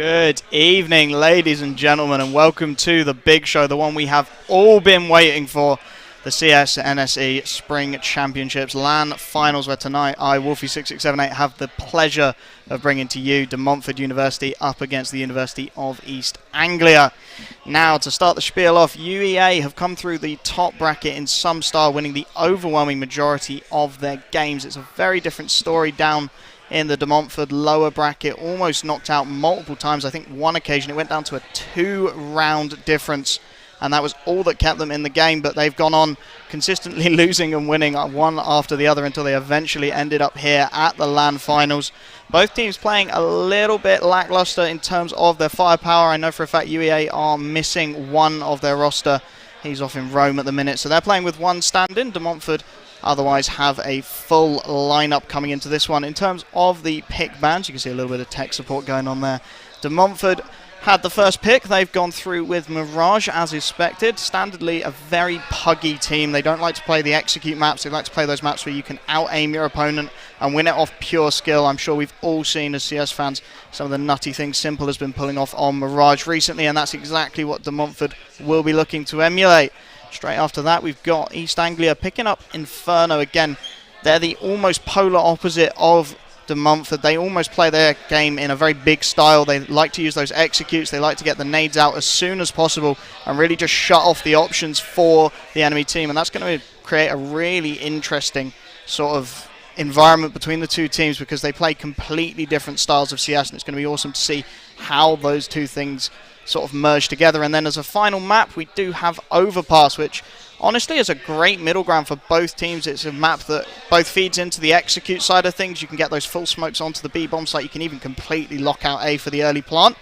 Good evening, ladies and gentlemen, and welcome to the big show, the one we have all been waiting for, the CS NSE Spring Championships LAN Finals, where tonight I, Wolfie6678, have the pleasure of bringing to you De Montfort University up against the University of East Anglia. Now, to start the spiel off, UEA have come through the top bracket in some style, winning the overwhelming majority of their games. It's a very different story down in the De Montfort lower bracket, almost knocked out multiple times. I think one occasion it went down to a 2-round difference, and that was all that kept them in the game, but they've gone on consistently losing and winning one after the other until they eventually ended up here at the LAN Finals. Both teams playing a little bit lackluster in terms of their firepower. I know for a fact UEA are missing one of their roster. He's off in Rome at the minute, so they're playing with one stand-in. De Montfort otherwise have a full lineup coming into this one. In terms of the pick bans, you can see a little bit of tech support going on there. De Montfort had the first pick. They've gone through with Mirage as expected. Standardly a very puggy team. They don't like to play the execute maps. They like to play those maps where you can out-aim your opponent and win it off pure skill. I'm sure we've all seen as CS fans some of the nutty things Simple has been pulling off on Mirage recently, and that's exactly what De Montfort will be looking to emulate. Straight after that, we've got East Anglia picking up Inferno again. They're the almost polar opposite of De Montfort. They almost play their game in a very big style. They like to use those executes. They like to get the nades out as soon as possible and really just shut off the options for the enemy team. And that's going to create a really interesting sort of environment between the two teams, because they play completely different styles of CS, and it's going to be awesome to see how those two things sort of merge together. And then as a final map, we do have Overpass, which honestly is a great middle ground for both teams. It's a map that both feeds into the execute side of things. You can get those full smokes onto the B-bomb site. You can even completely lock out A for the early plant.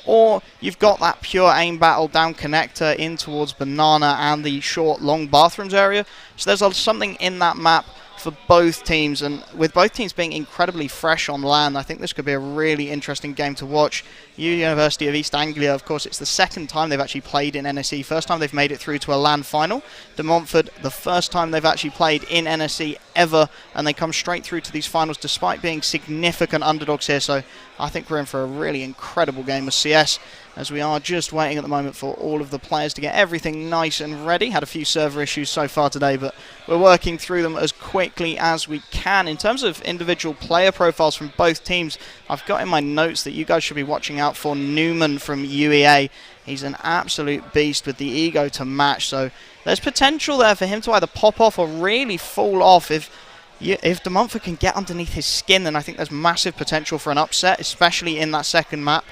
Or you've got that pure aim battle down connector in towards Banana and the short long bathrooms area. So there's something in that map for both teams, and with both teams being incredibly fresh on LAN, I think this could be a really interesting game to watch. University of East Anglia, of course, it's the second time they've actually played in NSE. First time they've made it through to a LAN final. De Montfort, the first time they've actually played in NSE ever, and they come straight through to these finals despite being significant underdogs here. So I think we're in for a really incredible game of CS, as we are just waiting at the moment for all of the players to get everything nice and ready. Had a few server issues so far today, but we're working through them as quickly as we can. In terms of individual player profiles from both teams, I've got in my notes that you guys should be watching out for Newman from UEA. He's an absolute beast with the ego to match, so there's potential there for him to either pop off or really fall off. If De Montfort can get underneath his skin, then I think there's massive potential for an upset, especially in that second map,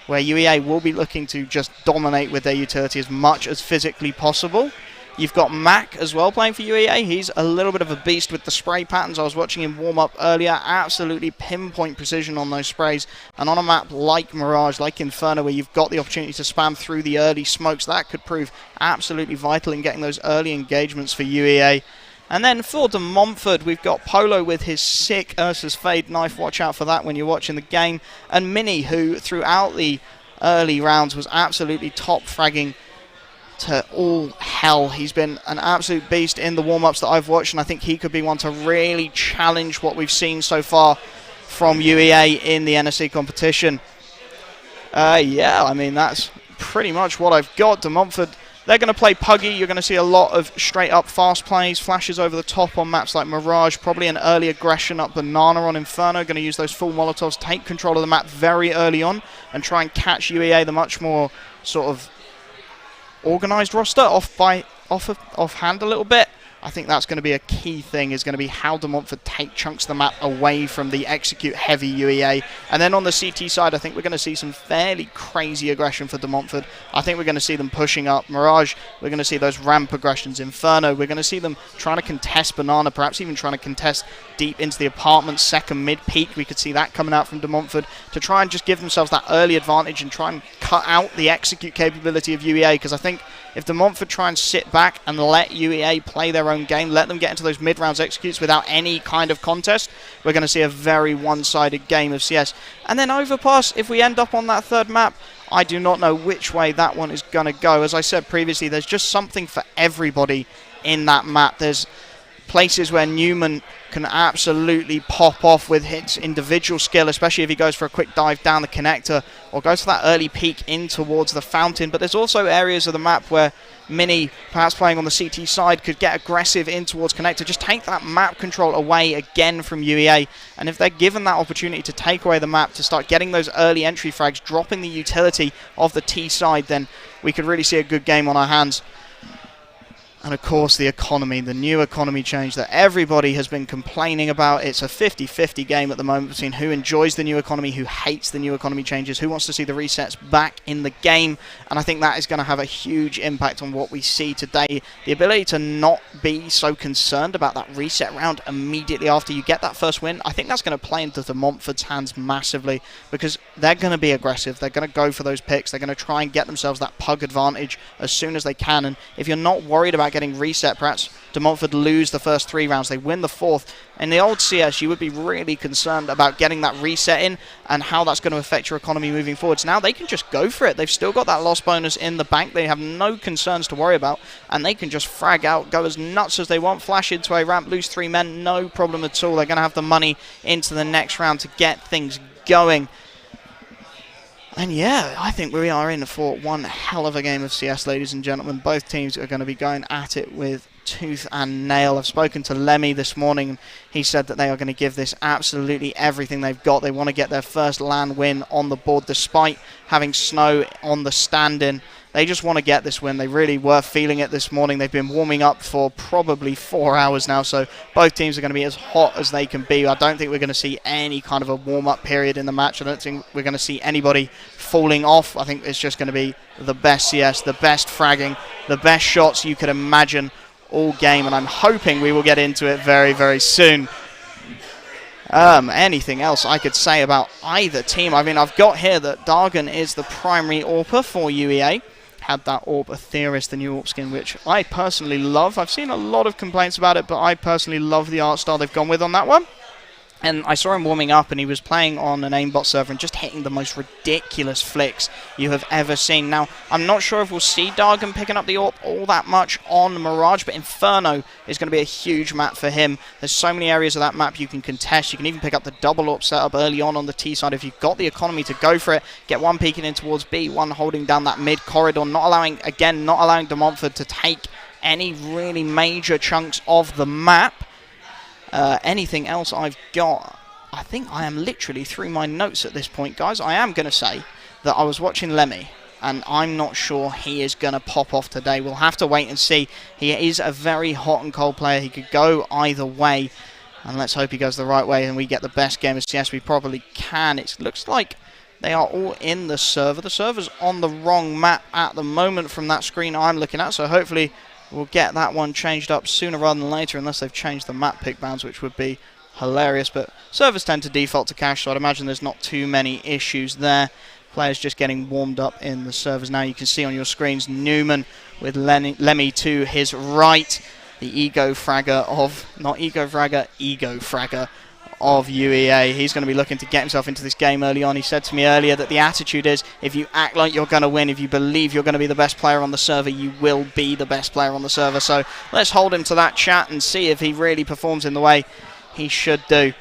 where UEA will be looking to just dominate with their utility as much as physically possible. You've got Mac as well playing for UEA. He's a little bit of a beast with the spray patterns. I was watching him warm up earlier. Absolutely pinpoint precision on those sprays. And on a map like Mirage, like Inferno, where you've got the opportunity to spam through the early smokes, that could prove absolutely vital in getting those early engagements for UEA. And then for De Montfort, we've got Polo with his sick Ursus Fade knife. Watch out for that when you're watching the game. And Mini, who throughout the early rounds was absolutely top fragging to all hell. He's been an absolute beast in the warm-ups that I've watched, and I think he could be one to really challenge what we've seen so far from UEA in the NSE competition. Yeah, I mean, that's pretty much what I've got. De Montfort, they're going to play puggy. You're going to see a lot of straight-up fast plays, flashes over the top on maps like Mirage, probably an early aggression up Banana on Inferno. Going to use those full Molotovs, take control of the map very early on, and try and catch UEA, the much more sort of organised roster, off-hand a little bit. I think that's going to be a key thing, is going to be how De Montfort take chunks of the map away from the execute-heavy UEA. And then on the CT side, I think we're going to see some fairly crazy aggression for De Montfort. I think we're going to see them pushing up Mirage. We're going to see those ramp aggressions. Inferno, we're going to see them trying to contest Banana, perhaps even trying to contest deep into the apartment, second mid-peak. We could see that coming out from De Montfort to try and just give themselves that early advantage and try and cut out the execute capability of UEA, because I think if De Montfort try and sit back and let UEA play their own game, let them get into those mid-rounds executes without any kind of contest, we're going to see a very one-sided game of CS. And then Overpass, if we end up on that third map, I do not know which way that one is going to go. As I said previously, there's just something for everybody in that map. There's places where Newman can absolutely pop off with his individual skill, especially if he goes for a quick dive down the connector or goes for that early peek in towards the fountain. But there's also areas of the map where Mini, perhaps playing on the CT side, could get aggressive in towards connector, just take that map control away again from UEA. And if they're given that opportunity to take away the map, to start getting those early entry frags, dropping the utility of the T side, then we could really see a good game on our hands. And of course the economy, the new economy change that everybody has been complaining about. It's a 50-50 game at the moment between who enjoys the new economy, who hates the new economy changes, who wants to see the resets back in the game. And I think that is going to have a huge impact on what we see today. The ability to not be so concerned about that reset round immediately after you get that first win, I think that's going to play into the Montfort's hands massively, because they're going to be aggressive. They're going to go for those picks. They're going to try and get themselves that pug advantage as soon as they can. And if you're not worried about getting reset, perhaps De Montfort lose the first 3 rounds, they win the 4th. In the old CS, you would be really concerned about getting that reset in and how that's going to affect your economy moving forwards. Now they can just go for it. They've still got that loss bonus in the bank. They have no concerns to worry about, and they can just frag out, go as nuts as they want, flash into a ramp, lose 3 men, no problem at all. They're going to have the money into the next round to get things going. And yeah, I think we are in for one hell of a game of CS, ladies and gentlemen. Both teams are going to be going at it with tooth and nail. I've spoken to Lemmy this morning. He said that they are going to give this absolutely everything they've got. They want to get their first LAN win on the board despite having snow on the stand-in. They just want to get this win. They really were feeling it this morning. They've been warming up for probably 4 hours now, so both teams are going to be as hot as they can be. I don't think we're going to see any kind of a warm-up period in the match. I don't think we're going to see anybody falling off. I think it's just going to be the best CS, the best fragging, the best shots you could imagine all game, and I'm hoping we will get into it very, very soon. Anything else I could say about either team? I mean, I've got here that Dargan is the primary AWPer for UEA. Had that AWP Atheris, the new AWP skin, which I personally love. I've seen a lot of complaints about it, but I personally love the art style they've gone with on that one. And I saw him warming up, and he was playing on an aimbot server and just hitting the most ridiculous flicks you have ever seen. Now, I'm not sure if we'll see Dargan picking up the AWP all that much on Mirage, but Inferno is going to be a huge map for him. There's so many areas of that map you can contest. You can even pick up the double AWP setup early on the T side if you've got the economy to go for it. Get one peeking in towards B, one holding down that mid corridor, not allowing De Montfort to take any really major chunks of the map. Anything else I've got? I think I am literally through my notes at this point, guys. I am going to say that I was watching Lemmy, and I'm not sure he is going to pop off today. We'll have to wait and see. He is a very hot and cold player. He could go either way, and let's hope he goes the right way and we get the best game of CS we probably can. It looks like they are all in the server. The server's on the wrong map at the moment from that screen I'm looking at, so hopefully we'll get that one changed up sooner rather than later, unless they've changed the map pick bounds, which would be hilarious. But servers tend to default to cache, so I'd imagine there's not too many issues there. Players just getting warmed up in the servers now. You can see on your screens Newman with Lemmy to his right, the Ego Fragger of UEA. He's going to be looking to get himself into this game early on. He said to me earlier that the attitude is, if you act like you're going to win, if you believe you're going to be the best player on the server, you will be the best player on the server. So let's hold him to that chat and see if he really performs in the way he should do.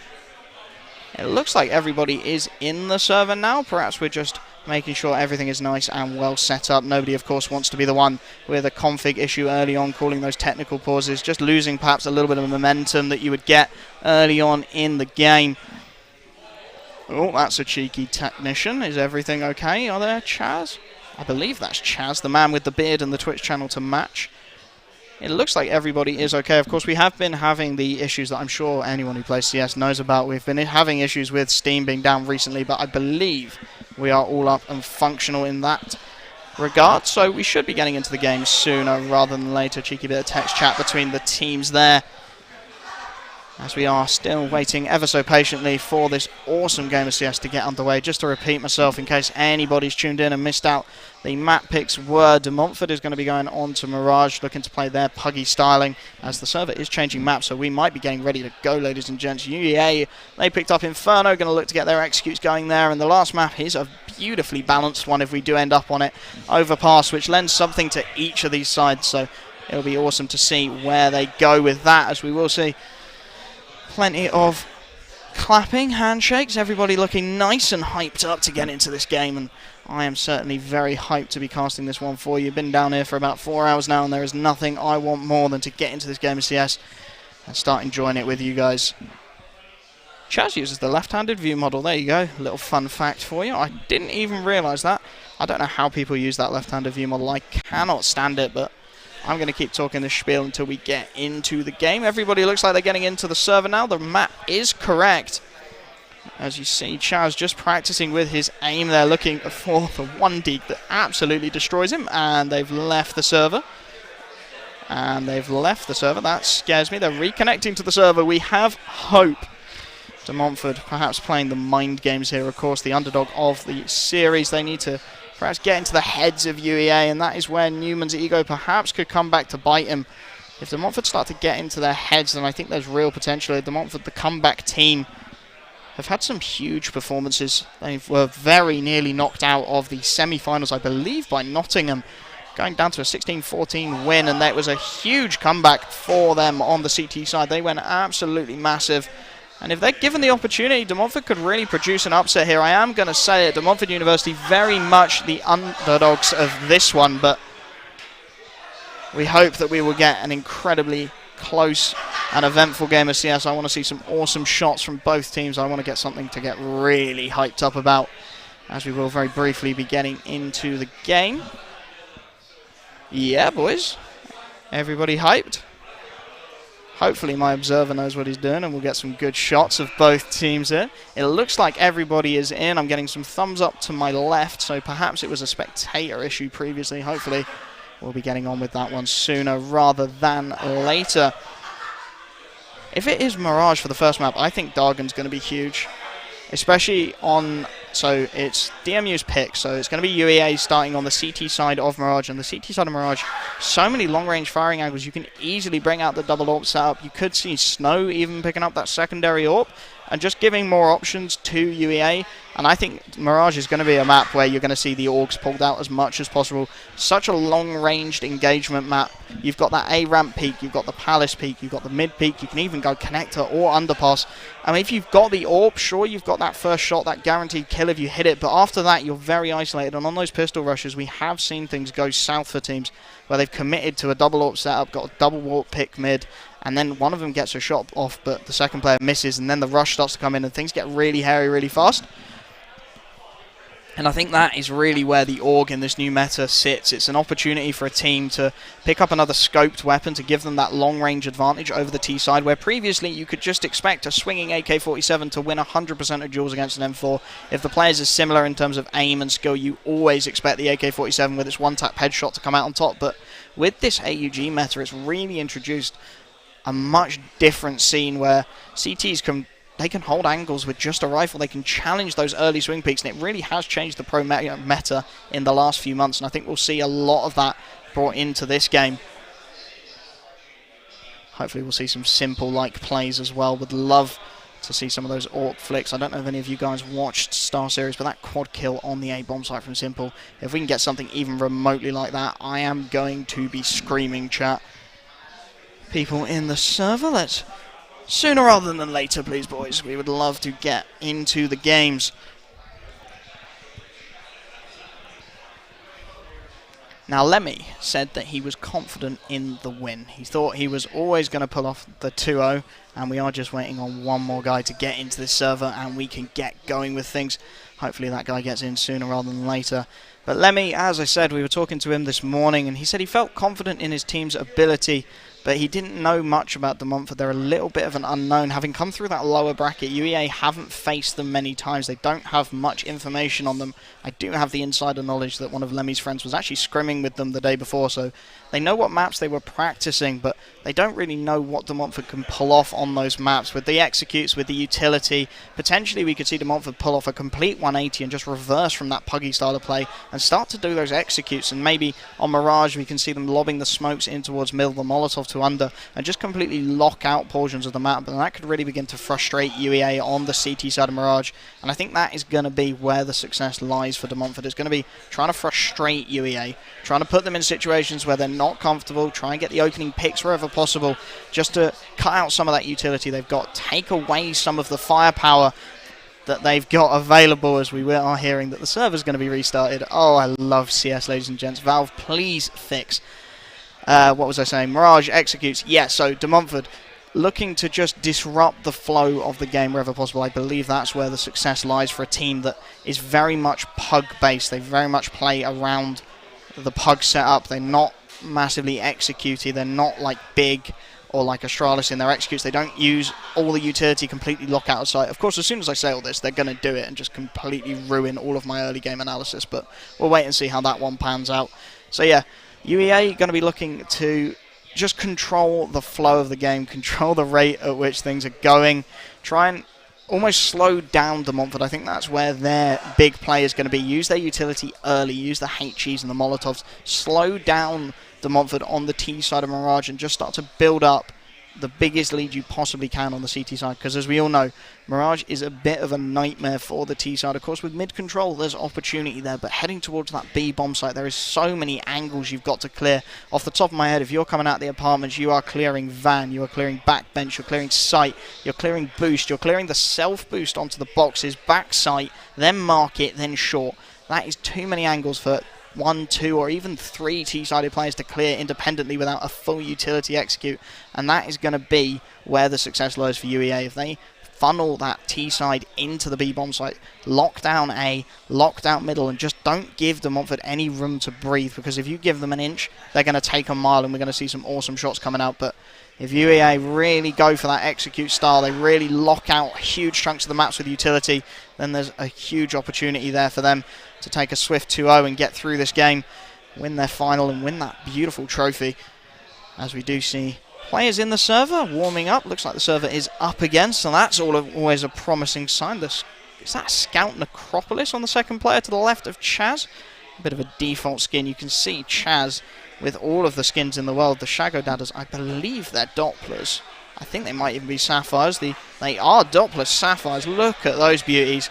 It looks like everybody is in the server now. Perhaps we're just making sure everything is nice and well set up. Nobody, of course, wants to be the one with a config issue early on, calling those technical pauses, just losing perhaps a little bit of momentum that you would get early on in the game. Oh, that's a cheeky technician. Is everything okay? Are there, Chaz? I believe that's Chaz, the man with the beard and the Twitch channel to match. It looks like everybody is okay. Of course, we have been having the issues that I'm sure anyone who plays CS knows about. We've been having issues with Steam being down recently, but I believe we are all up and functional in that regard. So we should be getting into the game sooner rather than later. Cheeky bit of text chat between the teams there, as we are still waiting ever so patiently for this awesome game of CS to get underway. Just to repeat myself, in case anybody's tuned in and missed out, the map picks were De Montfort is going to be going on to Mirage, looking to play their puggy styling, as the server is changing maps, so we might be getting ready to go, ladies and gents. UEA, they picked up Inferno, going to look to get their executes going there, and the last map is a beautifully balanced one if we do end up on it. Overpass, which lends something to each of these sides, so it'll be awesome to see where they go with that, as we will see plenty of clapping, handshakes, everybody looking nice and hyped up to get into this game, and I am certainly very hyped to be casting this one for you. Been down here for about 4 hours now, and there is nothing I want more than to get into this game of CS and start enjoying it with you guys. Chaz uses the left-handed view model. There you go, a little fun fact for you. I didn't even realise that. I don't know how people use that left-handed view model. I cannot stand it, but I'm going to keep talking this spiel until we get into the game. Everybody looks like they're getting into the server now. The map is correct. As you see, Chaz just practicing with his aim there, looking for the one deke that absolutely destroys him. And they've left the server. That scares me. They're reconnecting to the server. We have hope. De Montfort perhaps playing the mind games here. Of course, the underdog of the series. They need to perhaps get into the heads of UEA, and that is where Newman's ego perhaps could come back to bite him. If De Montfort start to get into their heads, then I think there's real potential. De Montfort, the comeback team, have had some huge performances. They were very nearly knocked out of the semi-finals, I believe, by Nottingham, going down to a 16-14 win, and that was a huge comeback for them on the CT side. They went absolutely massive. And if they're given the opportunity, De Montfort could really produce an upset here. I am going to say it, De Montfort University very much the underdogs of this one, but we hope that we will get an incredibly close and eventful game of CS. I want to see some awesome shots from both teams. I want to get something to get really hyped up about, as we will very briefly be getting into the game. Yeah, boys. Everybody hyped? Hopefully my observer knows what he's doing and we'll get some good shots of both teams here. It looks like everybody is in. I'm getting some thumbs up to my left, so perhaps it was a spectator issue previously. Hopefully we'll be getting on with that one sooner rather than later. If it is Mirage for the first map, I think Dargon's going to be huge. Especially on, so it's DMU's pick, so it's going to be UEA starting on the CT side of Mirage. And the CT side of Mirage, so many long-range firing angles, you can easily bring out the double AWP setup. You could see Snow even picking up that secondary AWP and just giving more options to UEA. And I think Mirage is going to be a map where you're going to see the AUGs pulled out as much as possible. Such a long-ranged engagement map. You've got that A-ramp peak, you've got the Palace peak, you've got the mid peak, you can even go connector or underpass. I mean, if you've got the AWP, sure, you've got that first shot, that guaranteed kill if you hit it, but after that, you're very isolated. And on those pistol rushes, we have seen things go south for teams where they've committed to a double AWP setup, got a double AWP pick mid, and then one of them gets a shot off, but the second player misses, and then the rush starts to come in, and things get really hairy really fast. And I think that is really where the AUG in this new meta sits. It's an opportunity for a team to pick up another scoped weapon to give them that long-range advantage over the T side, where previously you could just expect a swinging AK-47 to win 100% of duels against an M4. If the players are similar in terms of aim and skill, you always expect the AK-47 with its one-tap headshot to come out on top. But with this AUG meta, it's really introduced a much different scene where CTs they can hold angles with just a rifle. They can challenge those early swing peaks, and it really has changed the pro meta in the last few months, and I think we'll see a lot of that brought into this game. Hopefully we'll see some simple-like plays as well. Would love to see some of those AWP flicks. I don't know if any of you guys watched Star Series, but that quad kill on the A-bomb site from Simple, if we can get something even remotely like that, I am going to be screaming, chat. People in the server, let's... Sooner rather than later, please, boys. We would love to get into the games. Now, Lemmy said that he was confident in the win. He thought he was always going to pull off the 2-0, and we are just waiting on one more guy to get into this server, and we can get going with things. Hopefully that guy gets in sooner rather than later. But Lemmy, as I said, we were talking to him this morning, and he said he felt confident in his team's ability, but he didn't know much about De Montfort. They're a little bit of an unknown. Having come through that lower bracket, UEA haven't faced them many times. They don't have much information on them. I do have the insider knowledge that one of Lemmy's friends was actually scrimming with them the day before, so they know what maps they were practicing, but they don't really know what De Montfort can pull off on those maps. With the executes, with the utility, potentially we could see De Montfort pull off a complete 180 and just reverse from that Puggy style of play and start to do those executes, and maybe on Mirage we can see them lobbing the smokes in towards middle, the Molotov to under and just completely lock out portions of the map, and that could really begin to frustrate UEA on the CT side of Mirage. And I think that is going to be where the success lies for De Montfort. It's going to be trying to frustrate UEA, trying to put them in situations where they're not comfortable, try and get the opening picks wherever possible, just to cut out some of that utility they've got, take away some of the firepower that they've got available, as we are hearing that the server's going to be restarted. Oh, I love CS, ladies and gents. Valve, please fix. What was I saying? Mirage executes. Yeah, so De Montfort looking to just disrupt the flow of the game wherever possible. I believe that's where the success lies for a team that is very much pug-based. They very much play around the pug setup. They're not massively executed. They're not like big or like Astralis in their executes. They don't use all the utility, completely lock out of sight. Of course, as soon as I say all this, they're going to do it and just completely ruin all of my early game analysis, but we'll wait and see how that one pans out. So yeah, UEA going to be looking to just control the flow of the game, control the rate at which things are going, try and almost slow down De Montfort. I think that's where their big play is going to be. Use their utility early, use the HEs and the Molotovs, slow down De Montfort on the T side of Mirage and just start to build up the biggest lead you possibly can on the CT side, because as we all know, Mirage is a bit of a nightmare for the T side. Of course, with mid control, there's opportunity there, but heading towards that B bomb site, there is so many angles you've got to clear. Off the top of my head, if you're coming out of the apartments, you are clearing van, you are clearing backbench, you're clearing site, you're clearing boost, you're clearing the self boost onto the boxes, back site, then market, then short. That is too many angles for 1, 2, or even 3 T-sided players to clear independently without a full utility execute, and that is going to be where the success lies for UEA. If they funnel that T-side into the B-bomb site, lock down A, lock down middle, and just don't give De Montfort any room to breathe, because if you give them an inch, they're going to take a mile, and we're going to see some awesome shots coming out. But if UEA really go for that execute style, they really lock out huge chunks of the maps with utility, then there's a huge opportunity there for them to take a swift 2-0 and get through this game, win their final and win that beautiful trophy. As we do see players in the server warming up. Looks like the server is up again, so that's always a promising sign. Is that Scout Necropolis on the second player to the left of Chaz? A bit of a default skin. You can see Chaz with all of the skins in the world. The Shago Dadders, I believe they're Dopplers. I think they might even be Sapphires. They are Doppler Sapphires. Look at those beauties.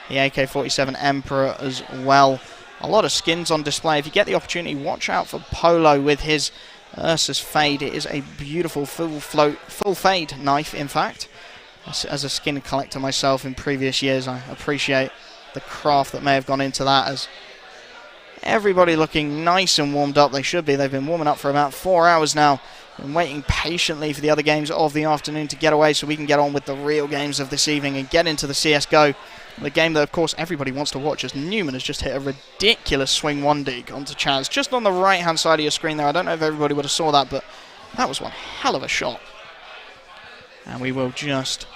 The AK-47 Emperor as well. A lot of skins on display. If you get the opportunity, watch out for Polo with his Ursus Fade. It is a beautiful full fade knife, in fact. As a skin collector myself in previous years, I appreciate the craft that may have gone into that, as everybody looking nice and warmed up. They should be. They've been warming up for about 4 hours now. Been waiting patiently for the other games of the afternoon to get away so we can get on with the real games of this evening and get into the CSGO. The game that, of course, everybody wants to watch, as Newman has just hit a ridiculous swing 1-dig onto Chaz. Just on the right-hand side of your screen there. I don't know if everybody would have saw that, but that was one hell of a shot. And we will just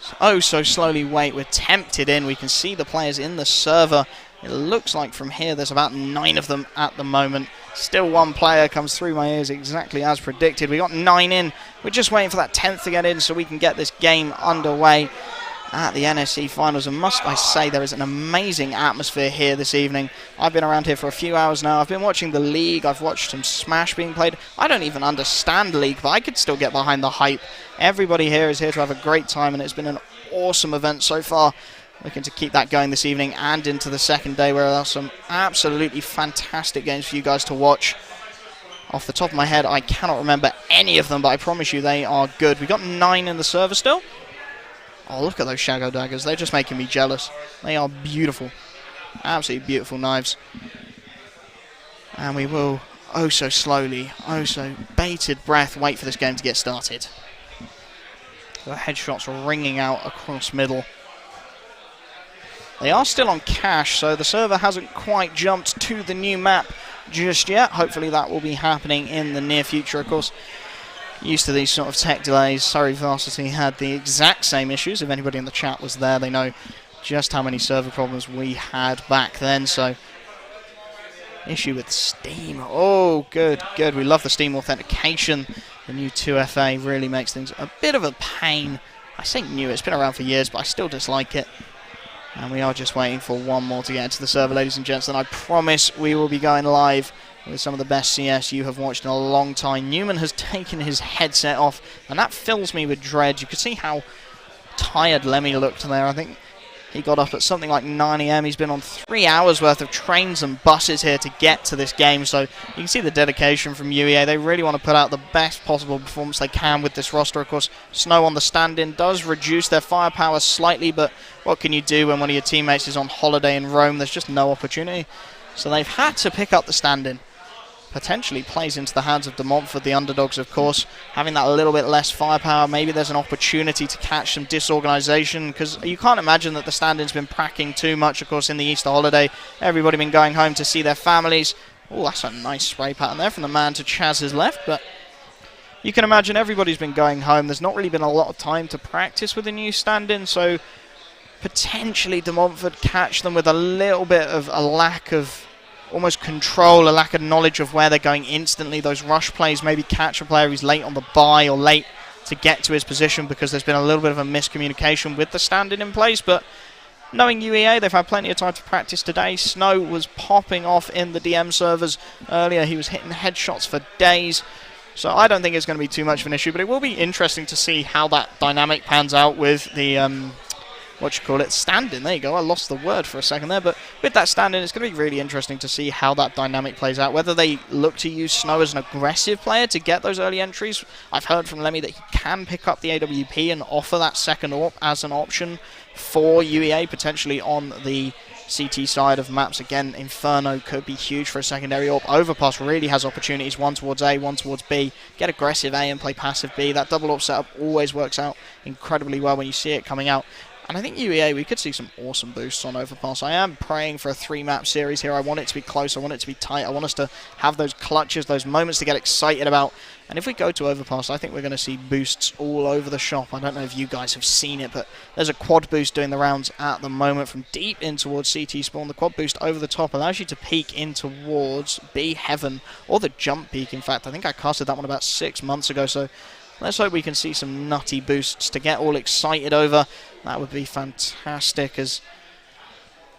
so slowly wait. We're tempted in. We can see the players in the server. It looks like from here there's about 9 of them at the moment. Still one player comes through my ears exactly as predicted. We got 9 in. We're just waiting for that 10th to get in so we can get this game underway at the NSC Finals. And must I say, there is an amazing atmosphere here this evening. I've been around here for a few hours now. I've been watching the League. I've watched some Smash being played. I don't even understand League, but I could still get behind the hype. Everybody here is here to have a great time, and it's been an awesome event so far. Looking to keep that going this evening and into the second day, where there are some absolutely fantastic games for you guys to watch. Off the top of my head, I cannot remember any of them, but I promise you they are good. We got 9 in the server still. Oh, look at those Shago Daggers. They're just making me jealous. They are beautiful. Absolutely beautiful knives. And we will, so slowly, so bated breath, wait for this game to get started. The headshots are ringing out across middle. They are still on cache, so the server hasn't quite jumped to the new map just yet. Hopefully that will be happening in the near future. Of course, used to these sort of tech delays, Surrey Varsity had the exact same issues. If anybody in the chat was there, they know just how many server problems we had back then. So, issue with Steam. Oh, good. We love the Steam authentication. The new 2FA really makes things a bit of a pain. I say new, it's been around for years, but I still dislike it. And we are just waiting for one more to get into the server, ladies and gents, and I promise we will be going live with some of the best CS you have watched in a long time. Newman has taken his headset off, and that fills me with dread. You can see how tired Lemmy looked there. I think he got up at something like 9 AM. He's been on 3 hours worth of trains and buses here to get to this game. So you can see the dedication from UEA. They really want to put out the best possible performance they can with this roster. Of course, Snow on the stand-in does reduce their firepower slightly, but what can you do when one of your teammates is on holiday in Rome? There's just no opportunity. So they've had to pick up the stand-in. Potentially plays into the hands of De Montfort, the underdogs, of course, having that a little bit less firepower. Maybe there's an opportunity to catch some disorganisation, because you can't imagine that the stand-in's been pracking too much, of course, in the Easter holiday. Everybody been going home to see their families. Oh, that's a nice spray pattern there from the man to Chaz's left, but you can imagine everybody's been going home. There's not really been a lot of time to practice with the new stand-in, so potentially De Montfort catch them with a little bit of a lack of almost control, a lack of knowledge of where they're going instantly. Those rush plays maybe catch a player who's late on the buy or late to get to his position, because there's been a little bit of a miscommunication with the stand-in in place. But knowing UEA, they've had plenty of time to practice today. Snow was popping off in the DM servers earlier. He was hitting headshots for days. So I don't think it's going to be too much of an issue, but it will be interesting to see how that dynamic pans out with the stand-in. There you go, I lost the word for a second there, but with that stand-in, it's going to be really interesting to see how that dynamic plays out, whether they look to use Snow as an aggressive player to get those early entries. I've heard from Lemmy that he can pick up the AWP and offer that second AWP as an option for UEA, potentially on the CT side of maps. Again, Inferno could be huge for a secondary AWP. Overpass really has opportunities, one towards A, one towards B. Get aggressive A and play passive B. That double AWP setup always works out incredibly well when you see it coming out. And I think UEA, we could see some awesome boosts on Overpass. I am praying for a 3-map series here. I want it to be close. I want it to be tight. I want us to have those clutches, those moments to get excited about. And if we go to Overpass, I think we're going to see boosts all over the shop. I don't know if you guys have seen it, but there's a quad boost doing the rounds at the moment from deep in towards CT spawn. The quad boost over the top allows you to peek in towards B Heaven, or the jump peek, in fact. I think I casted that one about 6 months ago, so let's hope we can see some nutty boosts to get all excited over. That would be fantastic, as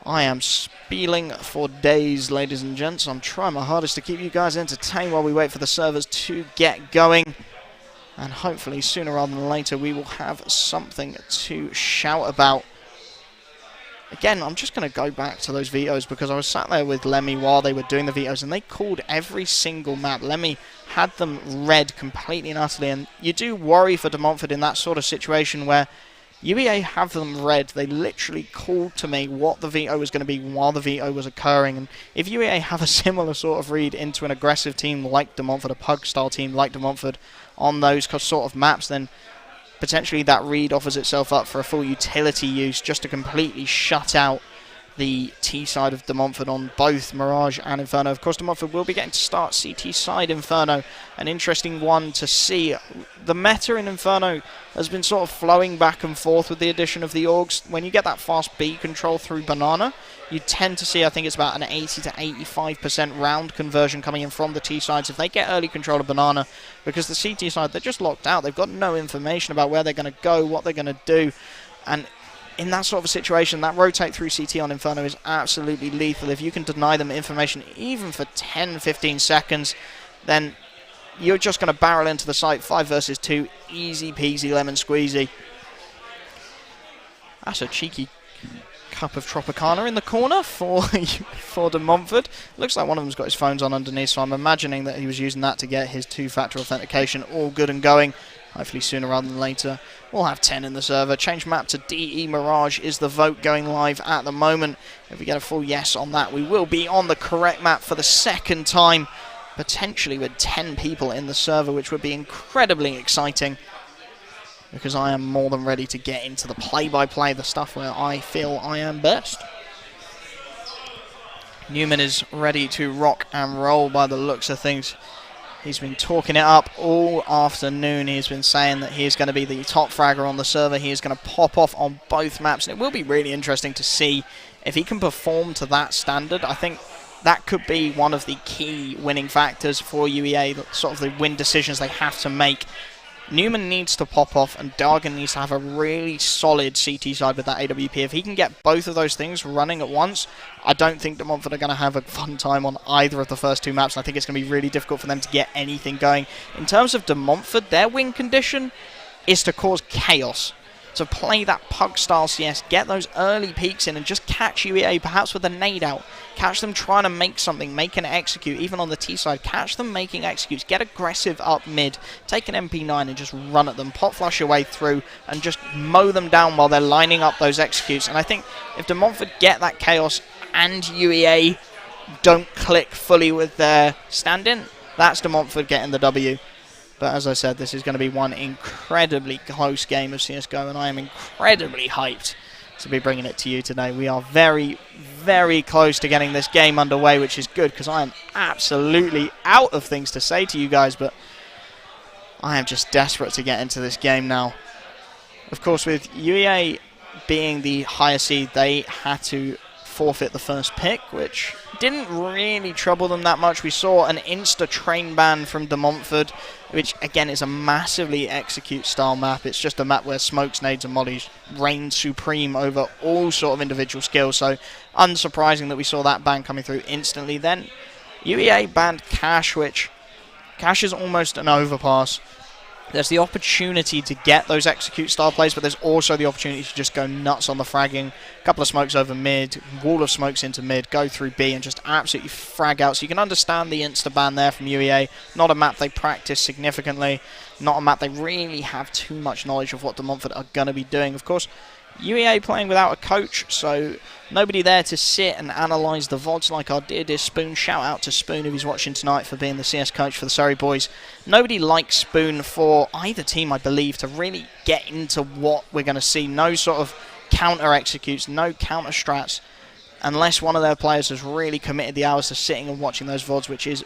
I am spieling for days, ladies and gents. I'm trying my hardest to keep you guys entertained while we wait for the servers to get going. And hopefully, sooner rather than later, we will have something to shout about. Again, I'm just going to go back to those vetoes, because I was sat there with Lemmy while they were doing the vetoes, and they called every single map. Lemmy had them read completely and utterly, and you do worry for De Montfort in that sort of situation where UEA have them read. They literally called to me what the veto was going to be while the veto was occurring. And if UEA have a similar sort of read into an aggressive team like De Montfort, a pug-style team like De Montfort on those sort of maps, then potentially that read offers itself up for a full utility use just to completely shut out the T side of De Montfort on both Mirage and Inferno. Of course, De Montfort will be getting to start CT side Inferno. An interesting one to see. The meta in Inferno has been sort of flowing back and forth with the addition of the Augs. When you get that fast B control through Banana, you tend to see, I think it's about an 80 to 85% round conversion coming in from the T sides if they get early control of Banana, because the CT side, they're just locked out. They've got no information about where they're going to go, what they're going to do, and in that sort of a situation, that rotate through CT on Inferno is absolutely lethal. If you can deny them information even for 10-15 seconds, then you're just going to barrel into the site 5 versus 2, easy peasy lemon squeezy. That's a cheeky cup of Tropicana in the corner for De Montfort. Looks like one of them's got his phones on underneath, so I'm imagining that he was using that to get his 2-factor authentication all good and going. Hopefully sooner rather than later we'll have 10 in the server. Change map to DE Mirage is the vote going live at the moment. If we get a full yes on that, we will be on the correct map for the second time, potentially with 10 people in the server, which would be incredibly exciting, because I am more than ready to get into the play-by-play, the stuff where I feel I am best. Newman is ready to rock and roll by the looks of things. He's been talking it up all afternoon. He's been saying that he is going to be the top fragger on the server. He is going to pop off on both maps, and it will be really interesting to see if he can perform to that standard. I think that could be one of the key winning factors for UEA, sort of the win decisions they have to make. Newman needs to pop off, and Dargan needs to have a really solid CT side with that AWP. If he can get both of those things running at once, I don't think De Montfort are going to have a fun time on either of the first two maps, and I think it's going to be really difficult for them to get anything going. In terms of De Montfort, their win condition is to cause chaos, to play that Pug-style CS, get those early peaks in, and just catch UEA, perhaps with a nade out. Catch them trying to make something, make an execute, even on the T side. Catch them making executes, get aggressive up mid, take an MP9 and just run at them, pop flush your way through, and just mow them down while they're lining up those executes. And I think if De Montfort get that chaos and UEA don't click fully with their stand-in, that's De Montfort getting the W. But as I said, this is going to be one incredibly close game of CSGO, and I am incredibly hyped to be bringing it to you today. We are very, very close to getting this game underway, which is good, because I am absolutely out of things to say to you guys, but I am just desperate to get into this game now. Of course, with UEA being the higher seed, they had to forfeit the first pick, which didn't really trouble them that much. We saw an insta-train ban from De Montfort, which again is a massively execute style map. It's just a map where smokes, nades and mollies reign supreme over all sort of individual skills, so unsurprising that we saw that ban coming through instantly. Then UEA banned Cash, which Cash is almost an overpass. There's the opportunity to get those execute style plays, but there's also the opportunity to just go nuts on the fragging. A couple of smokes over mid, wall of smokes into mid, go through B and just absolutely frag out. So you can understand the insta-ban there from UEA. Not a map they practice significantly. Not a map they really have too much knowledge of what De Montfort are going to be doing. Of course, UEA playing without a coach, so nobody there to sit and analyse the VODs like our dear Spoon. Shout out to Spoon if he's watching tonight for being the CS coach for the Surrey boys. Nobody like Spoon for either team, I believe, to really get into what we're going to see. No sort of counter executes, no counter strats, unless one of their players has really committed the hours to sitting and watching those VODs, which is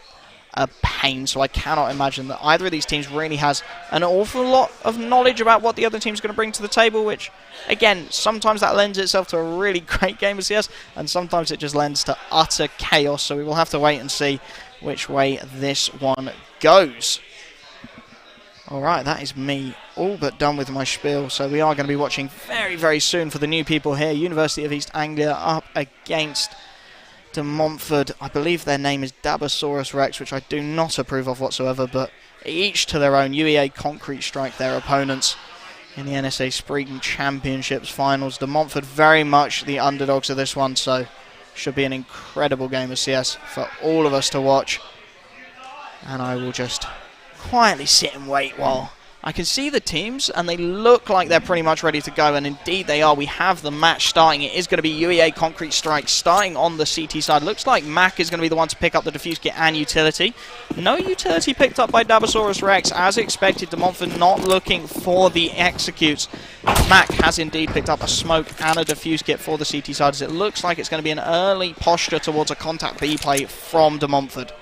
a pain. So I cannot imagine that either of these teams really has an awful lot of knowledge about what the other team's going to bring to the table, which, again, sometimes that lends itself to a really great game of CS, and sometimes it just lends to utter chaos. So we will have to wait and see which way this one goes. Alright, that is me all but done with my spiel. So we are going to be watching very, very soon for the new people here. University of East Anglia up against De Montfort. I believe their name is Dabosaurus Rex, which I do not approve of whatsoever, but each to their own. UEA Concrete Strike their opponents in the NSA Spring Championships finals. De Montfort very much the underdogs of this one, so should be an incredible game of CS for all of us to watch. And I will just quietly sit and wait while I can see the teams, and they look like they're pretty much ready to go, and indeed they are. We have the match starting. It is going to be UEA Concrete Strike starting on the CT side. Looks like Mac is going to be the one to pick up the defuse kit and utility. No utility picked up by Dabosaurus Rex. As expected, De Montfort not looking for the executes. Mac has indeed picked up a smoke and a defuse kit for the CT side, as it looks like it's going to be an early posture towards a contact B play from De Montfort.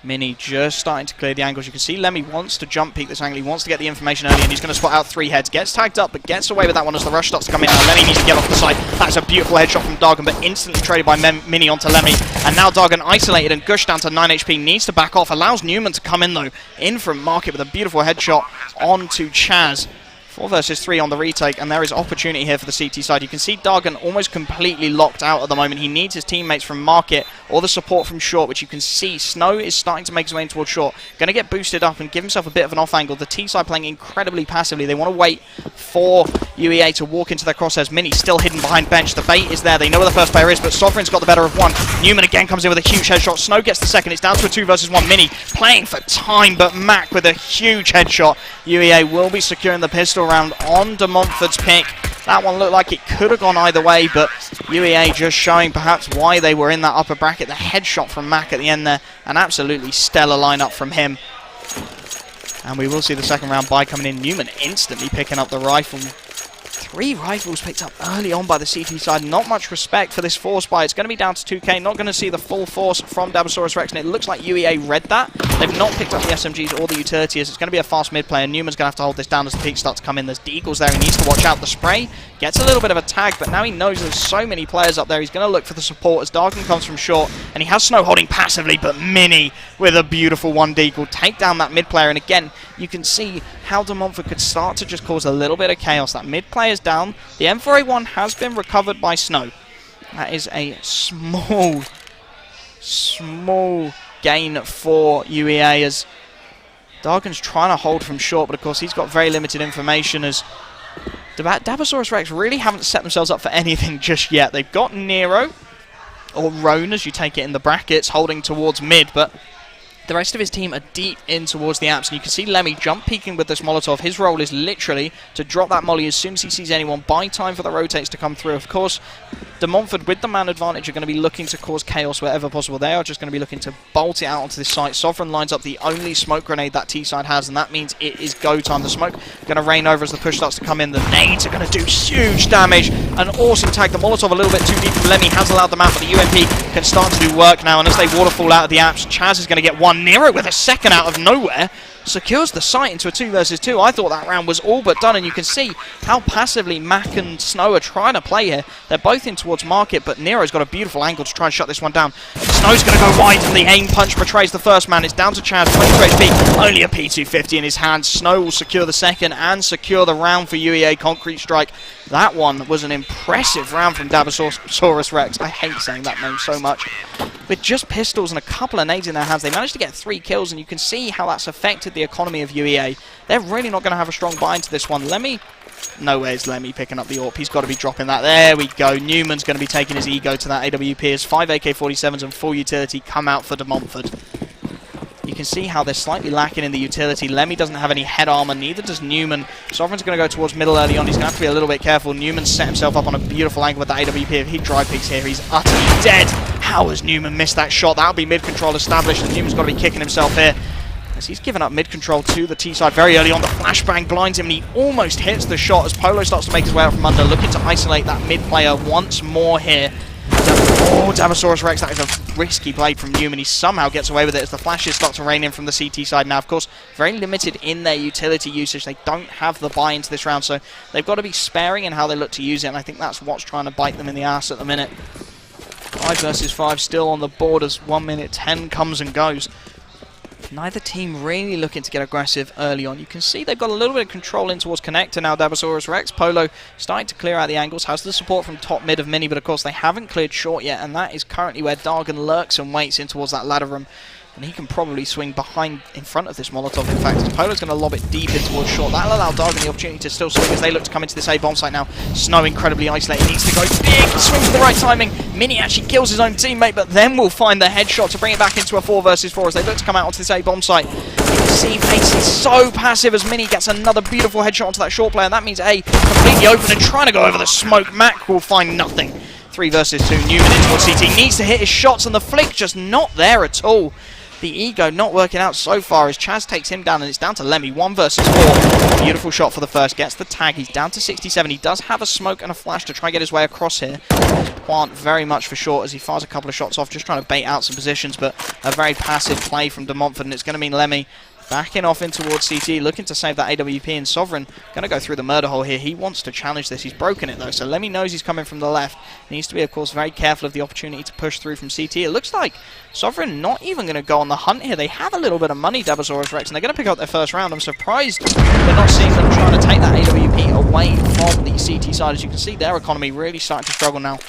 Mini just starting to clear the angles. You can see Lemmy wants to jump peek this angle. He wants to get the information early, and he's going to spot out 3 heads. Gets tagged up, but gets away with that one as the rush starts to come in. Now Lemmy needs to get off the side. That's a beautiful headshot from Dargan, but instantly traded by Mini onto Lemmy. And now Dargan isolated, and Gush down to 9 HP. Needs to back off. Allows Newman to come in, though. In from Market with a beautiful headshot onto Chaz. 4 versus 3 on the retake, and there is opportunity here for the CT side. You can see Dargan almost completely locked out at the moment. He needs his teammates from Market or the support from Short, which you can see Snow is starting to make his way towards Short. Going to get boosted up and give himself a bit of an off angle. The T side playing incredibly passively. They want to wait for UEA to walk into their crosshairs. Mini still hidden behind bench. The bait is there. They know where the first player is, but Sovereign's got the better of one. Newman again comes in with a huge headshot. Snow gets the second. It's down to a 2 versus 1. Mini playing for time, but Mac with a huge headshot. UEA will be securing the pistol round on De Montfort's pick. That one looked like it could have gone either way, but UEA just showing perhaps why they were in that upper bracket. The headshot from Mac at the end there, an absolutely stellar lineup from him. And we will see the second round buy coming in. Newman instantly picking up the rifle. 3 rifles picked up early on by the CT side. Not much respect for this force buy. It's going to be down to 2k. Not going to see the full force from Dabosaurus Rex, and it looks like UEA read that They've not picked up the SMGs or the utility as it's going to be a fast mid player. Newman's going to have to hold this down as the peaks start to come in. There's Deagles there. He needs to watch out. The spray gets a little bit of a tag, but now he knows there's so many players up there. He's going to look for the support as Dargan comes from short, and he has Snow holding passively, but Mini with a beautiful one Deagle take down that mid player. And again, you can see how De Montfort could start to just cause a little bit of chaos. That mid player is down. The M4A1 has been recovered by Snow. That is a small gain for UEA as Dargan's trying to hold from short, but of course he's got very limited information as Dabosaurus Rex really haven't set themselves up for anything just yet. They've got Nero, or Roan as you take it in the brackets, holding towards mid, but the rest of his team are deep in towards the apps, and you can see Lemmy jump peeking with this Molotov. His role is literally to drop that molly as soon as he sees anyone, buy time for the rotates to come through. Of course, De Montfort with the man advantage are going to be looking to cause chaos wherever possible. They are just going to be looking to bolt it out onto this site. Sovereign lines up the only smoke grenade that T-side has, and that means it is go time. The smoke going to rain over as the push starts to come in. The nades are going to do huge damage. An awesome tag. The Molotov a little bit too deep from Lemmy has allowed them out, but the UMP can start to do work now, and as they waterfall out of the apps, Chaz is going to get one. Nero with a second out of nowhere secures the site into a 2 versus 2. I thought that round was all but done, and you can see how passively Mac and Snow are trying to play here. They're both in towards market, but Nero's got a beautiful angle to try and shut this one down. Snow's going to go wide, and the aim punch betrays the first man. It's down to Chaz, 22 HP, only a P250 in his hands. Snow will secure the second and secure the round for UEA. Concrete Strike. That one was an impressive round from Dabosaurus Rex. I hate saying that name so much. With just pistols and a couple of nades in their hands, they managed to get 3 kills, and you can see how that's affected the economy of UEA. They're really not going to have a strong buy into this one. Lemmy, nowhere's Lemmy picking up the AWP. He's got to be dropping that. There we go. Newman's going to be taking his ego to that AWP as 5 AK-47s and full utility come out for De Montfort. You can see how they're slightly lacking in the utility. Lemmy doesn't have any head armor, neither does Newman. Sovereign's going to go towards middle early on. He's going to have to be a little bit careful. Newman set himself up on a beautiful angle with the AWP. If he dry peeks here, he's utterly dead. How has Newman missed that shot? That'll be mid-control established, and Newman's got to be kicking himself here, as he's given up mid-control to the T-side very early on. The flashbang blinds him, and he almost hits the shot as Polo starts to make his way out from under, looking to isolate that mid-player once more here. Oh, Dabosaurus Rex, that is a risky play from Newman. He somehow gets away with it as the flashes start to rain in from the CT side. Now, of course, very limited in their utility usage. They don't have the buy into this round, so they've got to be sparing in how they look to use it, and I think that's what's trying to bite them in the ass at the minute. 5 versus 5 still on the board as 1 minute 10 comes and goes. Neither team really looking to get aggressive early on. You can see they've got a little bit of control in towards Connector now, Dabosaurus Rex. Polo starting to clear out the angles, has the support from top mid of Mini, but of course they haven't cleared short yet, and that is currently where Dargan lurks and waits in towards that ladder room. And he can probably swing in front of this Molotov, in fact, as Polo's going to lob it deep in towards short. That'll allow Dargan the opportunity to still swing as they look to come into this A-bomb site now. Snow incredibly isolated, needs to go big, swings with the right timing. Mini actually kills his own teammate, but then will find the headshot to bring it back into a 4 versus 4 as they look to come out onto this A-bomb site. You can see Face is so passive as Mini gets another beautiful headshot onto that short player, and that means A completely open and trying to go over the smoke. Mac will find nothing. 3 versus 2, Newman in towards CT, needs to hit his shots, and the flick just not there at all. The ego not working out so far as Chaz takes him down, and it's down to Lemmy. 1 versus 4. Beautiful shot for the first. Gets the tag. He's down to 67. He does have a smoke and a flash to try and get his way across here. Plant very much for short as he fires a couple of shots off, just trying to bait out some positions, but a very passive play from De Montfort, and it's going to mean Lemmy backing off in towards CT, looking to save that AWP, and Sovereign going to go through the murder hole here. He wants to challenge this. He's broken it though, so Lemmy knows he's coming from the left. He needs to be, of course, very careful of the opportunity to push through from CT. It looks like Sovereign not even going to go on the hunt here. They have a little bit of money, Dabosaurus Rex, and they're going to pick up their first round. I'm surprised we're not seeing them trying to take that AWP away from the CT side. As you can see, their economy really starting to struggle now.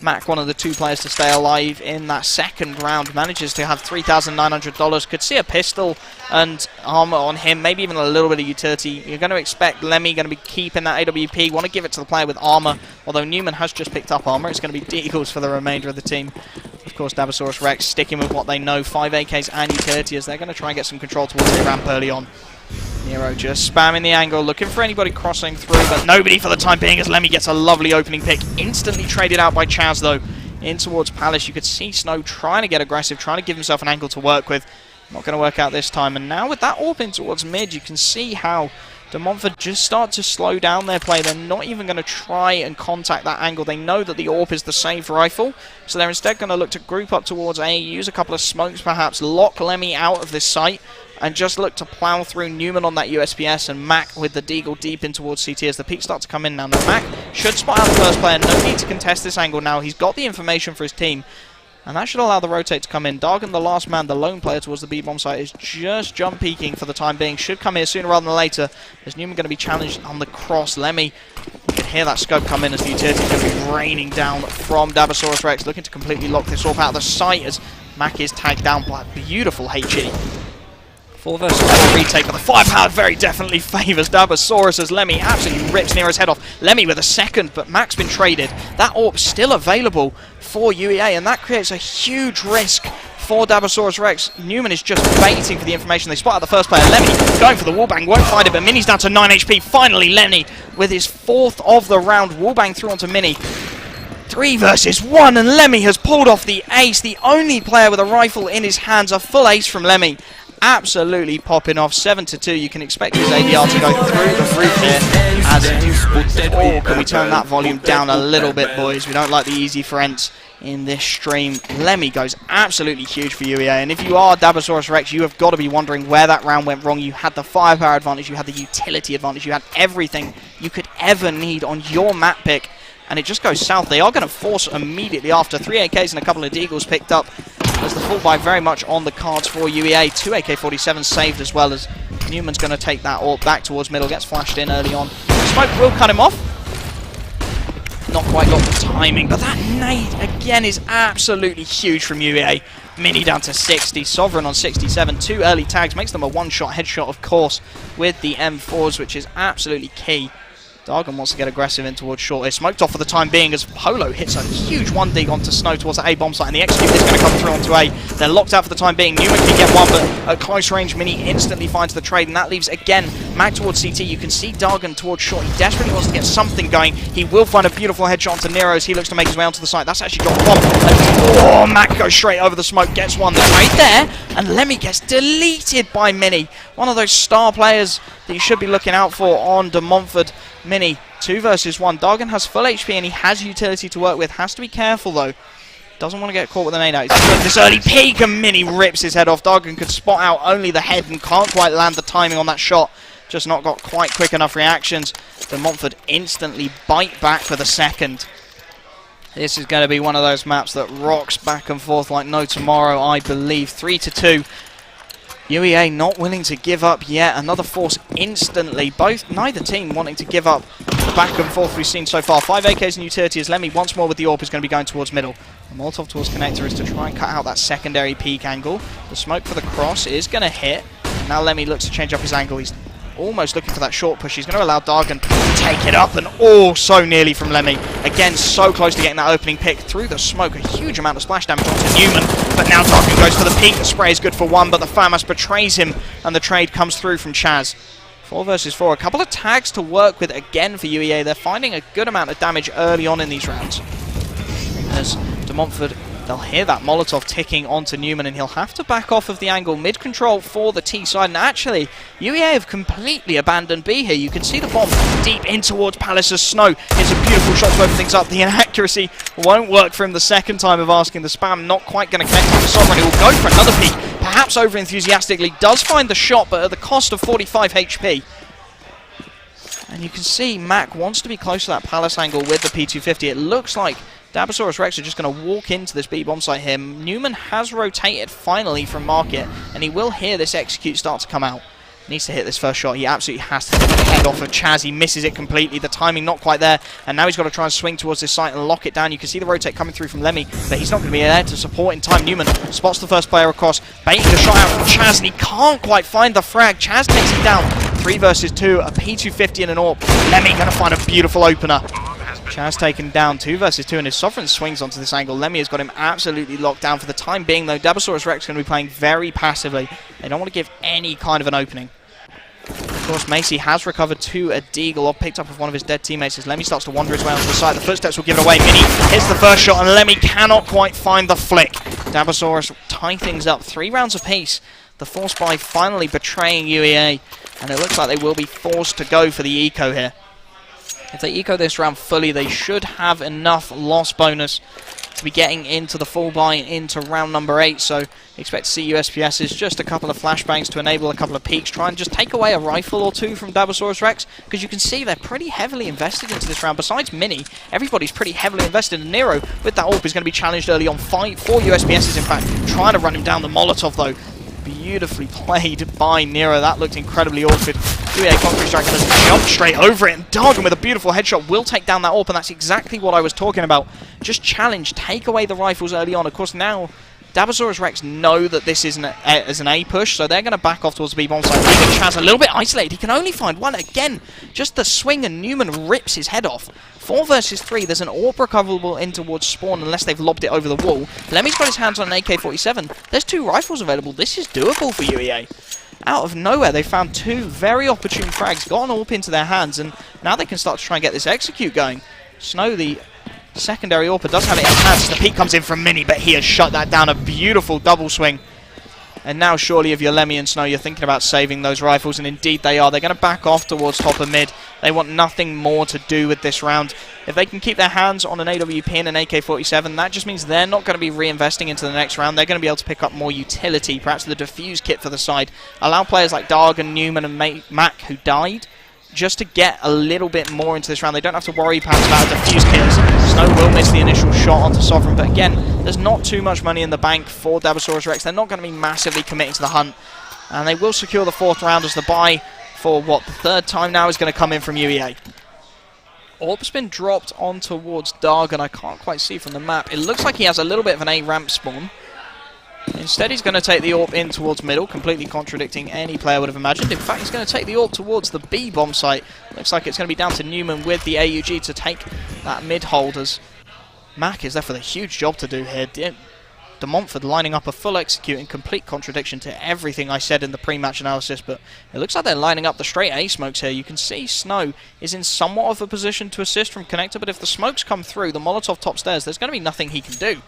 Mac, one of the 2 players to stay alive in that second round, manages to have $3,900. Could see a pistol and armor on him, maybe even a little bit of utility. You're going to expect Lemmy going to be keeping that AWP. Want to give it to the player with armor, although Newman has just picked up armor. It's going to be Deagles for the remainder of the team. Of course, Dabosaurus Rex sticking with what they know, 5 AKs and utility, as they're going to try and get some control towards the ramp early on. Nero just spamming the angle, looking for anybody crossing through, but nobody for the time being as Lemmy gets a lovely opening pick. Instantly traded out by Chaz, though, in towards Palace. You could see Snow trying to get aggressive, trying to give himself an angle to work with. Not going to work out this time. And now with that AWP in towards mid, you can see how De Montfort just start to slow down their play. They're not even going to try and contact that angle. They know that the AWP is the safe rifle, so they're instead going to look to group up towards A, use a couple of smokes perhaps, lock Lemmy out of this site, and just look to plow through Newman on that USPS and Mac with the Deagle deep in towards CT as the peaks start to come in now. Now Mac should spot out the first player. No need to contest this angle now. He's got the information for his team, and that should allow the rotate to come in. Dargan, the last man, the lone player towards the B-bomb site, is just jump peeking for the time being. Should come here sooner rather than later. Is Newman going to be challenged on the cross? Lemmy, you can hear that scope come in as the utility is going to be raining down from Dabosaurus Rex, looking to completely lock this AWP out of the site as Mac is tagged down by a beautiful HE. 4 versus 4 retake, but the firepower very definitely favours Dabosaurus as Lemmy absolutely rips Nero's head off. Lemmy with a second, but Mac's been traded. That AWP still available for UEA, and that creates a huge risk for Dabosaurus Rex. Newman is just waiting for the information. They spot out the first player. Lemmy going for the wallbang, won't find it, but Mini's down to 9 HP. Finally, Lenny with his 4th of the round. Wallbang through onto Mini. 3 versus 1, and Lemmy has pulled off the ace. The only player with a rifle in his hands. A full ace from Lemmy. Absolutely popping off. 7-2. You can expect his ADR to go through the roof here. Oh, can we turn that volume down a little bit, boys? We don't like the easy friends in this stream. Lemmy goes absolutely huge for UEA, and if you are Dabosaurus Rex, you have got to be wondering where that round went wrong. You had the firepower advantage, you had the utility advantage, you had everything you could ever need on your map pick, and it just goes south. They are going to force immediately after. 3 AKs and a couple of Deagles picked up as the full buy very much on the cards for UEA. 2 AK-47s saved as well, as Newman's going to take that AWP back towards middle, gets flashed in early on. Smoke will cut him off. Not quite got the timing, but that nade again is absolutely huge from UEA. Mini down to 60, Sovereign on 67. 2 early tags, makes them a one-shot headshot, of course, with the M4s, which is absolutely key. Dargan wants to get aggressive in towards short. It's smoked off for the time being as Polo hits a huge 1 dig onto Snow towards the A bomb site, and the execute is going to come through onto A. They're locked out for the time being. Newman can get one, but at close range, Mini instantly finds the trade, and that leaves again Mac towards CT. You can see Dargan towards short. He desperately wants to get something going. He will find a beautiful headshot onto Nero as he looks to make his way onto the site. That's actually got one. Oh, Mac goes straight over the smoke, gets one. They're right there, and Lemmy gets deleted by Mini. One of those star players that you should be looking out for on De Montfort. Mini, 2 versus 1. Dargan has full HP and he has utility to work with. Has to be careful though. Doesn't want to get caught with an nade out. He's got this early peek and Mini rips his head off. Dargan could spot out only the head and can't quite land the timing on that shot. Just not got quite quick enough reactions. De Montfort instantly bite back for the second. This is going to be one of those maps that rocks back and forth like no tomorrow, I believe. 3-2. UEA not willing to give up yet. Another force instantly. Neither team wanting to give up the back and forth we've seen so far. 5 AKs and utility as Lemmy once more with the AWP is going to be going towards middle. The Molotov towards connector is to try and cut out that secondary peak angle. The smoke for the cross is going to hit. Now Lemmy looks to change up his angle. He's almost looking for that short push. He's going to allow Dargan to take it up, and so nearly from Lemmy. Again, so close to getting that opening pick through the smoke. A huge amount of splash damage onto Newman, but now Dargan goes for the peak. The spray is good for 1, but the FAMAS betrays him, and the trade comes through from Chaz. 4 versus 4. A couple of tags to work with again for UEA. They're finding a good amount of damage early on in these rounds. As De Montfort, they'll hear that Molotov ticking onto Newman, and he'll have to back off of the angle. Mid-control for the T side, and actually, UEA have completely abandoned B here. You can see the bomb deep in towards Palace's Snow. It's a beautiful shot to open things up. The inaccuracy won't work for him the second time of asking. The spam not quite going to connect with Sovereign. He will go for another peek, perhaps over-enthusiastically. Does find the shot, but at the cost of 45 HP. And you can see Mac wants to be close to that Palace angle with the P250. It looks like Dabosaurus Rex are just going to walk into this B-bomb site here. Newman has rotated finally from market, and he will hear this execute start to come out. Needs to hit this first shot. He absolutely has to hit the head off of Chaz. He misses it completely. The timing not quite there, and now he's got to try and swing towards this site and lock it down. You can see the rotate coming through from Lemmy, but he's not going to be there to support in time. Newman spots the first player across, baiting the shot out from Chaz, and he can't quite find the frag. Chaz takes him down. 3 versus 2, a P250 and an AWP. Lemmy going to find a beautiful opener. Chaz taken down. 2 versus 2, and his Sovereign swings onto this angle. Lemmy has got him absolutely locked down for the time being, though. Dabosaurus Rex is going to be playing very passively. They don't want to give any kind of an opening. Of course, Macy has recovered to a Deagle, or picked up with one of his dead teammates as Lemmy starts to wander his way onto the side. The footsteps will give it away. Mini hits the first shot, and Lemmy cannot quite find the flick. Dabosaurus tie things up. 3 rounds apiece. The force buy finally betraying UEA, and it looks like they will be forced to go for the eco here. If they eco this round fully, they should have enough loss bonus to be getting into the full buy into round number 8, so expect to see USPS's just a couple of flashbangs to enable a couple of peaks, try and just take away a rifle or two from Dabosaurus Rex, because you can see they're pretty heavily invested into this round. Besides Mini, everybody's pretty heavily invested in Nero. With that AWP is going to be challenged early on. 4 USPS's in fact, trying to run him down. The Molotov though, beautifully played by Nero. That looked incredibly awkward. UEA Concrete Strike going to jump straight over it, and Dargan with a beautiful headshot will take down that AWP, and that's exactly what I was talking about. Just challenge, take away the rifles early on. Of course, now Dabosaurus Rex know that this is an A push, so they're going to back off towards the B bomb site. Leaving Chaz a little bit isolated. He can only find one. Again, just the swing, and Newman rips his head off. 4 versus 3. There's an AWP recoverable in towards spawn unless they've lobbed it over the wall. Lemmy's got his hands on an AK-47. There's 2 rifles available. This is doable for UEA. Out of nowhere, they found 2 very opportune frags, got an AWP into their hands, and now they can start to try and get this execute going. Snow, the secondary AWP, does have it in his hands. The peek comes in from Mini, but he has shut that down. A beautiful double swing. And now, surely, if you're Lemmy and Snow, you're thinking about saving those rifles, and indeed they are. They're going to back off towards top and mid. They want nothing more to do with this round. If they can keep their hands on an AWP and an AK-47, that just means they're not going to be reinvesting into the next round. They're going to be able to pick up more utility, perhaps the defuse kit for the side. Allow players like Dargan, Newman, and Mac, who died, just to get a little bit more into this round. They don't have to worry perhaps about a defuse kit. Snow will miss the initial shot onto Sovereign, but again, there's not too much money in the bank for Dabosaurus Rex. They're not going to be massively committing to the hunt, and they will secure the 4th round as the buy for what, the 3rd time now is going to come in from UEA. AWP's been dropped on towards Dargan. I can't quite see from the map. It looks like he has a little bit of an A ramp spawn. Instead, he's going to take the AWP in towards middle, completely contradicting any player would have imagined. In fact, he's going to take the AWP towards the B bomb site. Looks like it's going to be down to Newman with the AUG to take that mid hold, as Mac is left with a huge job to do here. De Montfort lining up a full execute in complete contradiction to everything I said in the pre-match analysis, but it looks like they're lining up the straight A smokes here. You can see Snow is in somewhat of a position to assist from Connector, but if the smokes come through, the Molotov top stairs, there's going to be nothing he can do.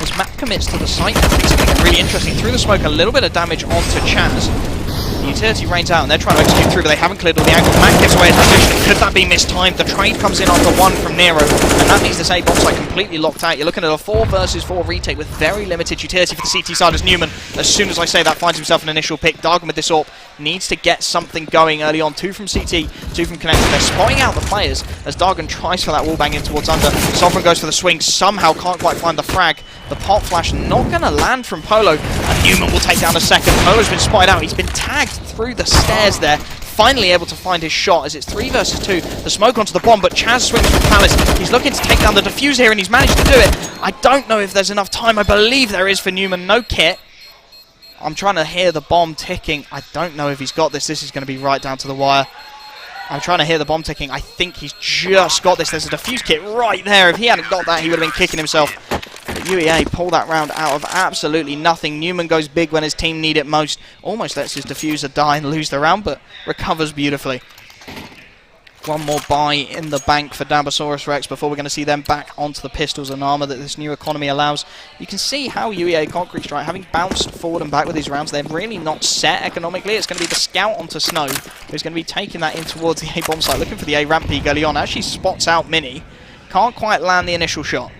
As Mac commits to the site, he's something really interesting. Through the smoke, a little bit of damage onto Chaz. The utility rains out, and they're trying to execute through, but they haven't cleared all the angles. Mac gives away a transition. Could that be mistimed? The trade comes in after 1 from Nero, and that means this A bomb site completely locked out. You're looking at a 4 versus 4 retake with very limited utility for the CT side, as Newman, as soon as I say that, finds himself an initial pick. Dargan with this AWP needs to get something going early on. 2 from CT, 2 from Connector. They're spotting out the players as Dargan tries for that wallbang in towards under. Sovereign goes for the swing, somehow can't quite find the frag. The pop flash not going to land from Polo, and Newman will take down a second. Polo's been spotted out. He's been tagged through the stairs there. Finally able to find his shot as it's 3 versus 2. The smoke onto the bomb, but Chaz swings from Palace. He's looking to take down the defuse here, and he's managed to do it. I don't know if there's enough time. I believe there is for Newman. No kit. I'm trying to hear the bomb ticking. I don't know if he's got this. This is going to be right down to the wire. I'm trying to hear the bomb ticking. I think he's just got this. There's a defuse kit right there. If he hadn't got that, he would have been kicking himself. But UEA pull that round out of absolutely nothing. Newman goes big when his team need it most. Almost lets his diffuser die and lose the round, but recovers beautifully. 1 more buy in the bank for Dabosaurus Rex before we're going to see them back onto the pistols and armor that this new economy allows. You can see how UEA Concrete Strike, having bounced forward and back with these rounds, they're really not set economically. It's going to be the scout onto Snow, who's going to be taking that in towards the A bomb site, looking for the A ramp peak early on. Actually spots out Mini. Can't quite land the initial shot.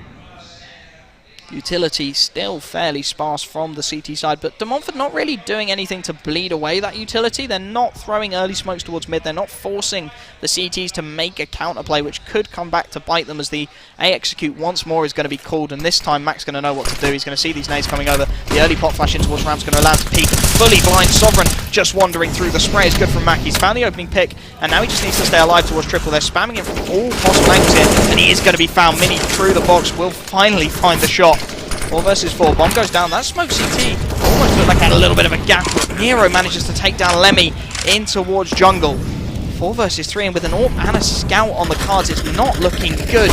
Utility still fairly sparse from the CT side, but De Montfort not really doing anything to bleed away that utility. They're not throwing early smokes towards mid. They're not forcing the CTs to make a counterplay, which could come back to bite them, as the A execute once more is going to be called, and this time Mac's going to know what to do. He's going to see these nades coming over. The early pop flash in towards Ram's going to allow him to peek. Fully blind Sovereign just wandering through the spray. It's good from Mac. He's found the opening pick, and now he just needs to stay alive towards triple. They're spamming him from all possible angles here, and he is going to be found. Mini through the box will finally find the shot. 4 versus 4. Bomb goes down. That smoke CT almost looked like it had a little bit of a gap. Nero manages to take down Lemmy in towards jungle. 4 versus 3, and with an AWP and a scout on the cards, it's not looking good.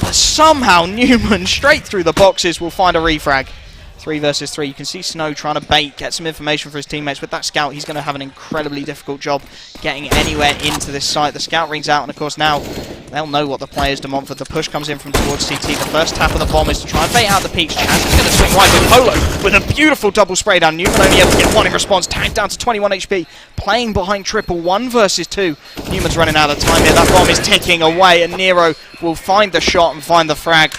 But somehow Newman, straight through the boxes, will find a refrag. 3 versus 3. You can see Snow trying to bait, get some information for his teammates. With that scout, he's going to have an incredibly difficult job getting anywhere into this site. The scout rings out, and of course now They'll know what the play is, de Montfort. The push comes in from towards CT. The first tap of the bomb is to try and bait out the peaks. Chaz is going to swing right with Polo with a beautiful double spray down. Newman only able to get one in response. Tagged down to 21 HP. Playing behind triple, 1 versus 2. Newman's running out of time here. That bomb is ticking away, and Nero will find the shot and find the frag.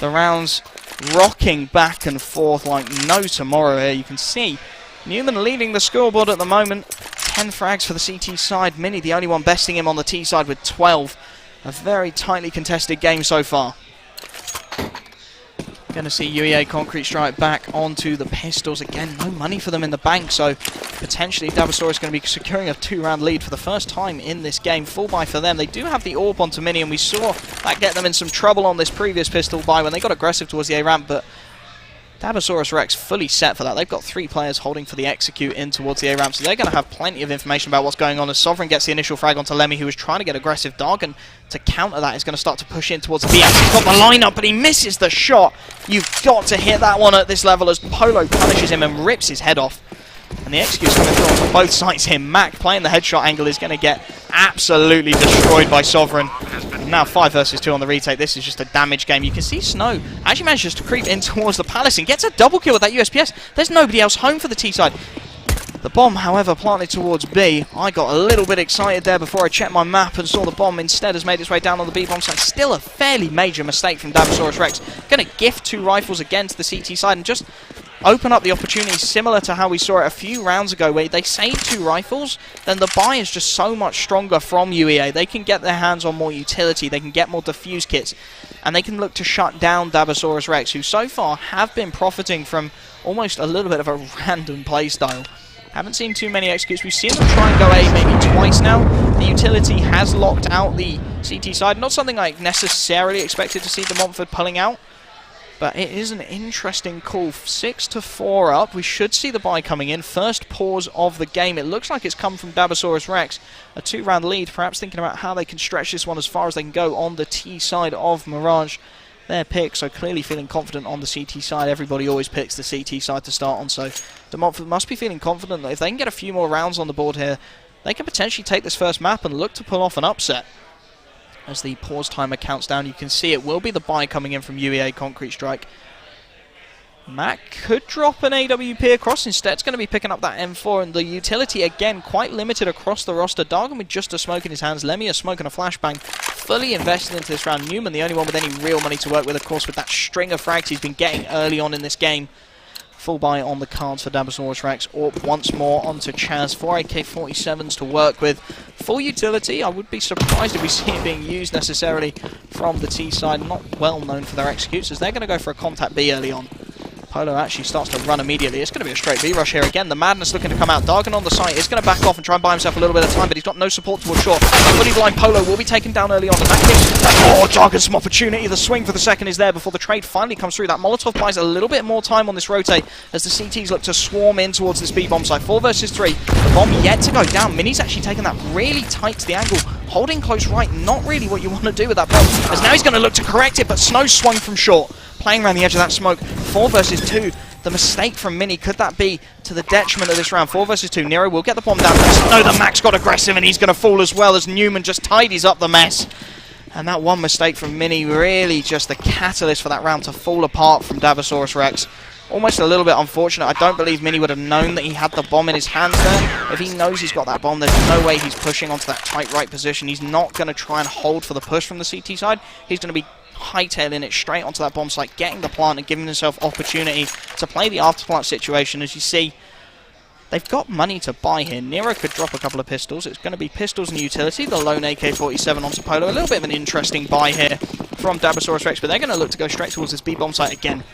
The rounds rocking back and forth like no tomorrow here. You can see Newman leading the scoreboard at the moment. 10 frags for the CT side. Mini the only one besting him on the T side with 12. A very tightly contested game so far. Going to see UEA Concrete Strike back onto the pistols again. No money for them in the bank, so potentially Dabasaurus is going to be securing a 2-round lead for the first time in this game. Full buy for them. They do have the AWP onto Mini, and we saw that get them in some trouble on this previous pistol buy when they got aggressive towards the A ramp, but Dabasaurus Rex fully set for that. They've got 3 players holding for the execute in towards the A-ramp, so they're going to have plenty of information about what's going on as Sovereign gets the initial frag onto Lemmy, who was trying to get aggressive. Dargan, to counter that, is going to start to push in towards the BX. He's got the lineup, but he misses the shot. You've got to hit that one at this level as Polo punishes him and rips his head off. And the execute's coming through on both sides here. Mac playing the headshot angle is going to get absolutely destroyed by Sovereign. And now 5 versus 2 on the retake. This is just a damage game. You can see Snow actually manages to creep in towards the Palace and gets a double kill with that USPS. There's nobody else home for the T side. The bomb, however, planted towards B. I got a little bit excited there before I checked my map and saw the bomb instead has made its way down on the B bomb side. Still a fairly major mistake from Dabasaurus Rex. Going to gift 2 rifles again to the CT side and just open up the opportunity similar to how we saw it a few rounds ago where they save 2 rifles, then the buy is just so much stronger from UEA. They can get their hands on more utility, they can get more defuse kits, and they can look to shut down Dabasaurus Rex, who so far have been profiting from almost a little bit of a random playstyle. Haven't seen too many executes. We've seen them try and go A maybe twice now. The utility has locked out the CT side. Not something I necessarily expected to see de Montfort pulling out, but it is an interesting call. 6-4 up. We should see the buy coming in. First pause of the game. It looks like it's come from Dabasaurus Rex. A 2-round lead, perhaps thinking about how they can stretch this one as far as they can go on the T side of Mirage. Their pick, so clearly feeling confident on the CT side. Everybody always picks the CT side to start on, so de Montfort must be feeling confident that if they can get a few more rounds on the board here, they can potentially take this first map and look to pull off an upset. As the pause timer counts down, you can see it will be the buy coming in from UEA Concrete Strike. Mac could drop an AWP across. Instead, it's going to be picking up that M4, and the utility, again, quite limited across the roster. Dargan with just a smoke in his hands. Lemmy a smoke and a flashbang. Fully invested into this round. Newman, the only one with any real money to work with, of course, with that string of frags he's been getting early on in this game. Full buy on the cards for Dabasaurus Rex. AWP once more onto Chaz. 4 AK-47s to work with. Full utility. I would be surprised if we see it being used necessarily from the T side. Not well known for their executes, as they're going to go for a contact B early on. Polo actually starts to run immediately. It's going to be a straight B-rush here again. The Madness looking to come out. Dargan on the site is going to back off and try and buy himself a little bit of time, but he's got no support towards short. Fully blind Polo will be taken down early on. And that gives Dargan some opportunity. The swing for the second is there before the trade finally comes through. That Molotov buys a little bit more time on this rotate as the CTs look to swarm in towards this B-bomb site. 4 versus 3. The bomb yet to go down. Mini's actually taken that really tight to the angle. Holding close right, not really what you want to do with that bomb. As now he's going to look to correct it, but Snow swung from short. Playing around the edge of that smoke. 4 versus 2. The mistake from Mini, could that be to the detriment of this round? 4 versus 2. Nero will get the bomb down. No, the Max got aggressive and he's going to fall as well as Newman just tidies up the mess. And that one mistake from Mini really just the catalyst for that round to fall apart from Dabasaurus Rex. Almost a little bit unfortunate. I don't believe Mini would have known that he had the bomb in his hands there. If he knows he's got that bomb, there's no way he's pushing onto that tight right position. He's not going to try and hold for the push from the CT side. He's going to be hightailing it straight onto that bomb site, getting the plant and giving himself opportunity to play the afterplant situation. As you see, they've got money to buy here. Nero could drop a couple of pistols. It's going to be pistols and utility. The lone AK-47 onto Polo. A little bit of an interesting buy here from Dabasaurus Rex, but they're going to look to go straight towards this B-bomb site again.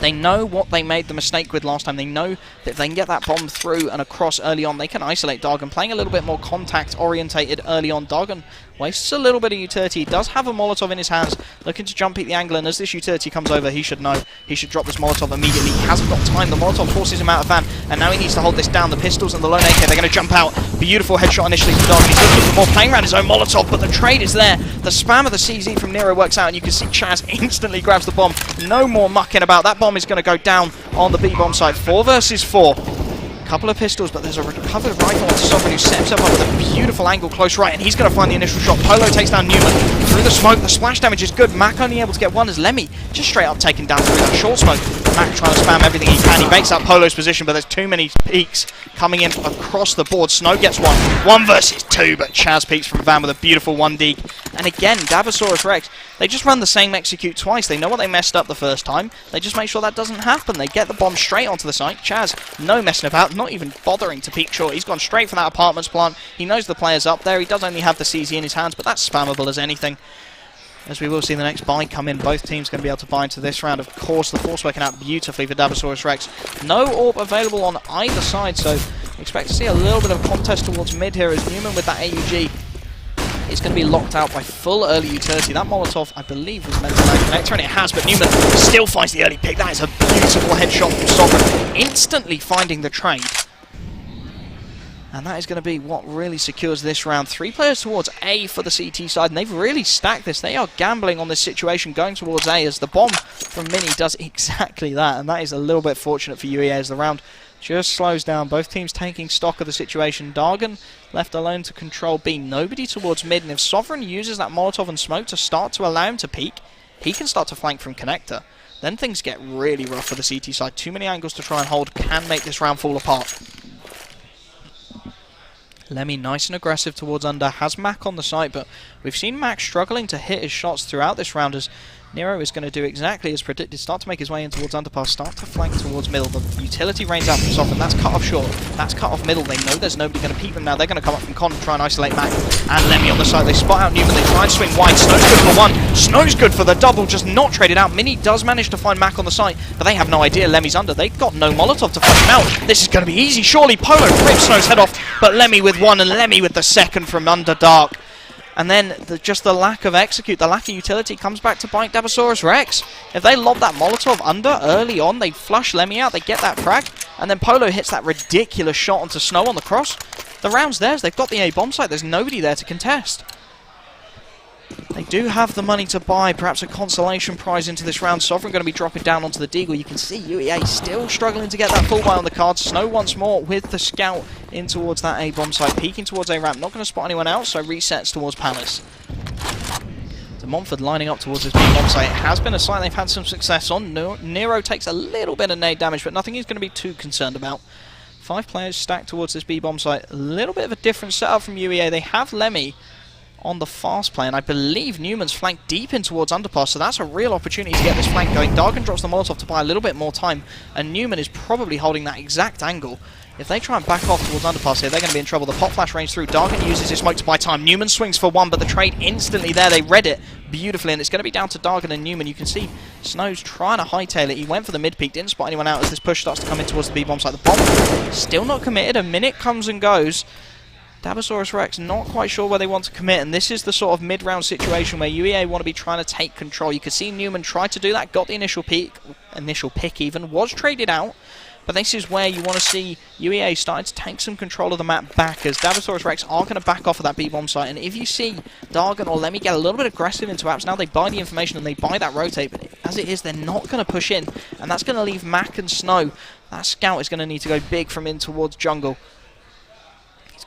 They know what they made the mistake with last time. They know that if they can get that bomb through and across early on, they can isolate Dargan. Playing a little bit more contact-orientated early on. Dargan wastes a little bit of utility. He does have a Molotov in his hands, looking to jump peek the angle, and as this utility comes over, he should know. He should drop this Molotov immediately. He hasn't got time. The Molotov forces him out of van, and now he needs to hold this down. The pistols and the lone AK, they're going to jump out. Beautiful headshot initially from Dargan. He's looking for more, playing around his own Molotov, but the trade is there. The spam of the CZ from Nero works out, and you can see Chaz instantly grabs the bomb. No more mucking about. That bomb is going to go down on the B-bomb site. 4 versus 4. couple of pistols, but there's a recovered rifle onto Sovereign, who sets up with a beautiful angle close right, and he's going to find the initial shot. Polo takes down Newman through the smoke. The splash damage is good. Mac only able to get one as Lemmy just straight up taken down through that short smoke. Mac trying to spam everything he can. He makes up Polo's position, but there's too many peaks coming in across the board. Snow gets one. 1 versus 2, but Chaz peeks from Van with a beautiful 1D. And again, Dabosaurus Rex, they just run the same execute twice. They know what they messed up the first time. They just make sure that doesn't happen. They get the bomb straight onto the site. Chaz, no messing about, not even bothering to peek short. He's gone straight for that apartments plant. He knows the player's up there. He does only have the CZ in his hands, but that's spammable as anything. As we will see the next buy come in, both teams going to be able to buy into this round. Of course, the Force working out beautifully for Dabosaurus Rex. No AWP available on either side, so expect to see a little bit of contest towards mid here as Newman with that AUG is going to be locked out by full early utility. That Molotov, I believe, was meant to land connector, and it has, but Newman still finds the early pick. That is a beautiful headshot from Sovereign, instantly finding the trade. And that is going to be what really secures this round. 3 players towards A for the CT side, and they've really stacked this. They are gambling on this situation, going towards A, as the bomb from Mini does exactly that. And that is a little bit fortunate for UEA as the round just slows down. Both teams taking stock of the situation. Dargan left alone to control B. Nobody towards mid, and if Sovereign uses that Molotov and smoke to start to allow him to peek, he can start to flank from connector. Then things get really rough for the CT side. Too many angles to try and hold can make this round fall apart. Lemmy nice and aggressive towards under, has Mac on the site, but we've seen Mac struggling to hit his shots throughout this round as Nero is going to do exactly as predicted, start to make his way in towards underpass, start to flank towards middle. The utility rains out from Sovereign, that's cut off short, that's cut off middle. They know there's nobody going to peep them now. They're going to come up from con and try and isolate Mac and Lemmy on the side. They spot out Newman, they try and swing wide. Snow's good for one, Snow's good for the double, just not traded out. Mini does manage to find Mac on the site, but they have no idea Lemmy's under. They've got no Molotov to flush him out. This is going to be easy, surely. Polo rips Snow's head off, but Lemmy with one, and Lemmy with the second from under dark. And then just the lack of execute, the lack of utility comes back to bite Dabosaurus Rex. If they lob that Molotov under early on, they flush Lemmy out, they get that frag, and then Polo hits that ridiculous shot onto Snow on the cross. The round's theirs, they've got the A bomb site, there's nobody there to contest. They do have the money to buy perhaps a consolation prize into this round. Sovereign going to be dropping down onto the Deagle. You can see UEA still struggling to get that full buy on the cards. Snow once more with the scout in towards that A bomb site, peeking towards A ramp. Not going to spot anyone else, so resets towards Palace. De Montfort lining up towards this bomb site. It has been a site they've had some success on. Nero takes a little bit of nade damage, but nothing he's going to be too concerned about. 5 players stacked towards this B bomb site. A little bit of a different setup from UEA. They have Lemmy on the fast play, and I believe Newman's flanked deep in towards underpass, so that's a real opportunity to get this flank going. Dargan drops the Molotov to buy a little bit more time, and Newman is probably holding that exact angle. If they try and back off towards underpass here, they're going to be in trouble. The pop flash range through. Dargan uses his smoke to buy time. Newman swings for one, but the trade instantly there. They read it beautifully, and it's going to be down to Dargan and Newman. You can see Snow's trying to hightail it. He went for the mid peak, didn't spot anyone out as this push starts to come in towards the B bomb site. The bomb still not committed. A minute comes and goes. Dabosaurus Rex not quite sure where they want to commit, and this is the sort of mid-round situation where UEA want to be trying to take control. You can see Newman try to do that, got the initial pick even, was traded out, but this is where you want to see UEA starting to take some control of the map back, as Dabosaurus Rex are going to back off of that B-bomb site, and if you see Dargan or Lemmy get a little bit aggressive into apps, now they buy the information and they buy that rotate, but as it is, they're not going to push in, and that's going to leave Mac and Snow. That scout is going to need to go big from in towards jungle.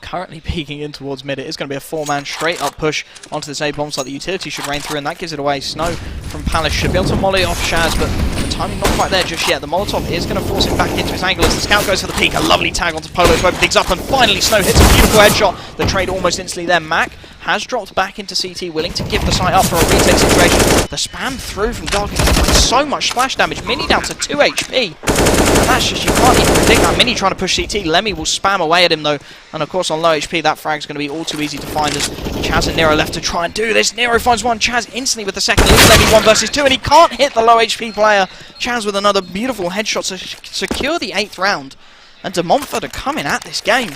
Currently peeking in towards mid. It is going to be a 4-man straight up push onto this A bomb site. The utility should rain through, and that gives it away. Snow from Palace should be able to molly off Chaz, but the timing not quite there just yet. The Molotov is going to force him back into his angle as the scout goes for the peek. A lovely tag onto Polo's web, digs up, and finally Snow hits a beautiful headshot. The trade almost instantly there. Mac has dropped back into CT, willing to give the site up for a retake situation. The spam through from Dark is so much splash damage. Mini down to 2 HP. And that's just, you can't even predict that. Mini trying to push CT. Lemmy will spam away at him though. And of course on low HP, that frag's going to be all too easy to find as Chaz and Nero left to try and do this. Nero finds one. Chaz instantly with the second. Leaves Lemmy 1 versus 2, and he can't hit the low HP player. Chaz with another beautiful headshot to secure the 8th round. And De Montfort are coming at this game.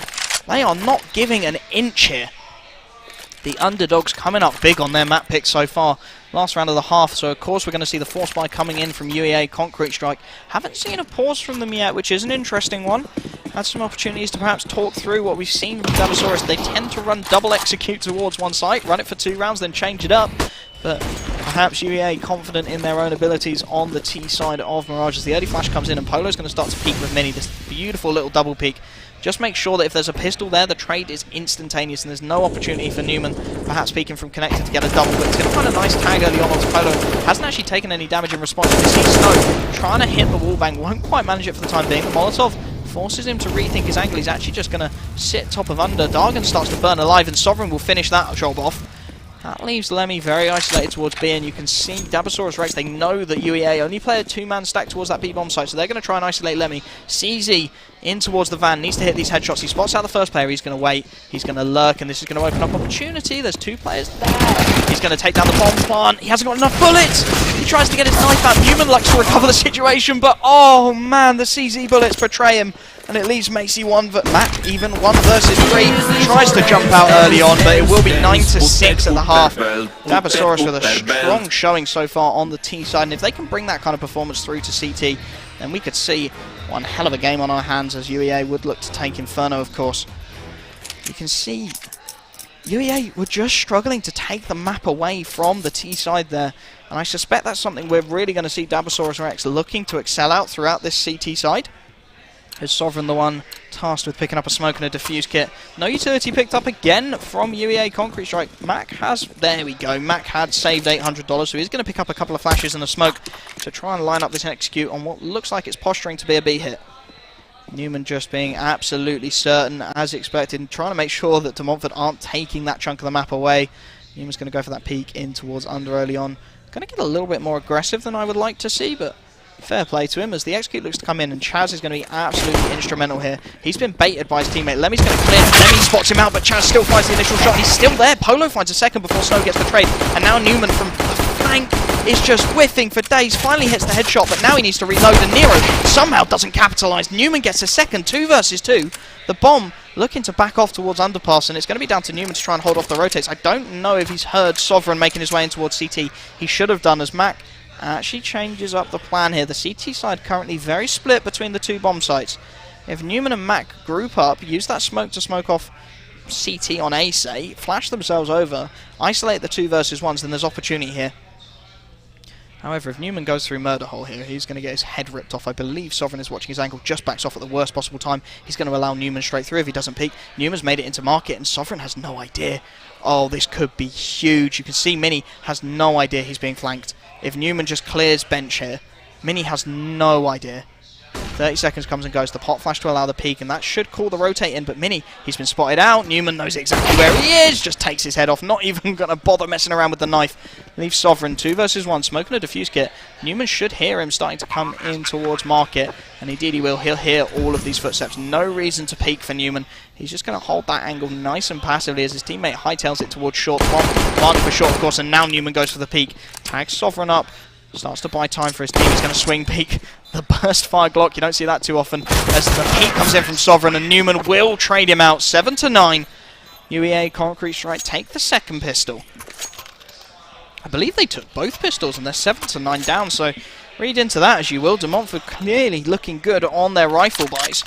They are not giving an inch here. The underdogs coming up big on their map picks so far. Last round of the half, so of course we're going to see the force buy coming in from UEA, Concrete Strike. Haven't seen a pause from them yet, which is an interesting one. Had some opportunities to perhaps talk through what we've seen from Dabosaurus. They tend to run double execute towards one site, run it for 2 rounds, then change it up. But Perhaps UEA confident in their own abilities on the T side of Mirage. As the early flash comes in and Polo's going to start to peek with Mini. This beautiful little double peek. Just make sure that if there's a pistol there, the trade is instantaneous and there's no opportunity for Newman, perhaps peeking from connected, to get a double. But he's going to find a nice tag early on onto Polo. Hasn't actually taken any damage in response. You can see Snow trying to hit the wallbang. Won't quite manage it for the time being. The Molotov forces him to rethink his angle. He's actually just going to sit top of under. Dargan starts to burn alive and Sovereign will finish that job off. That leaves Lemmy very isolated towards B, and you can see Dabosaurus Rex, they know that UEA only play a two-man stack towards that B-bomb site, so they're going to try and isolate Lemmy. CZ in towards the van, needs to hit these headshots. He spots out the first player, he's going to wait, he's going to lurk, and this is going to open up opportunity. There's two players there. He's going to take down the bomb plant. He hasn't got enough bullets. He tries to get his knife out. Newman likes to recover the situation, but oh man, the CZ bullets betray him. And it leaves Macy Mac even 1 versus 3. Tries to jump out early on, but it will be 9-6 at the half. Dabosaurus with a strong showing so far on the T side, and if they can bring that kind of performance through to CT, then we could see one hell of a game on our hands, as UEA would look to take Inferno, of course. You can see UEA were just struggling to take the map away from the T side there, and I suspect that's something we're really going to see Dabosaurus Rex looking to excel out throughout this CT side. Is Sovereign the one tasked with picking up a smoke and a defuse kit? No utility picked up again from UEA Concrete Strike. Mac has, there we go, Mac had saved $800, so he's going to pick up a couple of flashes and a smoke to try and line up this execute on what looks like it's posturing to be a B hit. Newman just being absolutely certain, as expected, and trying to make sure that De Montfort aren't taking that chunk of the map away. Newman's going to go for that peek in towards under early on. Going to get a little bit more aggressive than I would like to see, but fair play to him as the execute looks to come in, and Chaz is going to be absolutely instrumental here. He's been baited by his teammate. Lemmy's going to clear. Lemmy spots him out, but Chaz still finds the initial shot. He's still there. Polo finds a second before Snow gets the trade, and now Newman from the flank is just whiffing for days. Finally hits the headshot, but now he needs to reload, and Nero somehow doesn't capitalise. Newman gets a second, 2 versus 2. The bomb looking to back off towards underpass, and it's going to be down to Newman to try and hold off the rotates. I don't know if he's heard Sovereign making his way in towards CT. He should have done, as Mac actually changes up the plan here. The CT side currently very split between the two bomb sites. If Newman and Mac group up, use that smoke to smoke off CT on A, say, flash themselves over, isolate the 2 versus 1s, then there's opportunity here. However, if Newman goes through murder hole here, he's going to get his head ripped off. I believe Sovereign is watching his ankle, just backs off at the worst possible time. He's going to allow Newman straight through if he doesn't peek. Newman's made it into market, and Sovereign has no idea. Oh, this could be huge. You can see Mini has no idea he's being flanked. If Newman just clears bench here, Mini has no idea. 30 seconds comes and goes. The pot flash to allow the peek, and that should call the rotate in, but Mini, he's been spotted out. Newman knows exactly where he is, just takes his head off, not even going to bother messing around with the knife. Leaves Sovereign 2 versus 1, smoking a defuse kit. Newman should hear him starting to come in towards market, and indeed he will. He'll hear all of these footsteps. No reason to peek for Newman. He's just going to hold that angle nice and passively as his teammate hightails it towards short. Planting for short, of course, and now Newman goes for the peek. Tags Sovereign up. Starts to buy time for his team. He's going to swing peek. The burst fire Glock, you don't see that too often. As the peek comes in from Sovereign, and Newman will trade him out. 7-9. UEA Concrete Strike take the second pistol. I believe they took both pistols, and they're 7-9 down, so read into that as you will. De Montfort clearly looking good on their rifle buys.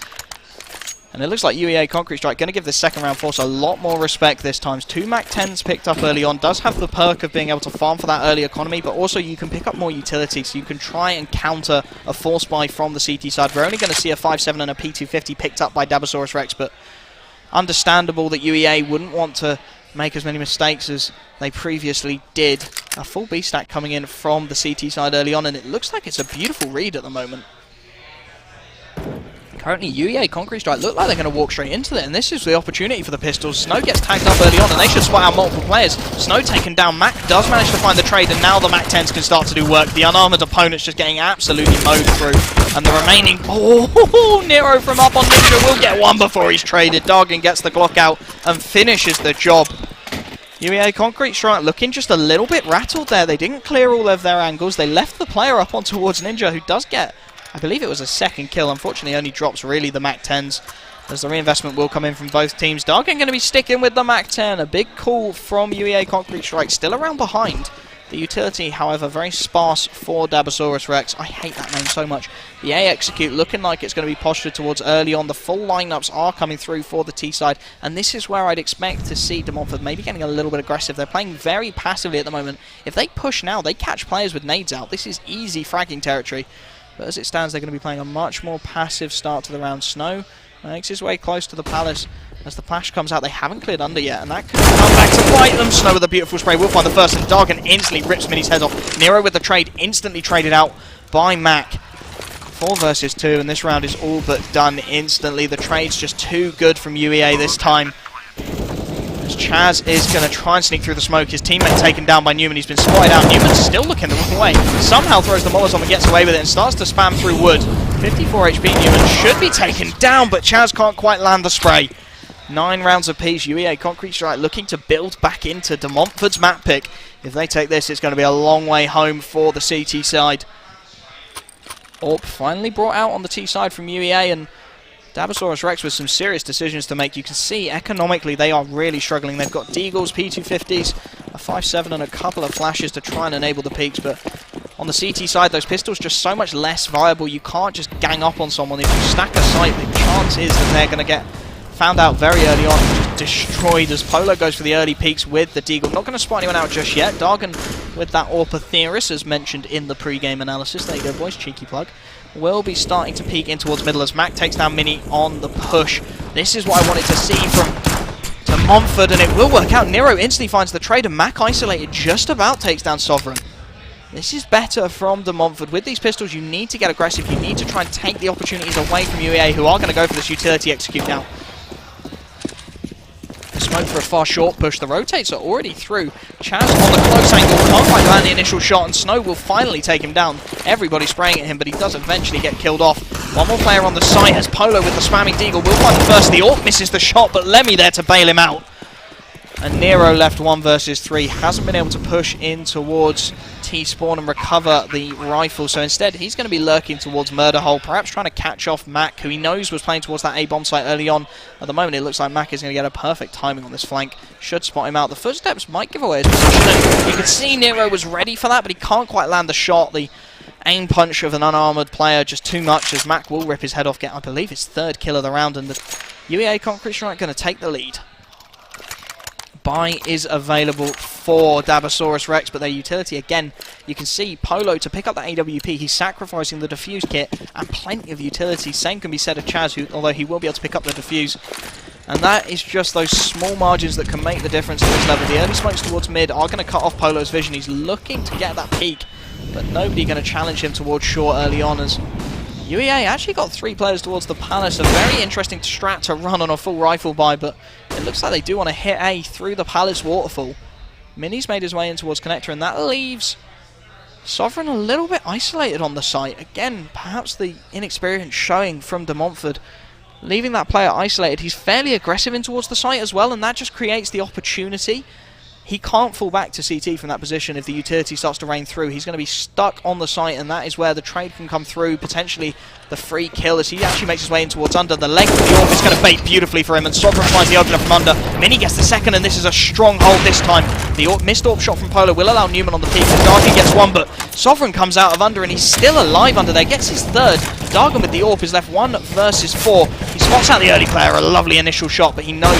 And it looks like UEA Concrete Strike going to give this second round force a lot more respect this time. 2 MAC-10s picked up early on. Does have the perk of being able to farm for that early economy, but also you can pick up more utility, so you can try and counter a force buy from the CT side. We're only going to see a 5.7 and a P250 picked up by Dabosaurus Rex, but understandable that UEA wouldn't want to make as many mistakes as they previously did. A full B stack coming in from the CT side early on, and it looks like it's a beautiful read at the moment. Currently, UEA Concrete Strike look like they're going to walk straight into it, and this is the opportunity for the pistols. Snow gets tagged up early on, and they should spot out multiple players. Snow taken down. Mac does manage to find the trade, and now the MAC-10s can start to do work. The unarmored opponent's just getting absolutely mowed through, and the remaining... Oh, Nero from up on Ninja will get one before he's traded. Dargan gets the Glock out and finishes the job. UEA Concrete Strike looking just a little bit rattled there. They didn't clear all of their angles. They left the player up on towards Ninja, who does get... I believe it was a second kill. Unfortunately, only drops really the MAC-10s, as the reinvestment will come in from both teams. Dargan going to be sticking with the MAC-10. A big call from UEA Concrete Strike. Still around behind. The utility, however, very sparse for Dabosaurus Rex. I hate that name so much. The A execute looking like it's going to be postured towards early on. The full lineups are coming through for the T side, and this is where I'd expect to see De Montfort maybe getting a little bit aggressive. They're playing very passively at the moment. If they push now, they catch players with nades out. This is easy fragging territory. But as it stands, they're going to be playing a much more passive start to the round. Snow makes his way close to the palace. As the flash comes out, they haven't cleared under yet, and that could come back to bite them. Snow with a beautiful spray will find the first, and Dargan instantly rips Mini's head off. Nero with the trade, instantly traded out by Mac. 4 versus 2, and this round is all but done instantly. The trade's just too good from UEA this time. As Chaz is going to try and sneak through the smoke. His teammate taken down by Newman. He's been spotted out. Newman's still looking the wrong way. Somehow throws the Molotov and gets away with it and starts to spam through wood. 54 HP Newman should be taken down, but Chaz can't quite land the spray. 9 rounds apiece. UEA Concrete Strike looking to build back into De Montfort's map pick. If they take this, it's going to be a long way home for the CT side. AWP finally brought out on the T side from UEA, and Dabosaurus Rex with some serious decisions to make. You can see economically they are really struggling. They've got Deagles, P250s, a 5.7 and a couple of flashes to try and enable the peaks, but on the CT side, those pistols just so much less viable. You can't just gang up on someone. If you stack a sight, the chance is that they're going to get found out very early on, just destroyed as Polo goes for the early peaks with the Deagle. Not going to spot anyone out just yet. Dargan with that Orpatheris, as mentioned in the pre-game analysis. There you go, boys, cheeky plug. Will be starting to peek in towards middle as Mac takes down Mini on the push. This is what I wanted to see from De Montfort, and it will work out. Nero instantly finds the trade, and Mac isolated just about takes down Sovereign. This is better from De Montfort. With these pistols, you need to get aggressive. You need to try and take the opportunities away from UEA, who are going to go for this utility execute now. Smoke for a far short push. The rotates are already through. Chaz on the close angle can't quite land the initial shot, and Snow will finally take him down. Everybody spraying at him, but he does eventually get killed off. One more player on the site as Polo with the spamming Deagle will find the first. The AWP misses the shot, but Lemmy there to bail him out. And Nero left 1 versus 3. Hasn't been able to push in towards T-Spawn and recover the rifle. So instead, he's going to be lurking towards Murder Hole, perhaps trying to catch off Mac, who he knows was playing towards that A-bomb site early on. At the moment, it looks like Mac is going to get a perfect timing on this flank. Should spot him out. The footsteps might give away his position. You can see Nero was ready for that, but he can't quite land the shot. The aim punch of an unarmored player just too much, as Mac will rip his head off, get, I believe, his 3rd kill of the round, and the UEA Concrete Strike going to take the lead. Buy is available for Dabosaurus Rex, but their utility, again, you can see Polo to pick up that AWP. He's sacrificing the defuse kit and plenty of utility. Same can be said of Chaz, who, although he will be able to pick up the defuse. And that is just those small margins that can make the difference at this level. The early smokes towards mid are going to cut off Polo's vision. He's looking to get that peak, but nobody going to challenge him towards short early on, as UEA actually got 3 players towards the Palace. A very interesting strat to run on a full rifle buy, but it looks like they do want to hit A through the Palace waterfall. Mini's made his way in towards Connector, and that leaves Sovereign a little bit isolated on the site. Again, perhaps the inexperience showing from De Montfort, leaving that player isolated. He's fairly aggressive in towards the site as well, and that just creates the opportunity. He can't fall back to CT from that position if the utility starts to rain through. He's going to be stuck on the site, and that is where the trade can come through, potentially the free kill, as he actually makes his way in towards under. The leg of the AWP is going to bait beautifully for him, and Sovereign finds the opener from under. Mini gets the second, and this is a strong hold this time. The missed AWP shot from Polo will allow Newman on the peak, and Dargan gets 1, but Sovereign comes out of under, and he's still alive under there, gets his 3rd. Dargan with the AWP is left 1 versus 4. He spots out the early player, a lovely initial shot, but he knows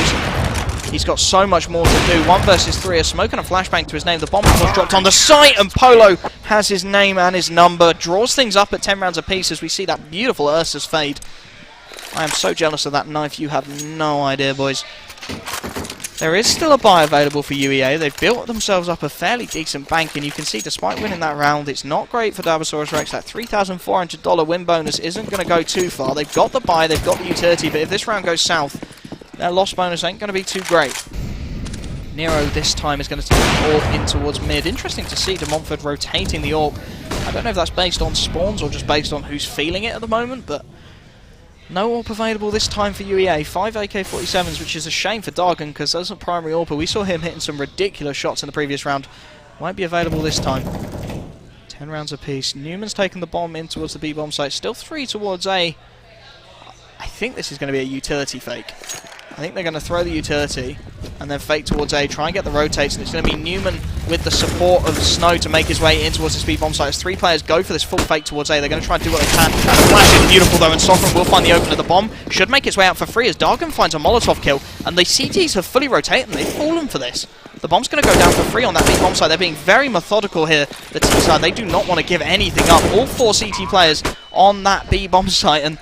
he's got so much more to do. 1 versus 3, a smoke and a flashbang to his name. The bomb was dropped on the site, and Polo has his name and his number. Draws things up at 10 rounds apiece as we see that beautiful Ursus fade. I am so jealous of that knife, you have no idea, boys. There is still a buy available for UEA. They've built themselves up a fairly decent bank, and you can see despite winning that round, it's not great for Dabosaurus Rex. That $3,400 win bonus isn't going to go too far. They've got the buy, they've got the utility, but if this round goes south, their loss bonus ain't going to be too great. Nero this time is going to take the AWP in towards mid. Interesting to see De Montfort rotating the AWP. I don't know if that's based on spawns or just based on who's feeling it at the moment, but no AWP available this time for UEA. 5 AK-47s, which is a shame for Dargan, because as a primary AWPer, we saw him hitting some ridiculous shots in the previous round. Won't be available this time. 10 rounds apiece. Newman's taken the bomb in towards the B-bomb site. Still 3 towards A. I think this is going to be a utility fake. I think they're going to throw the utility and then fake towards A, try and get the rotates, and it's going to be Newman with the support of Snow to make his way in towards the speed bomb site. As 3 players go for this full fake towards A, they're going to try and do what they can. Flash is beautiful though, and Sovereign will find the open of the bomb. Should make its way out for free as Dargan finds a Molotov kill, and the CTs have fully rotated and they've fallen for this. The bomb's going to go down for free on that B bomb side. They're being very methodical here, the T side. They do not want to give anything up. All 4 CT players on that B bomb site, and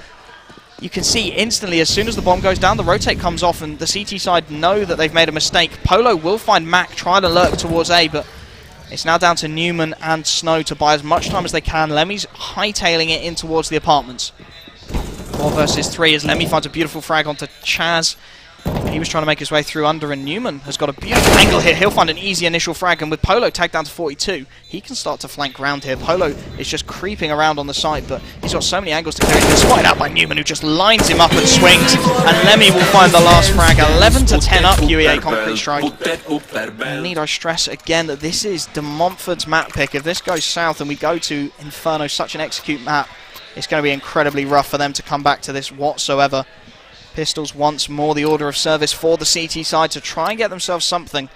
you can see instantly as soon as the bomb goes down, the rotate comes off, and the CT side know that they've made a mistake. Polo will find Mac, try to lurk towards A, but it's now down to Newman and Snow to buy as much time as they can. Lemmy's hightailing it in towards the apartments. 4 versus 3 as Lemmy finds a beautiful frag onto Chaz. He was trying to make his way through under, and Newman has got a beautiful angle here. He'll find an easy initial frag, and with Polo tagged down to 42, he can start to flank round here. Polo is just creeping around on the side, but he's got so many angles to clear. He's been spotted out by Newman, who just lines him up and swings, and Lemmy will find the last frag. 11 to 10 up, UEA Concrete Strike. Need I stress again that this is De Montfort's map pick. If this goes south and we go to Inferno, such an execute map, it's going to be incredibly rough for them to come back to this whatsoever. Pistols once more the order of service for the CT side to try and get themselves something.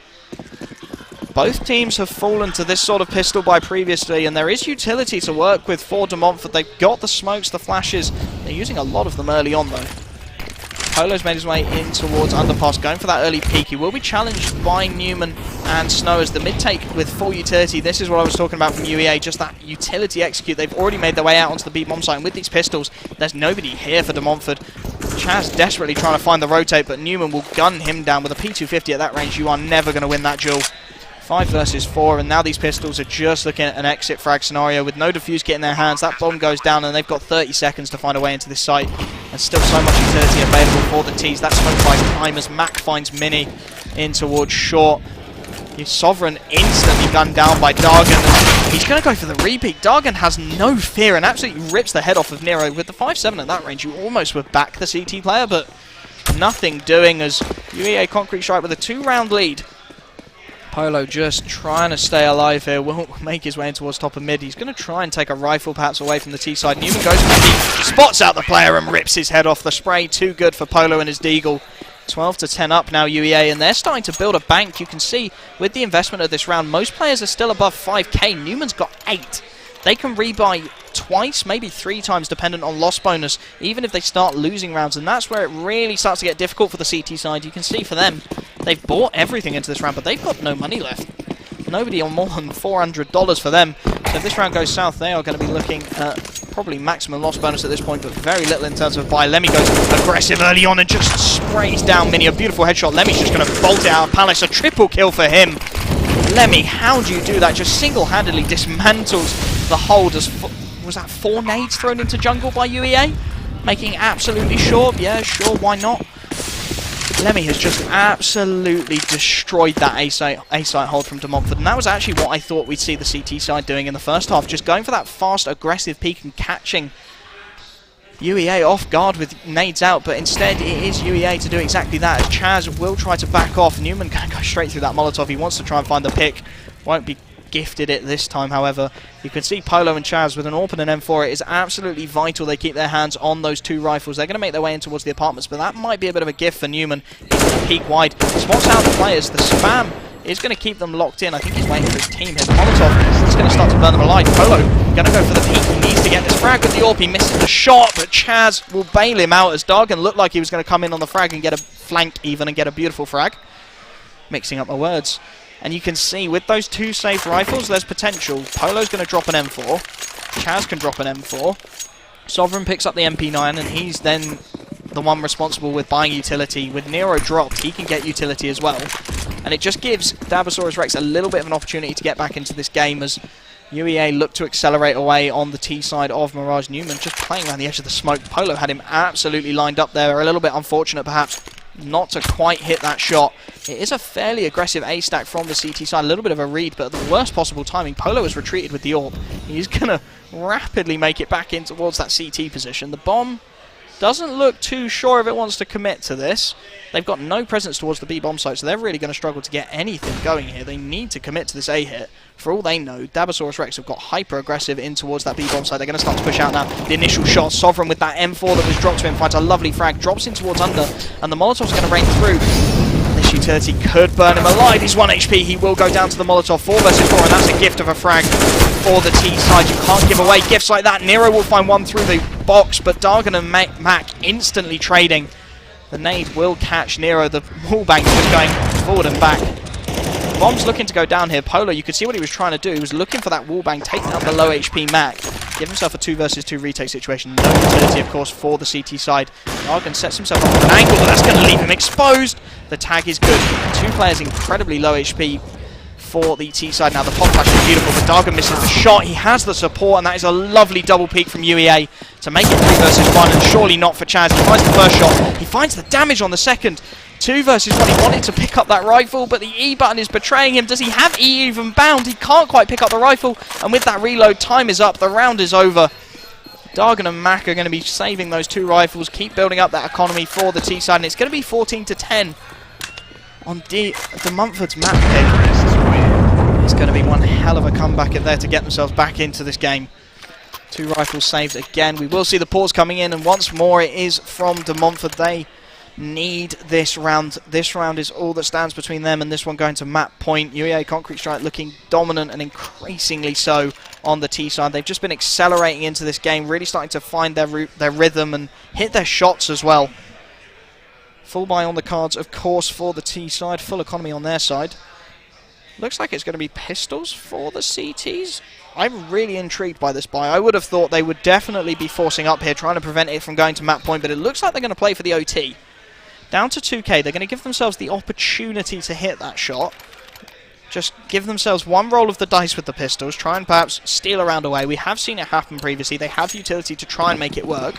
Both teams have fallen to this sort of pistol buy previously, and there is utility to work with for De Montfort. They've got the smokes, the flashes. They're using a lot of them early on though. Polo's made his way in towards underpass, going for that early peek. He will be challenged by Newman and Snow as the mid-take with full utility. This is what I was talking about from UEA, just that utility execute. They've already made their way out onto the B bomb site, and with these pistols, there's nobody here for De Montfort. Chaz desperately trying to find the rotate, but Newman will gun him down with a P250 at that range. You are never going to win that duel. 5 versus 4, and now these pistols are just looking at an exit frag scenario with no defuse kit in their hands. That bomb goes down, and they've got 30 seconds to find a way into this site. And still so much utility available for the T's. That smoke buys time as Mac finds Mini in towards short. His Sovereign instantly gunned down by Dargan. He's going to go for the repeat. Dargan has no fear and absolutely rips the head off of Nero. With the 5-7 at that range, you almost would back the CT player, but nothing doing as UEA Concrete Strike with a 2-round lead. Polo just trying to stay alive here, won't make his way in towards top of mid. He's going to try and take a rifle perhaps away from the T side. Newman goes for the D, spots out the player and rips his head off. The spray too good for Polo and his Deagle. 12 to 10 up now UEA, and they're starting to build a bank. You can see with the investment of this round, most players are still above 5k. Newman's got 8. They can rebuy twice, maybe 3 times, dependent on loss bonus, even if they start losing rounds, and that's where it really starts to get difficult for the CT side. You can see for them, they've bought everything into this round, but they've got no money left. Nobody on more than $400 for them. So if this round goes south, they are going to be looking at probably maximum loss bonus at this point, but very little in terms of buy. Lemmy goes aggressive early on and just sprays down Mini. A beautiful headshot. Lemmy's just going to bolt it out of Palace. A triple kill for him. Lemmy, how do you do that? Just single-handedly dismantles the hold. Was that 4 nades thrown into jungle by UEA? Making absolutely sure. Yeah, sure, why not? Lemmy has just absolutely destroyed that A-site hold from De Montfort, and that was actually what I thought we'd see the CT side doing in the first half, just going for that fast, aggressive peak and catching UEA off guard with nades out, but instead it is UEA to do exactly that, as Chaz will try to back off. Newman can go straight through that Molotov. He wants to try and find the pick. Won't be gifted it this time, however. You can see Polo and Chaz with an AWP and an M4. It is absolutely vital they keep their hands on those 2 rifles. They're going to make their way in towards the apartments, but that might be a bit of a gift for Newman. He's going to peek wide. Spots out the players. The spam is going to keep them locked in. I think he's waiting for his team here. The Molotov is going to start to burn them alive. Polo going to go for the peek. He needs to get this frag with the AWP. He misses the shot, but Chaz will bail him out as Dargan looked like he was going to come in on the frag and get a flank even and get a beautiful frag. Mixing up my words. And you can see with those 2 safe rifles, there's potential. Polo's going to drop an M4. Chaz can drop an M4. Sovereign picks up the MP9, and he's then the one responsible with buying utility. With Nero dropped, he can get utility as well. And it just gives Dabosaurus Rex a little bit of an opportunity to get back into this game as UEA look to accelerate away on the T side of Mirage. Newman just playing around the edge of the smoke. Polo had him absolutely lined up there. A little bit unfortunate, perhaps, not to quite hit that shot. It is a fairly aggressive A stack from the CT side, a little bit of a read, but at the worst possible timing. Polo has retreated with the AWP. He's going to rapidly make it back in towards that CT position. The bomb doesn't look too sure if it wants to commit to this. They've got no presence towards the B bomb site, so they're really going to struggle to get anything going here. They need to commit to this A hit. For all they know, Dabosaurus Rex have got hyper aggressive in towards that B bomb site. They're going to start to push out now. The initial shot, Sovereign with that M4 that was dropped to him finds a lovely frag, drops in towards under, and the Molotov's going to rain through. This utility could burn him alive. He's 1 HP. He will go down to the Molotov. 4 versus 4, and that's a gift of a frag for the T side. You can't give away gifts like that. Nero will find one through the box, but Dargan and Mac instantly trading. The nade will catch Nero. The wallbang just going forward and back. Bomb's looking to go down here. Polo, you could see what he was trying to do. He was looking for that wallbang, take down the low HP Mac. Give himself a 2 versus 2 retake situation. No utility, of course, for the CT side. Dargan sets himself up with an angle, but that's going to leave him exposed. The tag is good. 2 players incredibly low HP for the T side. Now the pop flash is beautiful, but Dargan misses the shot. He has the support, and that is a lovely double peek from UEA to make it 3 versus 1, and surely not for Chaz. He finds the first shot. He finds the damage on the second. 2 versus 1. He wanted to pick up that rifle, but the E button is betraying him. Does he have E even bound? He can't quite pick up the rifle, and with that reload, time is up. The round is over. Dargan and Mac are going to be saving those 2 rifles, keep building up that economy for the T side, and it's going to be 14-10 on the Mumford's map pick. It's going to be one hell of a comeback there to get themselves back into this game. 2 rifles saved again. We will see the pause coming in, and once more it is from De Montfort. They need this round. This round is all that stands between them and this one going to map point. UEA Concrete Strike looking dominant and increasingly so on the T side. They've just been accelerating into this game, really starting to find their rhythm and hit their shots as well. Full buy on the cards, of course, for the T side. Full economy on their side. Looks like it's going to be pistols for the CTs. I'm really intrigued by this buy. I would have thought they would definitely be forcing up here, trying to prevent it from going to map point, but it looks like they're going to play for the OT. Down to 2k, they're going to give themselves the opportunity to hit that shot. Just give themselves one roll of the dice with the pistols, try and perhaps steal a round away. We have seen it happen previously. They have utility to try and make it work.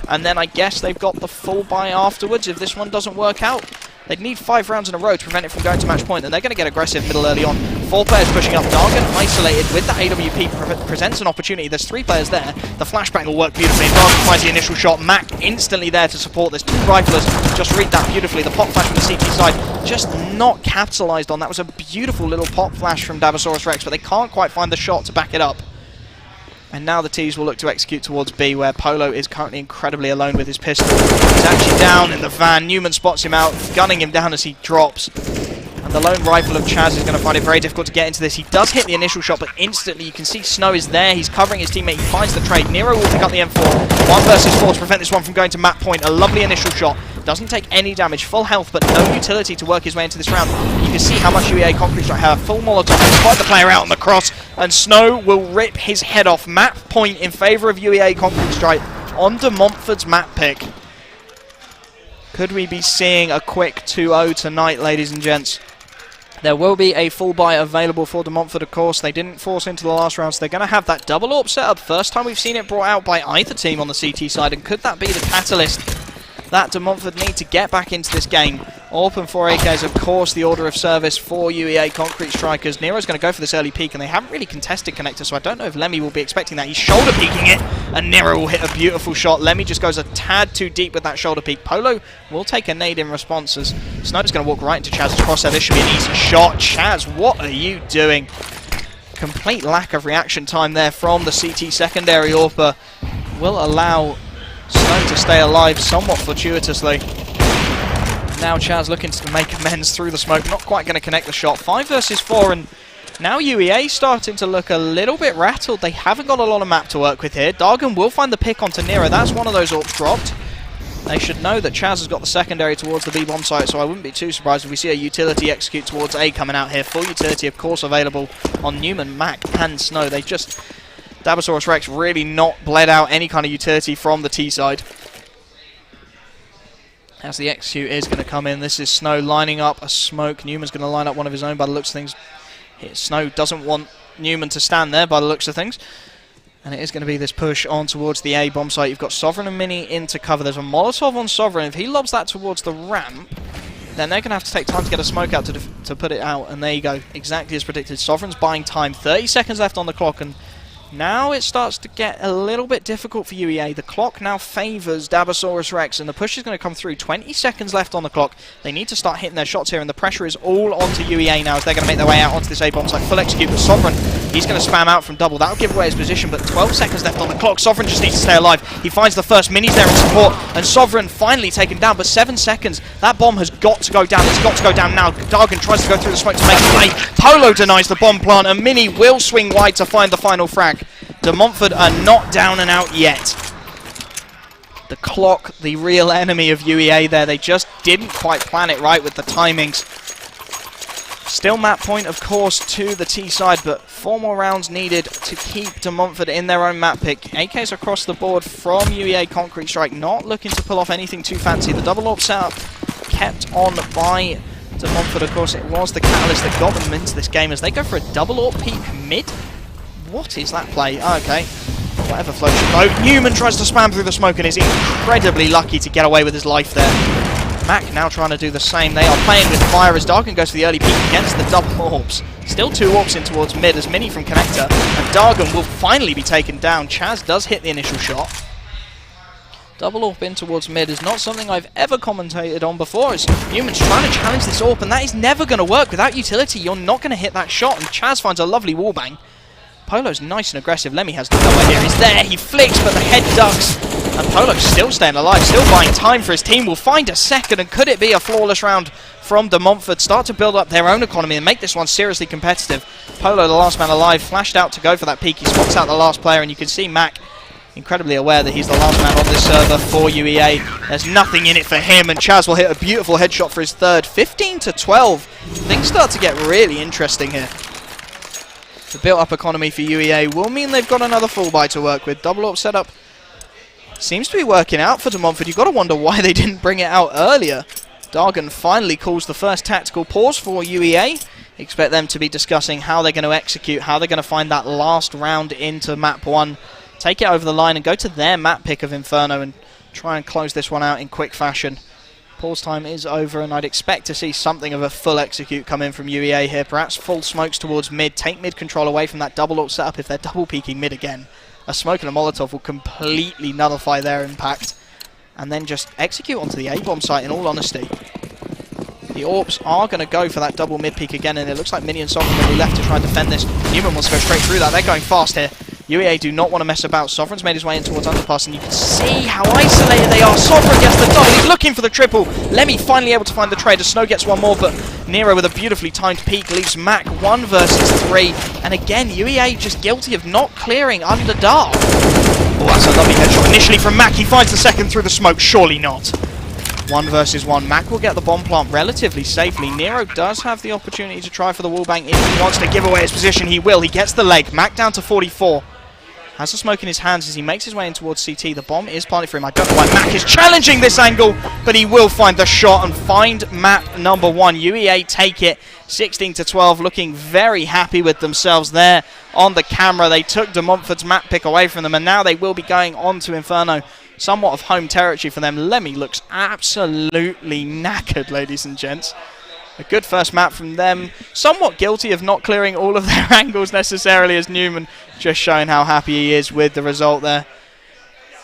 And then I guess they've got the full buy afterwards if this one doesn't work out. They'd need 5 rounds in a row to prevent it from going to match point, and they're going to get aggressive middle early on. 4 players pushing up. Dargan isolated with the AWP presents an opportunity. There's 3 players there. The flashbang will work beautifully. Dargan finds the initial shot. Mac instantly there to support this. 2 riflers just read that beautifully. The pop flash from the CT side just not capitalized on. That was a beautiful little pop flash from Dabosaurus Rex, but they can't quite find the shot to back it up. And now the T's will look to execute towards B, where Polo is currently incredibly alone with his pistol. He's actually down in the van. Newman spots him out, gunning him down as he drops. And the lone rifle of Chaz is going to find it very difficult to get into this. He does hit the initial shot, but instantly you can see Snow is there. He's covering his teammate. He finds the trade. Nero will pick up the M4. 1 versus 4 to prevent this one from going to map point. A lovely initial shot. Doesn't take any damage. Full health, but no utility to work his way into this round. You can see how much UEA Concrete Strike have. Full Molotov. Spot the player out on the cross, and Snow will rip his head off. Map point in favour of UEA Concrete Strike on De Montfort's map pick. Could we be seeing a quick 2-0 tonight, ladies and gents? There will be a full buy available for De Montfort, of course. They didn't force into the last round, so they're going to have that double AWP setup. First time we've seen it brought out by either team on the CT side, and could that be the catalyst that De Montfort need to get back into this game? AWP and 4AK is, of course, the order of service for UEA Concrete Strikers. Nero's going to go for this early peek, and they haven't really contested Connector, so I don't know if Lemmy will be expecting that. He's shoulder peeking it, and Nero will hit a beautiful shot. Lemmy just goes a tad too deep with that shoulder peek. Polo will take a nade in response as Snow's going to walk right into Chaz's crosshair. This should be an easy shot. Chaz, what are you doing? Complete lack of reaction time there from the CT secondary. AWPer will allow Snow to stay alive somewhat fortuitously. Now Chaz looking to make amends through the smoke. Not quite going to connect the shot. 5 versus 4, and now UEA starting to look a little bit rattled. They haven't got a lot of map to work with here. Dargan will find the pick onto Nero. That's one of those AWPs dropped. They should know that Chaz has got the secondary towards the B bomb site, so I wouldn't be too surprised if we see a utility execute towards A coming out here. Full utility, of course, available on Newman, Mac, and Snow. They just... Dabosaurus Rex really not bled out any kind of utility from the T side. As the execute is going to come in, this is Snow lining up a smoke. Newman's going to line up one of his own by the looks of things. Snow doesn't want Newman to stand there by the looks of things. And it is going to be this push on towards the A bomb site. You've got Sovereign and Mini into cover. There's a Molotov on Sovereign. If he lobs that towards the ramp, then they're going to have to take time to get a smoke out to put it out. And there you go, exactly as predicted. Sovereign's buying time. 30 seconds left on the clock, and Now it starts to get a little bit difficult for UEA. The clock now favours Dabosaurus Rex, and the push is going to come through. 20 seconds left on the clock. They need to start hitting their shots here, and the pressure is all onto UEA now as they're going to make their way out onto this A-bomb site. Full execute, but Sovereign, he's going to spam out from double. That'll give away his position, but 12 seconds left on the clock. Sovereign just needs to stay alive. He finds the first minis there in support, and Sovereign finally taken down, but 7 seconds. That bomb has got to go down. It's got to go down now. Dargan tries to go through the smoke to make a play. Polo denies the bomb plant, and Mini will swing wide to find the final frag. De Montfort are not down and out yet. The clock, the real enemy of UEA there. They just didn't quite plan it right with the timings. Still map point, of course, to the T side, but 4 more rounds needed to keep De Montfort in their own map pick. AKs across the board from UEA Concrete Strike, not looking to pull off anything too fancy. The double AWP setup kept on by De Montfort, of course. It was the catalyst that got them into this game as they go for a double AWP peek mid. What is that play? Oh, okay. Whatever floats your boat. Newman tries to spam through the smoke and is incredibly lucky to get away with his life there. Mac now trying to do the same. They are playing with fire as Dargan goes for the early peek against the double AWPs. Still 2 AWPs in towards mid as Mini from Connector. And Dargan will finally be taken down. Chaz does hit the initial shot. Double AWP in towards mid is not something I've ever commentated on before, as Newman's trying to challenge this AWP, and that is never going to work. Without utility, you're not going to hit that shot, and Chaz finds a lovely wallbang. Polo's nice and aggressive. Lemmy has the cover here. He's there. He flicks, but the head ducks. And Polo's still staying alive, still buying time for his team. Will find a second, and could it be a flawless round from De Montfort? Start to build up their own economy and make this one seriously competitive. Polo, the last man alive, flashed out to go for that peek. He spots out the last player, and you can see Mac incredibly aware that he's the last man on this server for UEA. There's nothing in it for him, and Chaz will hit a beautiful headshot for his third. 15-12. Things start to get really interesting here. The built-up economy for UEA will mean they've got another full buy to work with. Double AWP setup seems to be working out for De Montfort. You've got to wonder why they didn't bring it out earlier. Dargan finally calls the first tactical pause for UEA. Expect them to be discussing how they're going to execute, how they're going to find that last round into map 1. Take it over the line and go to their map pick of Inferno and try and close this one out in quick fashion. Pause time is over, and I'd expect to see something of a full execute come in from UEA here. Perhaps full smokes towards mid, take mid control away from that double AWP setup. If they're double peeking mid again, a smoke and a Molotov will completely nullify their impact, and then just execute onto the A-bomb site in all honesty. The AWPs are going to go for that double mid peek again, and it looks like Mini and Sovereign will be left to try and defend this. Newman wants to go straight through that. They're going fast here. UEA do not want to mess about. Sovereign's made his way in towards underpass, and you can see how isolated they are. Sovereign gets the double. He's looking for the triple. Lemmy finally able to find the trade. Snow gets one more, but Nero with a beautifully timed peek leaves Mac 1 versus 3. And again, UEA just guilty of not clearing under dark. Oh, that's a lovely headshot initially from Mac. He finds the second through the smoke. Surely not. 1 versus 1. Mac will get the bomb plant relatively safely. Nero does have the opportunity to try for the wallbang if he wants to give away his position. He will. He gets the leg. Mac down to 44. Has the smoke in his hands as he makes his way in towards CT. The bomb is planted for him. I don't know why Mac is challenging this angle, but he will find the shot and find map number 1. UEA take it 16-12, looking very happy with themselves there on the camera. They took De Montfort's map pick away from them, and now they will be going on to Inferno. Somewhat of home territory for them. Lemmy looks absolutely knackered, ladies and gents. A good first map from them. Somewhat guilty of not clearing all of their angles necessarily, as Newman just showing how happy he is with the result there.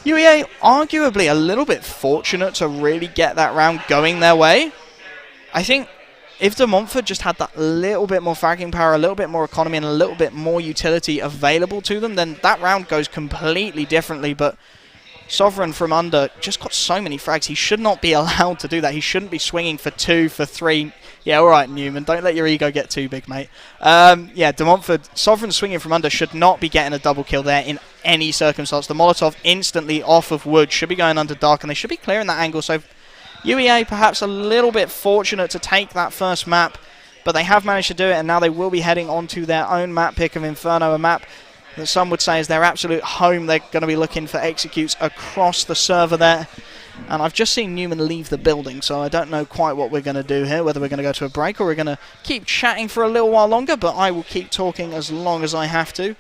UEA arguably a little bit fortunate to really get that round going their way. I think if De Montfort just had that little bit more fragging power, a little bit more economy, and a little bit more utility available to them, then that round goes completely differently. But Sovereign from under just got so many frags. He should not be allowed to do that. He shouldn't be swinging for 2, for 3. Yeah, all right, Newman. Don't let your ego get too big, mate. Yeah, De Montfort, Sovereign swinging from under should not be getting a double kill there in any circumstance. The Molotov instantly off of wood should be going under dark, and they should be clearing that angle. So UEA perhaps a little bit fortunate to take that first map, but they have managed to do it, and now they will be heading on to their own map pick of Inferno, a map that some would say is their absolute home. They're going to be looking for executes across the server there. And I've just seen Newman leave the building, so I don't know quite what we're going to do here, whether we're going to go to a break or we're going to keep chatting for a little while longer, but I will keep talking as long as I have to.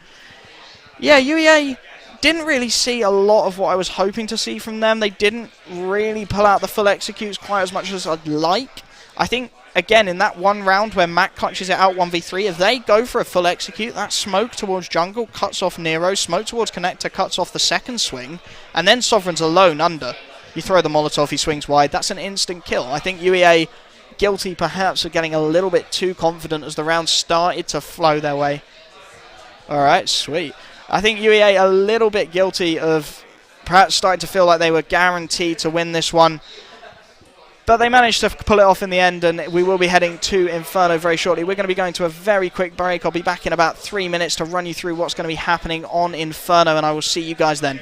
Yeah, UEA didn't really see a lot of what I was hoping to see from them. They didn't really pull out the full executes quite as much as I'd like. I think, again, in that one round where Mac clutches it out 1v3, if they go for a full execute, that smoke towards jungle cuts off Nero, smoke towards connector cuts off the second swing, and then Sovereign's alone under. You throw the Molotov, he swings wide, that's an instant kill. I think UEA guilty perhaps of getting a little bit too confident as the round started to flow their way. Alright, sweet. I think UEA a little bit guilty of perhaps starting to feel like they were guaranteed to win this one. But they managed to pull it off in the end, and we will be heading to Inferno very shortly. We're going to be going to a very quick break. I'll be back in about 3 minutes to run you through what's going to be happening on Inferno, and I will see you guys then.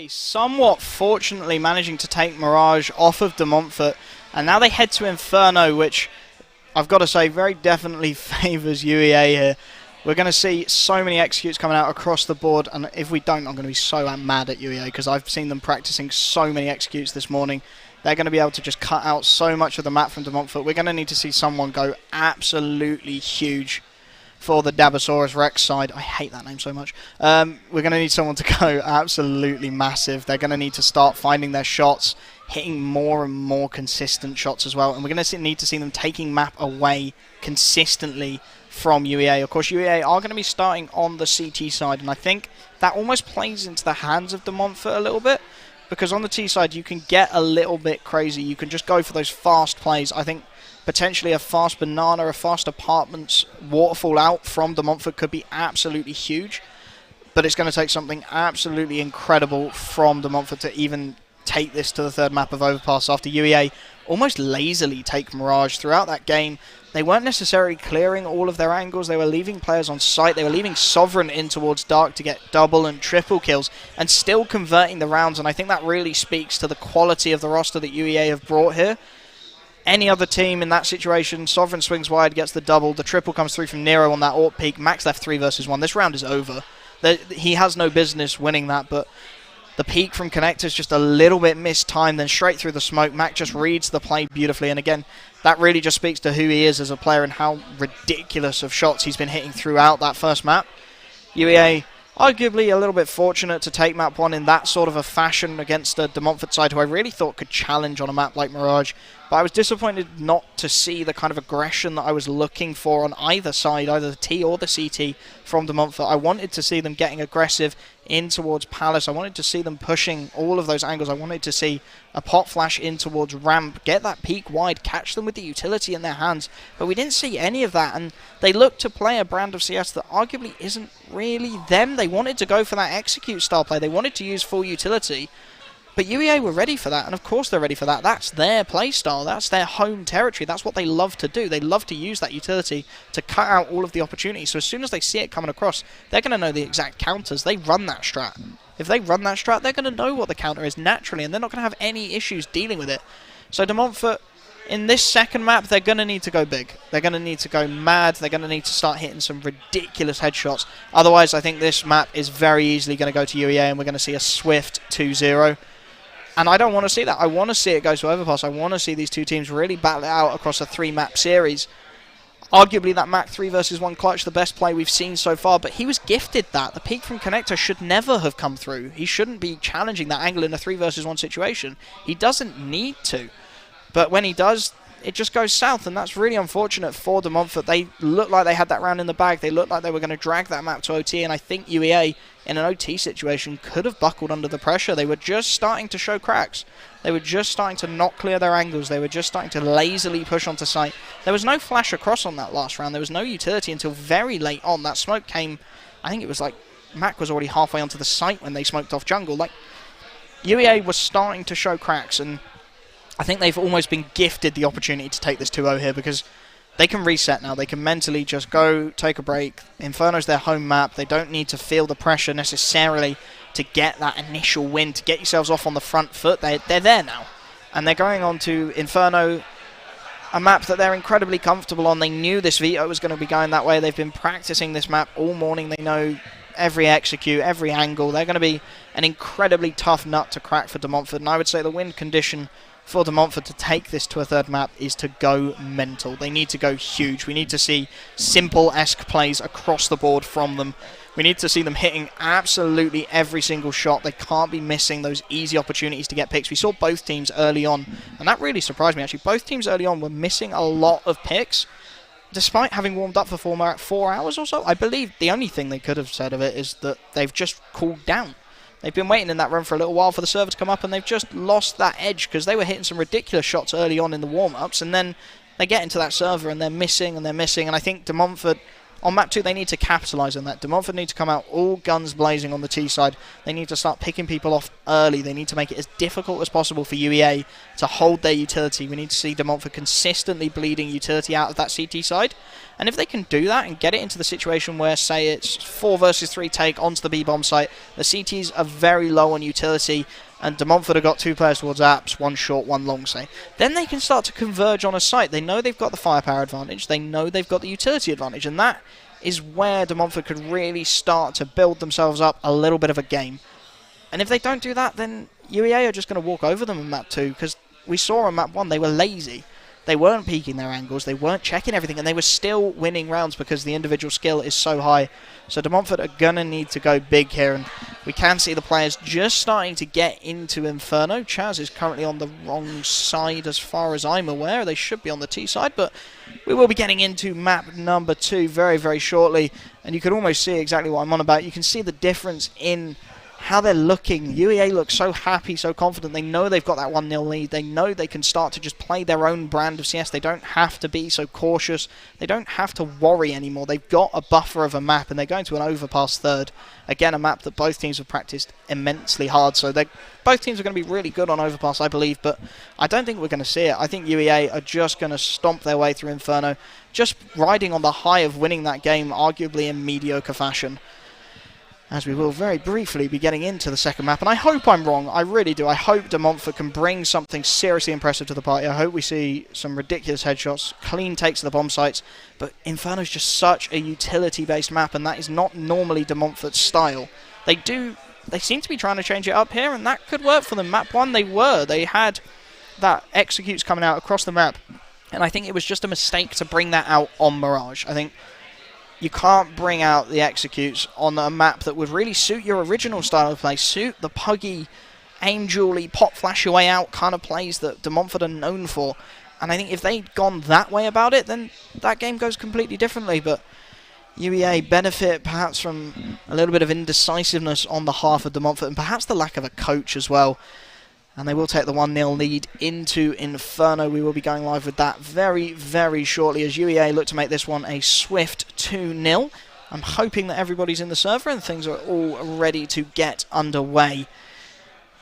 Somewhat fortunately managing to take Mirage off of De Montfort, and now they head to Inferno, which I've got to say very definitely favours UEA here. We're going to see so many executes coming out across the board, and if we don't, I'm going to be so mad at UEA because I've seen them practicing so many executes this morning. They're going to be able to just cut out so much of the map from De Montfort. We're going to need to see someone go absolutely huge for the Dabosaurus Rex side. I hate that name so much. We're going to need someone to go absolutely massive. They're going to need to start finding their shots, hitting more and more consistent shots as well. And we're going to need to see them taking map away consistently from UEA. Of course, UEA are going to be starting on the CT side, and I think that almost plays into the hands of De Montfort a little bit. because on the T side you can get a little bit crazy. You can just go for those fast plays. I think potentially a fast banana, a fast apartments waterfall out from De Montfort could be absolutely huge, but it's going to take something absolutely incredible from De Montfort to even take this to the third map of Overpass after UEA almost lazily take Mirage throughout that game. They weren't necessarily clearing all of their angles. They were leaving players on site. They were leaving Sovereign in towards Dark to get double and triple kills and still converting the rounds. And I think that really speaks to the quality of the roster that UEA have brought here. Any other team in that situation, Sovereign swings wide, gets the double. The triple comes through from Nero on that AWP peak. Max left 3 versus 1. This round is over. He has no business winning that, but the peak from Connector's just a little bit mistimed, then straight through the smoke. Mac just reads the play beautifully, and again, that really just speaks to who he is as a player and how ridiculous of shots he's been hitting throughout that first map. UEA arguably a little bit fortunate to take map 1 in that sort of a fashion against a De Montfort side who I really thought could challenge on a map like Mirage, but I was disappointed not to see the kind of aggression that I was looking for on either side, either the T or the CT from De Montfort. I wanted to see them getting aggressive in towards Palace. I wanted to see them pushing all of those angles. I wanted to see a pot flash in towards ramp, get that peak wide, catch them with the utility in their hands, but we didn't see any of that, and they looked to play a brand of CS that arguably isn't really them. They wanted to go for that execute style play. They wanted to use full utility, but UEA were ready for that, and of course they're ready for that. That's their play style. That's their home territory. That's what they love to do. They love to use that utility to cut out all of the opportunities. So as soon as they see it coming across, they're going to know the exact counters. They run that strat. If they run that strat, they're going to know what the counter is naturally, and they're not going to have any issues dealing with it. So De Montfort, in this second map, they're going to need to go big. They're going to need to go mad. They're going to need to start hitting some ridiculous headshots. Otherwise, I think this map is very easily going to go to UEA, and we're going to see a swift 2-0. And I don't want to see that. I want to see it go to Overpass. I want to see these two teams really battle it out across a 3-map series. Arguably that Mac 3 versus 1 clutch, the best play we've seen so far, but he was gifted that. The peak from Connector should never have come through. He shouldn't be challenging that angle in a 3 versus 1 situation. He doesn't need to. But when he does, it just goes south, and that's really unfortunate for De Montfort. They looked like they had that round in the bag. They looked like they were going to drag that map to OT, and I think UEA, in an OT situation, could have buckled under the pressure. They were just starting to show cracks. They were just starting to not clear their angles. They were just starting to lazily push onto site. There was no flash across on that last round. There was no utility until very late on. That smoke came, I think it was like, Mac was already halfway onto the site when they smoked off jungle. Like, UEA was starting to show cracks, and I think they've almost been gifted the opportunity to take this 2-0 here, because they can reset now. They can mentally just go, take a break. Inferno's their home map. They don't need to feel the pressure necessarily to get that initial win, to get yourselves off on the front foot. They're there now. And they're going on to Inferno, a map that they're incredibly comfortable on. They knew this Vito was going to be going that way. They've been practicing this map all morning. They know every execute, every angle. They're going to be an incredibly tough nut to crack for De Montfort. And I would say the win condition for De Montfort to take this to a third map is to go mental. They need to go huge. We need to see simple-esque plays across the board from them. We need to see them hitting absolutely every single shot. They can't be missing those easy opportunities to get picks. We saw both teams early on, and that really surprised me actually. Both teams early on were missing a lot of picks, despite having warmed up for 4 hours or so. I believe the only thing they could have said of it is that they've just cooled down. They've been waiting in that run for a little while for the server to come up, and they've just lost that edge because they were hitting some ridiculous shots early on in the warm-ups, and then they get into that server and they're missing, and I think De Montfort, on map 2, they need to capitalise on that. De Montfort need to come out all guns blazing on the T side. They need to start picking people off early. They need to make it as difficult as possible for UEA to hold their utility. We need to see De Montfort consistently bleeding utility out of that CT side. And if they can do that and get it into the situation where, say, it's 4 versus 3 take onto the B-bomb site, the CTs are very low on utility, and De Montfort have got 2 players towards apps, 1 short, 1 long, say, then they can start to converge on a site. They know they've got the firepower advantage. They know they've got the utility advantage, and that is where De Montfort could really start to build themselves up a little bit of a game. And if they don't do that, then UEA are just going to walk over them in map 2, because we saw on map 1 they were lazy. They weren't peeking their angles, they weren't checking everything, and they were still winning rounds because the individual skill is so high. So De Montfort are going to need to go big here, and we can see the players just starting to get into Inferno. Chaz is currently on the wrong side as far as I'm aware. They should be on the T side, but we will be getting into map number 2 very, very shortly, and you can almost see exactly what I'm on about. You can see the difference in how they're looking. UEA looks so happy, so confident. They know they've got that 1-0 lead. They know they can start to just play their own brand of CS. They don't have to be so cautious. They don't have to worry anymore. They've got a buffer of a map, and they're going to an overpass third. Again, a map that both teams have practiced immensely hard, so both teams are going to be really good on overpass, I believe, but I don't think we're going to see it. I think UEA are just going to stomp their way through Inferno, just riding on the high of winning that game, arguably in mediocre fashion. As we will very briefly be getting into the second map, and I hope I'm wrong, I really do. I hope De Montfort can bring something seriously impressive to the party. I hope we see some ridiculous headshots, clean takes to the bomb sites, but Inferno's just such a utility-based map, and that is not normally De Montfort's style. They seem to be trying to change it up here, and that could work for them. Map 1, they had that executes coming out across the map, and I think it was just a mistake to bring that out on Mirage. I think you can't bring out the executes on a map that would really suit your original style of play, suit the puggy, angel-y, pop flash your way out kind of plays that De Montfort are known for. And I think if they'd gone that way about it, then that game goes completely differently. But UEA benefit perhaps from a little bit of indecisiveness on behalf of De Montfort, and perhaps the lack of a coach as well. And they will take the 1-0 lead into Inferno. We will be going live with that very, very shortly as UEA look to make this one a swift 2-0. I'm hoping that everybody's in the server and things are all ready to get underway.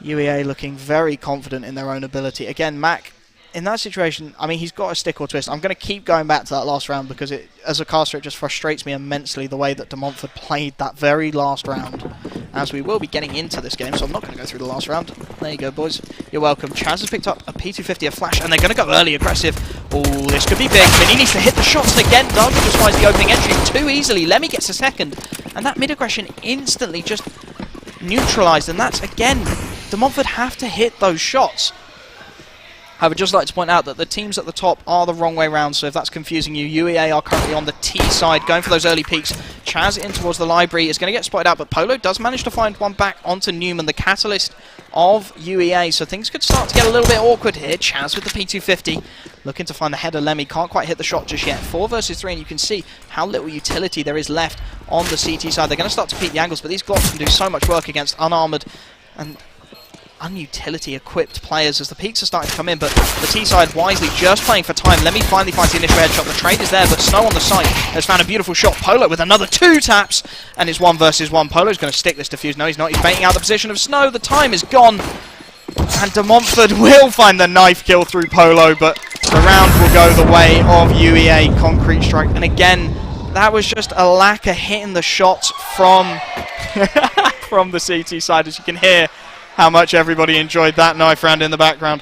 UEA looking very confident in their own ability. Again, Mac, in that situation, I mean, he's got a stick or twist. I'm going to keep going back to that last round because as a caster, it just frustrates me immensely the way that De Montfort played that very last round. As we will be getting into this game, so I'm not going to go through the last round. There you go, boys. You're welcome. Chaz has picked up a P250, a flash, and they're going to go early aggressive. Oh, this could be big. Mini needs to hit the shots, and again, Dark just finds the opening entry too easily. Lemmy gets a second, and that mid-aggression instantly just neutralised, and that's, again, De Montfort have to hit those shots. I would just like to point out that the teams at the top are the wrong way round, so if that's confusing you, UEA are currently on the T side, going for those early peaks. Chaz in towards the library is going to get spotted out, but Polo does manage to find one back onto Newman, the catalyst of UEA, so things could start to get a little bit awkward here. Chaz with the P250, looking to find the header. Lemmy can't quite hit the shot just yet. 4 versus 3, and you can see how little utility there is left on the CT side. They're going to start to peak the angles, but these Glocks can do so much work against unarmoured and unutility equipped players as the peaks are starting to come in, but the T side wisely just playing for time. Lemmy finally finds the initial headshot. The trade is there, but Snow on the site has found a beautiful shot. Polo with another 2 taps, and it's 1 versus 1. Polo's going to stick this defuse. No, he's not. He's baiting out the position of Snow. The time is gone, and De Montfort will find the knife kill through Polo, but the round will go the way of UEA. Concrete strike, and again, that was just a lack of hitting the shots from from the CT side, as you can hear how much everybody enjoyed that knife round in the background.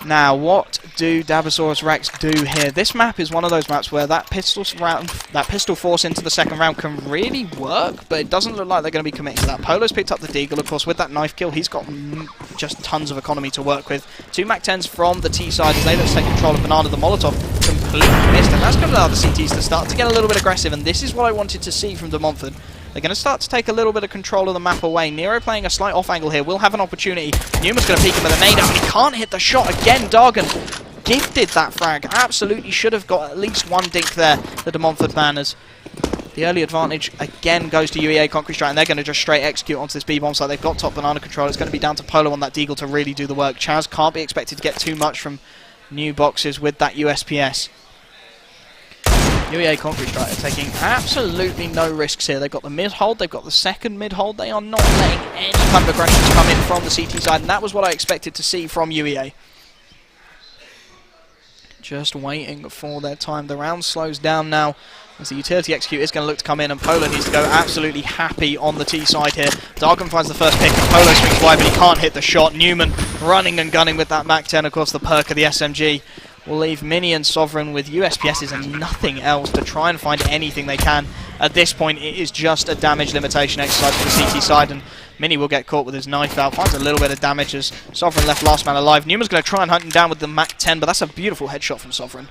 Now, what do Dabosaurus Rex do here? This map is one of those maps where that pistol force into the second round can really work, but it doesn't look like they're going to be committing to that. Polo's picked up the Deagle, of course, with that knife kill. He's got just tons of economy to work with. 2 MAC-10s from the T side as they look to take control of Banana. The Molotov completely missed, and that's going to allow the CTs to start to get a little bit aggressive, and this is what I wanted to see from De Montfort. They're going to start to take a little bit of control of the map away. Nero playing a slight off angle here. Will have an opportunity. Newman's going to peek him with a nade out, but he can't hit the shot again. Dargan gifted that frag. Absolutely should have got at least 1 dink there, the De Montfort banners. The early advantage again goes to UEA Concrete Strike, and they're going to just straight execute onto this B-bomb site. They've got top Banana control. It's going to be down to Polo on that Deagle to really do the work. Chaz can't be expected to get too much from new boxes with that USPS. UEA Concrete Strike are taking absolutely no risks here. They've got the mid-hold, they've got the second mid-hold. They are not letting any kind of aggressions come in from the CT side, and that was what I expected to see from UEA. Just waiting for their time. The round slows down now as the utility execute is going to look to come in, and Polo needs to go absolutely happy on the T side here. Dargan finds the first pick, and Polo swings wide, but he can't hit the shot. Newman running and gunning with that MAC-10, of course, the perk of the SMG. Will leave Mini and Sovereign with USPSs and nothing else to try and find anything they can. At this point, it is just a damage limitation exercise for the CT side, and Mini will get caught with his knife out, finds a little bit of damage as Sovereign left last man alive. Newman's going to try and hunt him down with the MAC-10, but that's a beautiful headshot from Sovereign.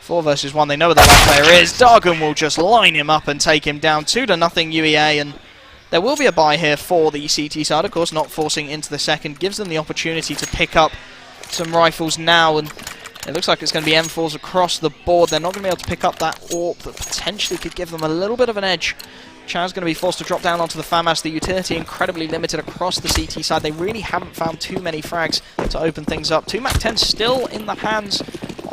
4 versus 1, they know where their last player is. Dargan will just line him up and take him down. 2-0 UEA, and there will be a buy here for the CT side, of course, not forcing into the second. Gives them the opportunity to pick up some rifles now, and it looks like it's going to be M4s across the board. They're not going to be able to pick up that AWP that potentially could give them a little bit of an edge Chaz going to be forced to drop down onto the FAMAS. The utility incredibly limited across the CT side. They really haven't found too many frags to open things up. 2 MAC-10 still in the hands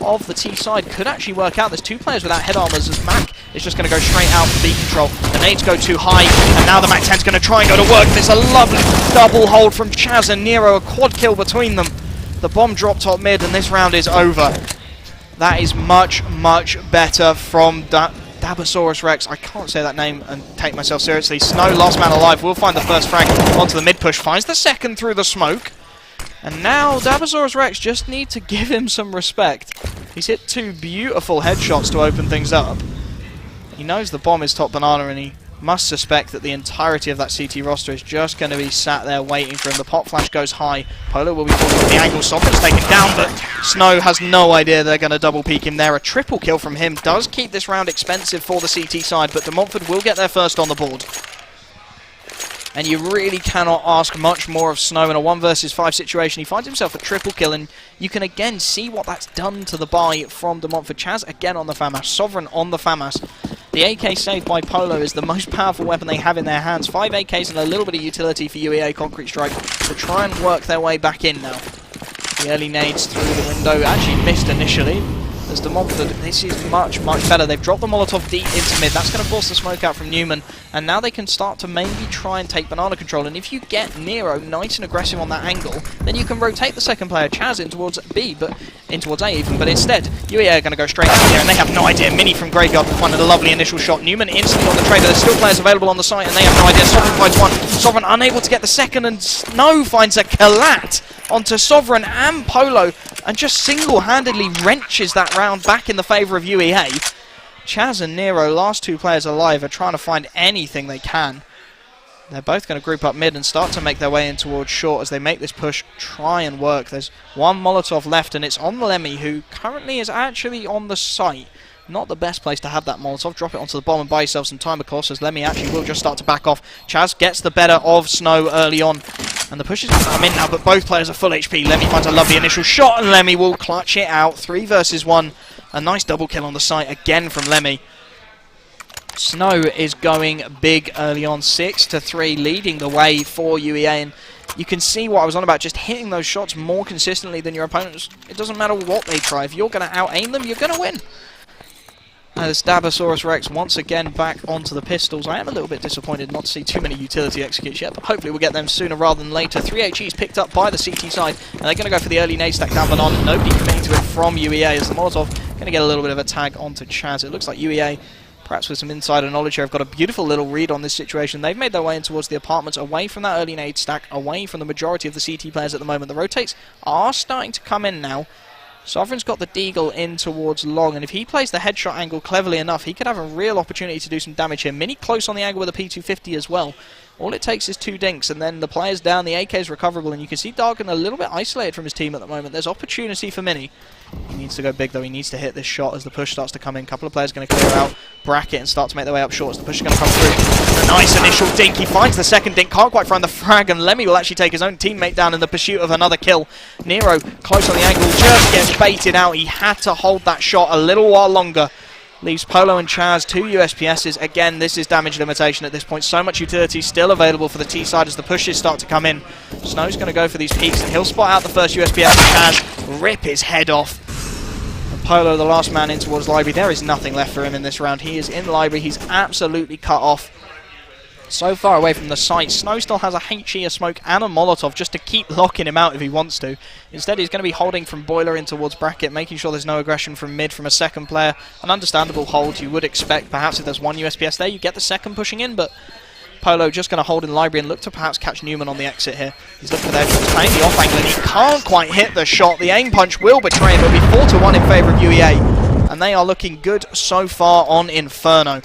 of the T side. Could actually work out. There's 2 players without head armors as Mac is just going to go straight out for B control. The nades go too high, and now the MAC-10's going to try and go to work. There's a lovely double hold from Chaz and Nero, a quad kill between them. The bomb dropped top mid, and this round is over. That is much, much better from Dabosaurus Rex. I can't say that name and take myself seriously. Snow, last man alive, will find the first frag onto the mid push, finds the second through the smoke. And now Dabosaurus Rex just need to give him some respect. He's hit 2 beautiful headshots to open things up. He knows the bomb is top banana, and he must suspect that the entirety of that CT roster is just going to be sat there waiting for him. The pop flash goes high. Polo will be falling from the angle. Sovereign's taken down, but Snow has no idea they're going to double peek him there. A triple kill from him does keep this round expensive for the CT side, but De Montfort will get there first on the board. And you really cannot ask much more of Snow in a 1 versus 5 situation. He finds himself a triple kill, and you can again see what that's done to the buy from De Montfort. Chaz again on the FAMAS, Sovereign on the FAMAS. The AK saved by Polo is the most powerful weapon they have in their hands. 5 AKs and a little bit of utility for UEA Concrete Strike to try and work their way back in now. The early nades through the window actually missed initially. As De Montfort, this is much, much better. They've dropped the Molotov deep into mid. That's going to force the smoke out from Newman. And now they can start to maybe try and take banana control. And if you get Nero nice and aggressive on that angle, then you can rotate the second player, Chaz, in towards B, but in towards A even. But instead, UEA are going to go straight out here, and they have no idea. Mini from Graveyard will find a lovely initial shot. Newman instantly on the trader. There's still players available on the site, and they have no idea. Sovereign finds one. Sovereign unable to get the second, and Snow finds a collat onto Sovereign and Polo, and just single-handedly wrenches that round back in the favour of UEA. Chaz and Nero, last 2 players alive, are trying to find anything they can. They're both going to group up mid and start to make their way in towards short as they make this push try and work. There's 1 Molotov left, and it's on Lemmy, who currently is actually on the site. Not the best place to have that Molotov. Drop it onto the bomb and buy yourself some time, of course, as Lemmy actually will just start to back off. Chaz gets the better of Snow early on, and the push is going to come in now, but both players are full HP. Lemmy finds a lovely initial shot, and Lemmy will clutch it out. 3 versus 1. A nice double kill on the site again from Lemmy. Snow is going big early on, 6-3, leading the way for UEA, and you can see what I was on about, just hitting those shots more consistently than your opponents. It doesn't matter what they try. If you're going to out-aim them, you're going to win. As Dabosaurus Rex once again back onto the pistols. I am a little bit disappointed not to see too many utility executes yet, but hopefully we'll get them sooner rather than later. 3 HEs picked up by the CT side, and they're going to go for the early nade stack down banana. Nobody committing to it from UEA, as the Molotov going to get a little bit of a tag onto Chaz. It looks like UEA, perhaps with some insider knowledge here, have got a beautiful little read on this situation. They've made their way in towards the apartments, away from that early nade stack, away from the majority of the CT players at the moment. The rotates are starting to come in now. Sovereign's got the Deagle in towards Long, and if he plays the headshot angle cleverly enough, he could have a real opportunity to do some damage here. Mini close on the angle with a P250 as well. All it takes is 2 dinks, and then the player's down, the AK is recoverable, and you can see Dargan a little bit isolated from his team at the moment. There's opportunity for Mini. He needs to go big, though. He needs to hit this shot as the push starts to come in. A couple of players going to clear out bracket and start to make their way up short as the push is going to come through. A nice initial dink. He finds the second dink. Can't quite find the frag, and Lemmy will actually take his own teammate down in the pursuit of another kill. Nero, close on the angle, just gets baited out. He had to hold that shot a little while longer. Leaves Polo and Chaz 2 USPSs. Again, this is damage limitation at this point. So much utility still available for the T side as the pushes start to come in. Snow's going to go for these peaks, and he'll spot out the first USPS. Chaz rip his head off. And Polo, the last man in towards Library. There is nothing left for him in this round. He is in Library. He's absolutely cut off. So far away from the site. Snow still has a HE, a smoke, and a Molotov just to keep locking him out if he wants to. Instead, he's going to be holding from Boiler in towards bracket, making sure there's no aggression from mid from a second player. An understandable hold you would expect. Perhaps if there's 1 USPS there, you get the second pushing in, but Polo just going to hold in Library and look to perhaps catch Newman on the exit here. He's looking for their shots, playing the off angle, and he can't quite hit the shot. The aim punch will betray him. It'll be 4-1 in favour of UEA, and they are looking good so far on Inferno.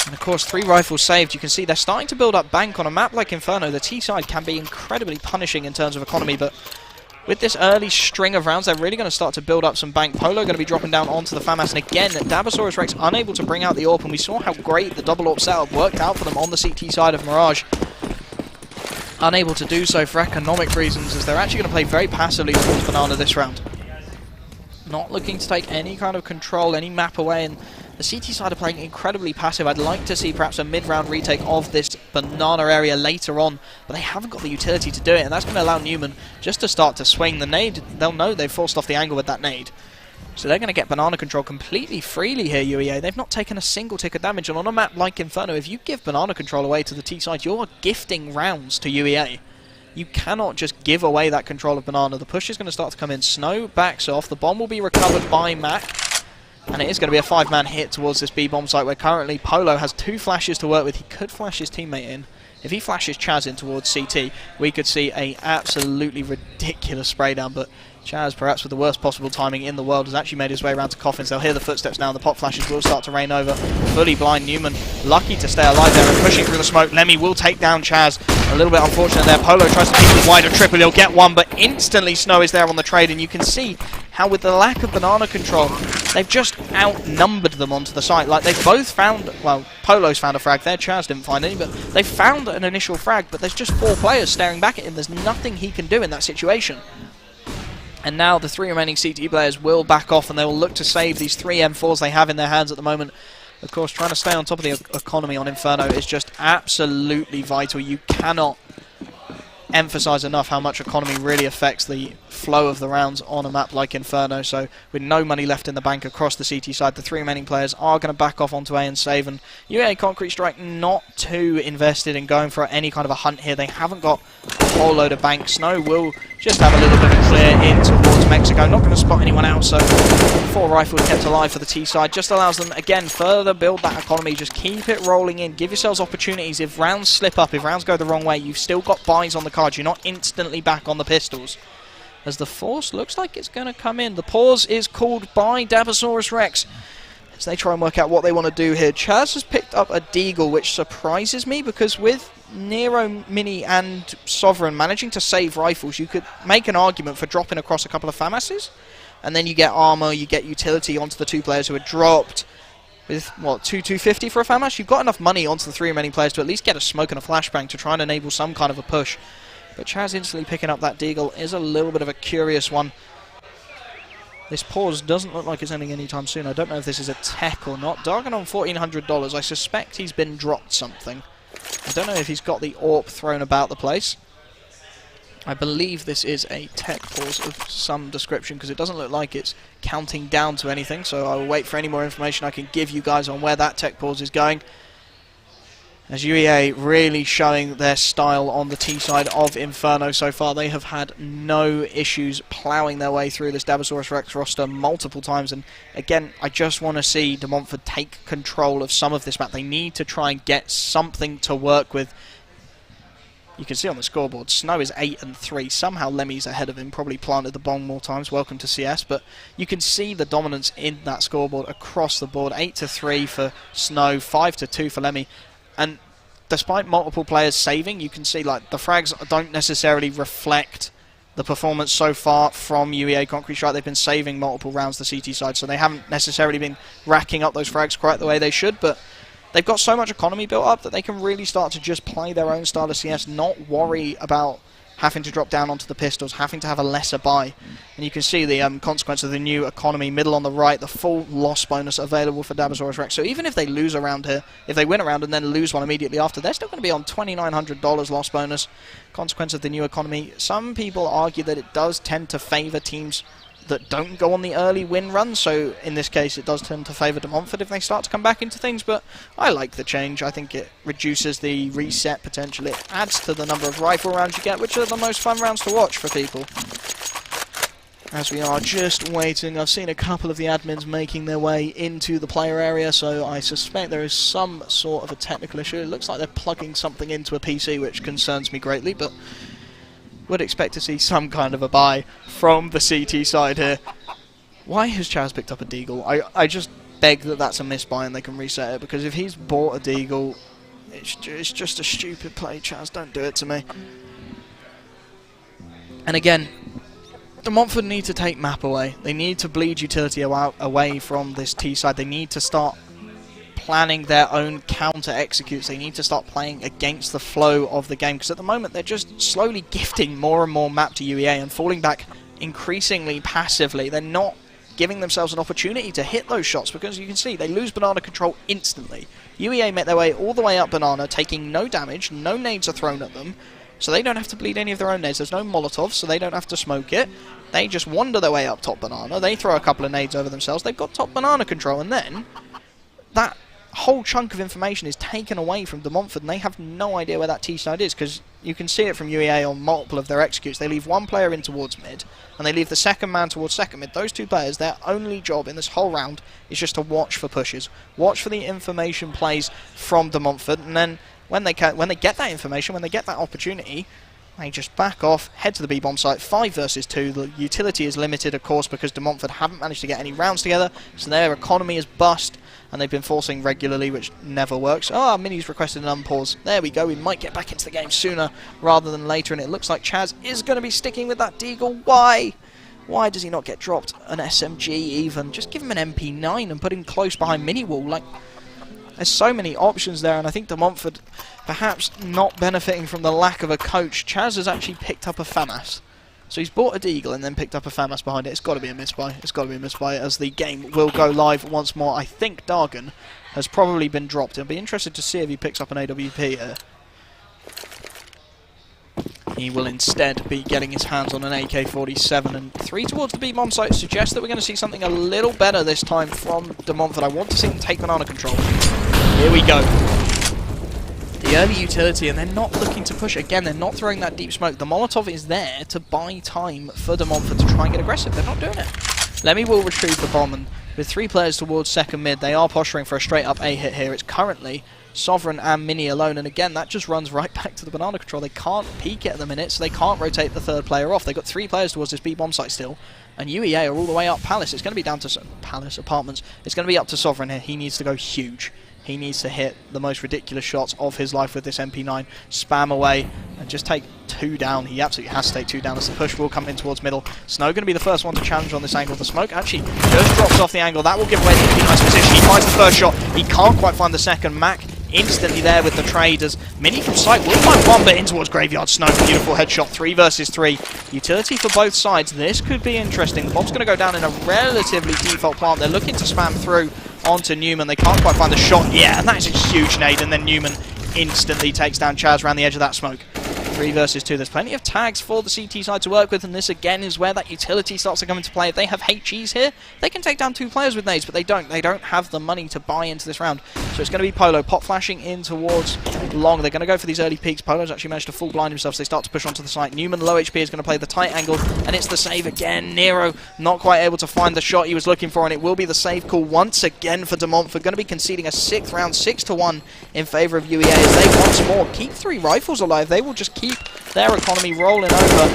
And of course, 3 rifles saved. You can see they're starting to build up bank on a map like Inferno. The T side can be incredibly punishing in terms of economy, but with this early string of rounds, they're really going to start to build up some bank. Polo going to be dropping down onto the FAMAS, and again, Dabosaurus Rex unable to bring out the AWP, and we saw how great the double AWP setup worked out for them on the CT side of Mirage. Unable to do so for economic reasons, as they're actually going to play very passively towards Banana this round. Not looking to take any kind of control, any map away, and the CT side are playing incredibly passive. I'd like to see perhaps a mid-round retake of this banana area later on, but they haven't got the utility to do it, and that's going to allow Newman just to start to swing the nade. They'll know they've forced off the angle with that nade. So they're going to get banana control completely freely here, UEA. They've not taken a single tick of damage, and on a map like Inferno, if you give banana control away to the T side, you're gifting rounds to UEA. You cannot just give away that control of banana. The push is going to start to come in. Snow backs off. The bomb will be recovered by Mac, and it is going to be a 5-man hit towards this B-bomb site, where currently Polo has 2 flashes to work with. He could flash his teammate in. If he flashes Chaz in towards CT, we could see a absolutely ridiculous spray down, but Chaz, perhaps with the worst possible timing in the world, has actually made his way around to Coffins. They'll hear the footsteps now, and the pop flashes will start to rain over. Fully blind Newman, lucky to stay alive there and pushing through the smoke. Lemmy will take down Chaz. A little bit unfortunate there. Polo tries to keep it wide of triple. He'll get one, but instantly Snow is there on the trade, and you can see how with the lack of banana control, they've just outnumbered them onto the site. Like, they've both found, well, Polo's found a frag there, Chaz didn't find any, but they found an initial frag, but there's just 4 players staring back at him. There's nothing he can do in that situation. And now the 3 remaining CT players will back off, and they will look to save these 3 M4s they have in their hands at the moment. Of course, trying to stay on top of the economy on Inferno is just absolutely vital. You cannot emphasize enough how much economy really affects the flow of the rounds on a map like Inferno. So with no money left in the bank across the CT side, the 3 remaining players are going to back off onto A and save, and UEA Concrete Strike not too invested in going for any kind of a hunt here. They haven't got a whole load of bank. Snow will just have a little bit of a clear in towards Mexico, not going to spot anyone else, so 4 rifles kept alive for the T side. Just allows them, again, further build that economy. Just keep it rolling in, give yourselves opportunities. If rounds slip up, if rounds go the wrong way, you've still got buys on the cards. You're not instantly back on the pistols. As the force looks like it's going to come in. The pause is called by Dabosaurus Rex as they try and work out what they want to do here. Chaz has picked up a Deagle, which surprises me, because with Nero, Mini and Sovereign managing to save rifles, you could make an argument for dropping across a couple of FAMASs, and then you get armor, you get utility onto the 2 players who are dropped with, what, 250 for a FAMAS? You've got enough money onto the 3 remaining players to at least get a smoke and a flashbang to try and enable some kind of a push. But Chaz instantly picking up that Deagle is a little bit of a curious one. This pause doesn't look like it's ending anytime soon. I don't know if this is a tech or not. Dargon on $1,400. I suspect he's been dropped something. I don't know if he's got the AWP thrown about the place. I believe this is a tech pause of some description, because it doesn't look like it's counting down to anything. So I will wait for any more information I can give you guys on where that tech pause is going. As UEA really showing their style on the T side of Inferno so far. They have had no issues ploughing their way through this Dabosaurus Rex roster multiple times. And again, I just want to see De Montfort take control of some of this map. They need to try and get something to work with. You can see on the scoreboard, Snow is 8 and 3. Somehow Lemmy's ahead of him, probably planted the bomb more times. Welcome to CS. But you can see the dominance in that scoreboard across the board. 8 to 3 for Snow, 5 to 2 for Lemmy. And despite multiple players saving, you can see like the frags don't necessarily reflect the performance so far from UEA Concrete Strike. They've been saving multiple rounds the CT side, so they haven't necessarily been racking up those frags quite the way they should, but they've got so much economy built up that they can really start to just play their own style of CS, not worry about having to drop down onto the pistols, having to have a lesser buy. And you can see the consequence of the new economy, middle on the right, the full loss bonus available for Dabosaurus Rex. So even if they lose a round here, if they win a round and then lose one immediately after, they're still going to be on $2,900 loss bonus. Consequence of the new economy. Some people argue that it does tend to favour teams that don't go on the early win run, so in this case it does tend to favour De Montfort if they start to come back into things, but I like the change. I think it reduces the reset potential. It adds to the number of rifle rounds you get, which are the most fun rounds to watch for people. As we are just waiting, I've seen a couple of the admins making their way into the player area, so I suspect there is some sort of a technical issue. It looks like they're plugging something into a PC, which concerns me greatly, but would expect to see some kind of a buy from the CT side here. Why has Chaz picked up a Deagle? I just beg that that's a misbuy and they can reset it, because if he's bought a Deagle, it's just a stupid play. Chaz, don't do it to me. And again, De Montfort need to take map away. They need to bleed utility away from this T side. They need to start planning their own counter executes. They need to start playing against the flow of the game, because at the moment they're just slowly gifting more and more map to UEA and falling back increasingly passively. They're not giving themselves an opportunity to hit those shots, because you can see they lose banana control instantly. UEA make their way all the way up banana, taking no damage, no nades are thrown at them, so they don't have to bleed any of their own nades. There's no Molotov, so they don't have to smoke it. They just wander their way up top banana, they throw a couple of nades over themselves, they've got top banana control, and then that whole chunk of information is taken away from De Montfort, and they have no idea where that T-side is, because you can see it from UEA on multiple of their executes. They leave one player in towards mid, and they leave the second man towards second mid. Those two players, their only job in this whole round is just to watch for pushes, watch for the information plays from De Montfort, and then when they get that information, when they get that opportunity, they just back off, head to the B-bomb site, 5 versus 2. The utility is limited, of course, because De Montfort haven't managed to get any rounds together, so their economy is bust, and they've been forcing regularly, which never works. Oh, Mini's requested an unpause. There we go, we might get back into the game sooner rather than later, and it looks like Chaz is going to be sticking with that Deagle. Why? Why does he not get dropped an SMG even? Just give him an MP9 and put him close behind Miniwall. Like, there's so many options there, and I think De Montfort, perhaps not benefiting from the lack of a coach, Chaz has actually picked up a FAMAS. So he's bought a Deagle and then picked up a FAMAS behind it. It's got to be a misbuy. It's got to be a misbuy, as the game will go live once more. I think Dargan has probably been dropped. I'll be interested to see if he picks up an AWP here. He will instead be getting his hands on an AK-47, and 3 towards the B-bomb site suggests that we're going to see something a little better this time from De Montfort. I want to see them take banana control. Here we go. The early utility, and they're not looking to push. Again, they're not throwing that deep smoke. The Molotov is there to buy time for De Montfort to try and get aggressive. They're not doing it. Lemmy will retrieve the bomb, and with 3 players towards second mid, they are posturing for a straight-up A hit here. It's currently Sovereign and Mini alone, and again, that just runs right back to the banana control. They can't peek it at the minute, so they can't rotate the third player off. They've got 3 players towards this B-bomb site still, and UEA are all the way up Palace. It's going to be down to Palace Apartments. It's going to be up to Sovereign here. He needs to go huge. He needs to hit the most ridiculous shots of his life with this MP9. Spam away and just take 2 down. He absolutely has to take 2 down as the push will come in towards middle. Snow going to be the first one to challenge on this angle. The smoke actually just drops off the angle. That will give away the MP9's position. He finds the first shot. He can't quite find the second. Mac instantly there with the trade, as Mini from sight will find one, but in towards Graveyard. Snow, beautiful headshot. 3 versus 3. Utility for both sides. This could be interesting. The bomb's going to go down in a relatively default plant. They're looking to spam through onto Newman. They can't quite find the shot. Yeah, and that's a huge nade, and then Newman instantly takes down Chaz around the edge of that smoke. 3 versus 2. There's plenty of tags for the CT side to work with, and this again is where that utility starts to come into play. If they have HEs here, they can take down 2 players with nades, but they don't. They don't have the money to buy into this round. So it's going to be Polo pop flashing in towards long. They're going to go for these early peaks. Polo's actually managed to full blind himself, so they start to push onto the site. Newman, low HP, is going to play the tight angle, and it's the save again. Nero not quite able to find the shot he was looking for, and it will be the save call once again for De Montfort. Going to be conceding a 6th round, 6-1 in favour of UEA, as they once more keep 3 rifles alive. They will just keep their economy rolling over.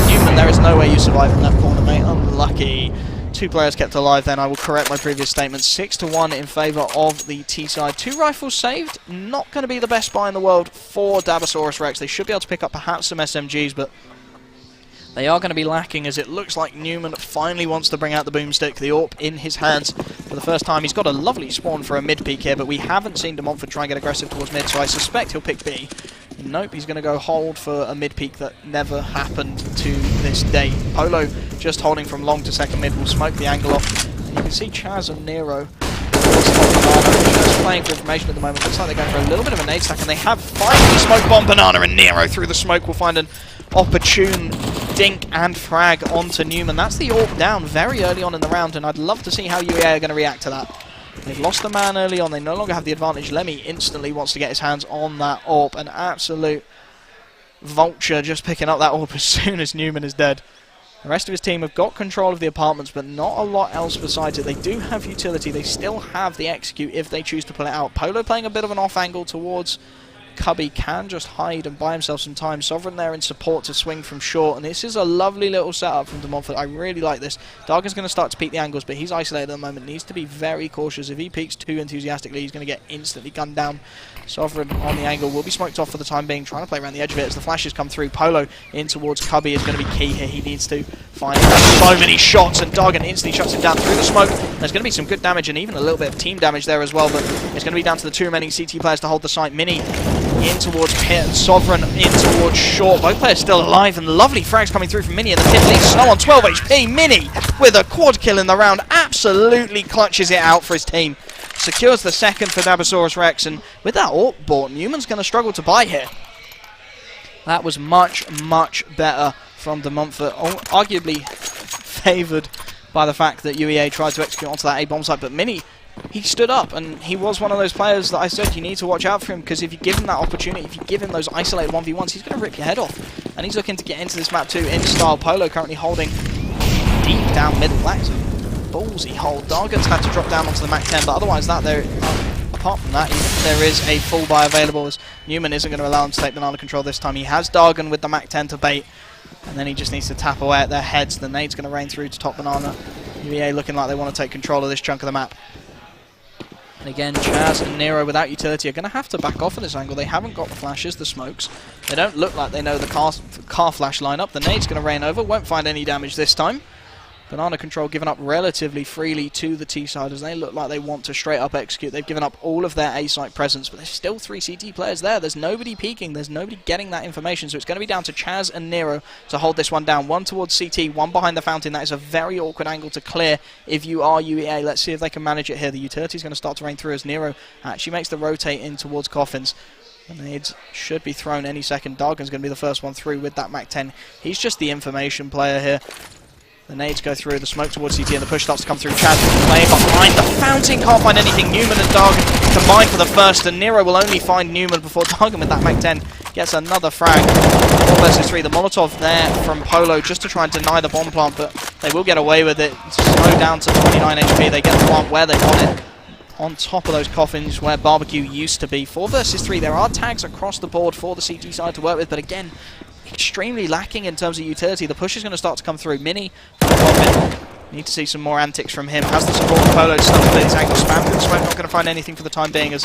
Newman, there is no way you survive in that corner, mate. Unlucky. 2 players kept alive then. I will correct my previous statement. 6-1 in favour of the T-side. 2 rifles saved. Not going to be the best buy in the world for Dabosaurus Rex. They should be able to pick up perhaps some SMGs, but they are going to be lacking, as it looks like Newman finally wants to bring out the boomstick, the AWP in his hands for the first time. He's got a lovely spawn for a mid-peak here, but we haven't seen De Montfort try and get aggressive towards mid, so I suspect he'll pick B. Nope, he's going to go hold for a mid-peak that never happened to this day. Polo just holding from long to second mid will smoke the angle off. And you can see Chaz and Nero just playing for information at the moment. Looks like they're going for a little bit of a nade stack, and they have finally smoked bomb Banana, and Nero through the smoke will find an opportune dink and frag onto Newman. That's the AWP down very early on in the round, and I'd love to see how UEA are going to react to that. They've lost a man early on. They no longer have the advantage. Lemmy instantly wants to get his hands on that AWP. An absolute vulture just picking up that AWP as soon as Newman is dead. The rest of his team have got control of the apartments, but not a lot else besides it. They do have utility. They still have the execute if they choose to pull it out. Polo playing a bit of an off angle towards Cubby, can just hide and buy himself some time. Sovereign there in support to swing from short, and this is a lovely little setup from De Montfort. I really like this. Dargan's going to start to peek the angles, but he's isolated at the moment. Needs to be very cautious. If he peeks too enthusiastically, he's going to get instantly gunned down. Sovereign on the angle will be smoked off for the time being, trying to play around the edge of it as the flashes come through. Polo in towards Cubby is going to be key here. He needs to find so many shots, and Dargan instantly shuts him down through the smoke. There's going to be some good damage and even a little bit of team damage there as well, but it's going to be down to the 2 remaining CT players to hold the site. Mini in towards Pit and Sovereign in towards Short. Both players still alive, and lovely frags coming through from Mini, and the Pit leads Snow on 12 HP. Mini with a quad kill in the round, absolutely clutches it out for his team. Secures the second for Dabosaurus Rex, and with that AWP bought, Newman's going to struggle to buy here. That was much, much better from de Montfort, arguably favoured by the fact that UEA tried to execute onto that A-bomb site, but Mini, he stood up, and he was one of those players that I said you need to watch out for him, because if you give him that opportunity, if you give him those isolated 1v1s, he's going to rip your head off. And he's looking to get into this map too in style. Polo currently holding deep down middle. That's a ballsy hold. Dargan's had to drop down onto the Mac 10, but otherwise that there, apart from that, there is a full buy available, as Newman isn't going to allow him to take banana control this time. He has Dargan with the Mac 10 to bait, and then he just needs to tap away at their heads. The nade's going to rain through to top banana. UEA looking like they want to take control of this chunk of the map. And again, Chaz and Nero without utility are going to have to back off at this angle. They haven't got the flashes, the smokes. They don't look like they know the car flash lineup. The nade's going to rain over, won't find any damage this time. Banana control given up relatively freely to the T-side as they look like they want to straight up execute. They've given up all of their A-site presence, but there's still 3 CT players there. There's nobody peeking, there's nobody getting that information, so it's going to be down to Chaz and Nero to hold this one down. One towards CT, one behind the fountain. That is a very awkward angle to clear if you are UEA. Let's see if they can manage it here. The utility is going to start to rain through as Nero actually makes the rotate in towards Coffins. The nades should be thrown any second. Dargan's going to be the first one through with that Mac 10. He's just the information player here. The nades go through, the smoke towards CT, and the push starts to come through. Chaz playing behind the fountain, can't find anything. Newman and Dargan combine for the first, and Nero will only find Newman before Dargan with that Mac 10 gets another frag. 4 versus 3, the Molotov there from Polo just to try and deny the bomb plant, but they will get away with it. Slow down to 29 HP, they get the plant where they want it. On top of those coffins where Barbecue used to be. 4 versus 3, there are tags across the board for the CT side to work with, but again, extremely lacking in terms of utility. The push is going to start to come through. Mini from the coffin. Need to see some more antics from him. Has the support of Polo to start to play this angle. Spam through the smoke, not going to find anything for the time being as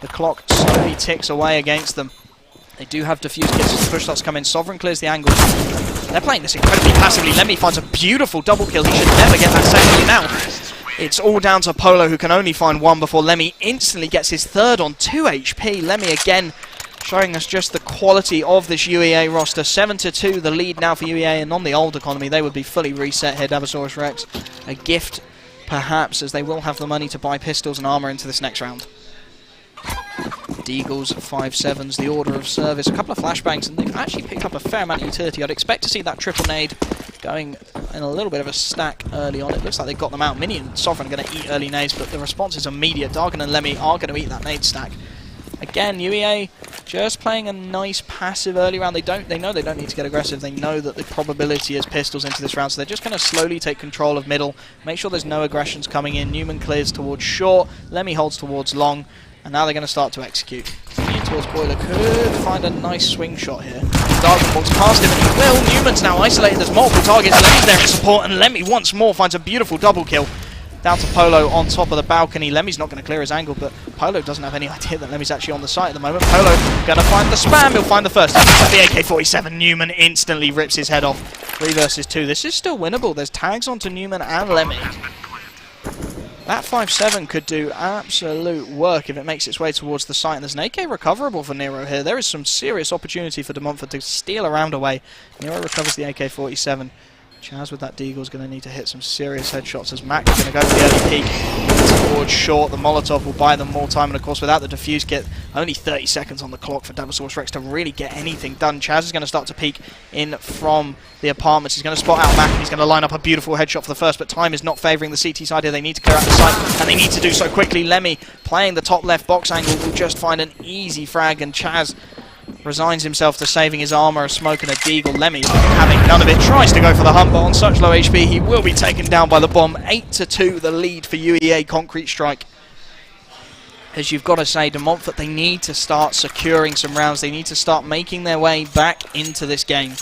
the clock slowly ticks away against them. They do have defuse kits as the push starts to come in. Sovereign clears the angle. They're playing this incredibly passively. Lemmy finds a beautiful double kill. He should never get that second now. It's all down to Polo, who can only find one before Lemmy instantly gets his third on 2 HP. Lemmy again showing us just the quality of this UEA roster. 7-2 the lead now for UEA, and on the old economy they would be fully reset here. Dabosaurus Rex, a gift perhaps, as they will have the money to buy pistols and armor into this next round. Deagles, 5-7s, the order of service, a couple of flashbangs, and they've actually picked up a fair amount of utility. I'd expect to see that triple nade going in a little bit of a stack early on. It looks like they've got them out. Mini and Sovereign are going to eat early nades, but the response is immediate. Dargan and Lemmy are going to eat that nade stack. Again, UEA just playing a nice passive early round. They know they don't need to get aggressive. They know that the probability is pistols into this round, so they're just going to slowly take control of middle, make sure there's no aggressions coming in. Newman clears towards short, Lemmy holds towards long, and now they're going to start to execute. In towards Boiler, could find a nice swing shot here. Dargan walks past him, and he will. Newman's now isolated. There's multiple targets. Lemmy's there in support, and Lemmy once more finds a beautiful double kill. Down to Polo on top of the balcony. Lemmy's not going to clear his angle, but Polo doesn't have any idea that Lemmy's actually on the site at the moment. Polo going to find the spam. He'll find the first. The AK-47. Newman instantly rips his head off. 3 versus 2. This is still winnable. There's tags onto Newman and Lemmy. That 5-7 could do absolute work if it makes its way towards the site. And there's an AK recoverable for Nero here. There is some serious opportunity for de Montfort to steal a round away. Nero recovers the AK-47. Chaz with that Deagle is going to need to hit some serious headshots as Mac is going to go for the early peek towards short. The Molotov will buy them more time, and of course without the defuse kit, only 30 seconds on the clock for Dabosaurus Rex to really get anything done. Chaz is going to start to peek in from the apartments. He's going to spot out Mac, and he's going to line up a beautiful headshot for the first, but time is not favouring the CT side here. They need to clear out the site, and they need to do so quickly. Lemmy, playing the top left box angle, will just find an easy frag, and Chaz resigns himself to saving his armor, a smoke and a Deagle. Lemmy having none of it, tries to go for the hunt, but on such low HP he will be taken down by the bomb. 8-2 the lead for UEA Concrete Strike. As you've got to say, de Montfort, they need to start securing some rounds. They need to start making their way back into this game.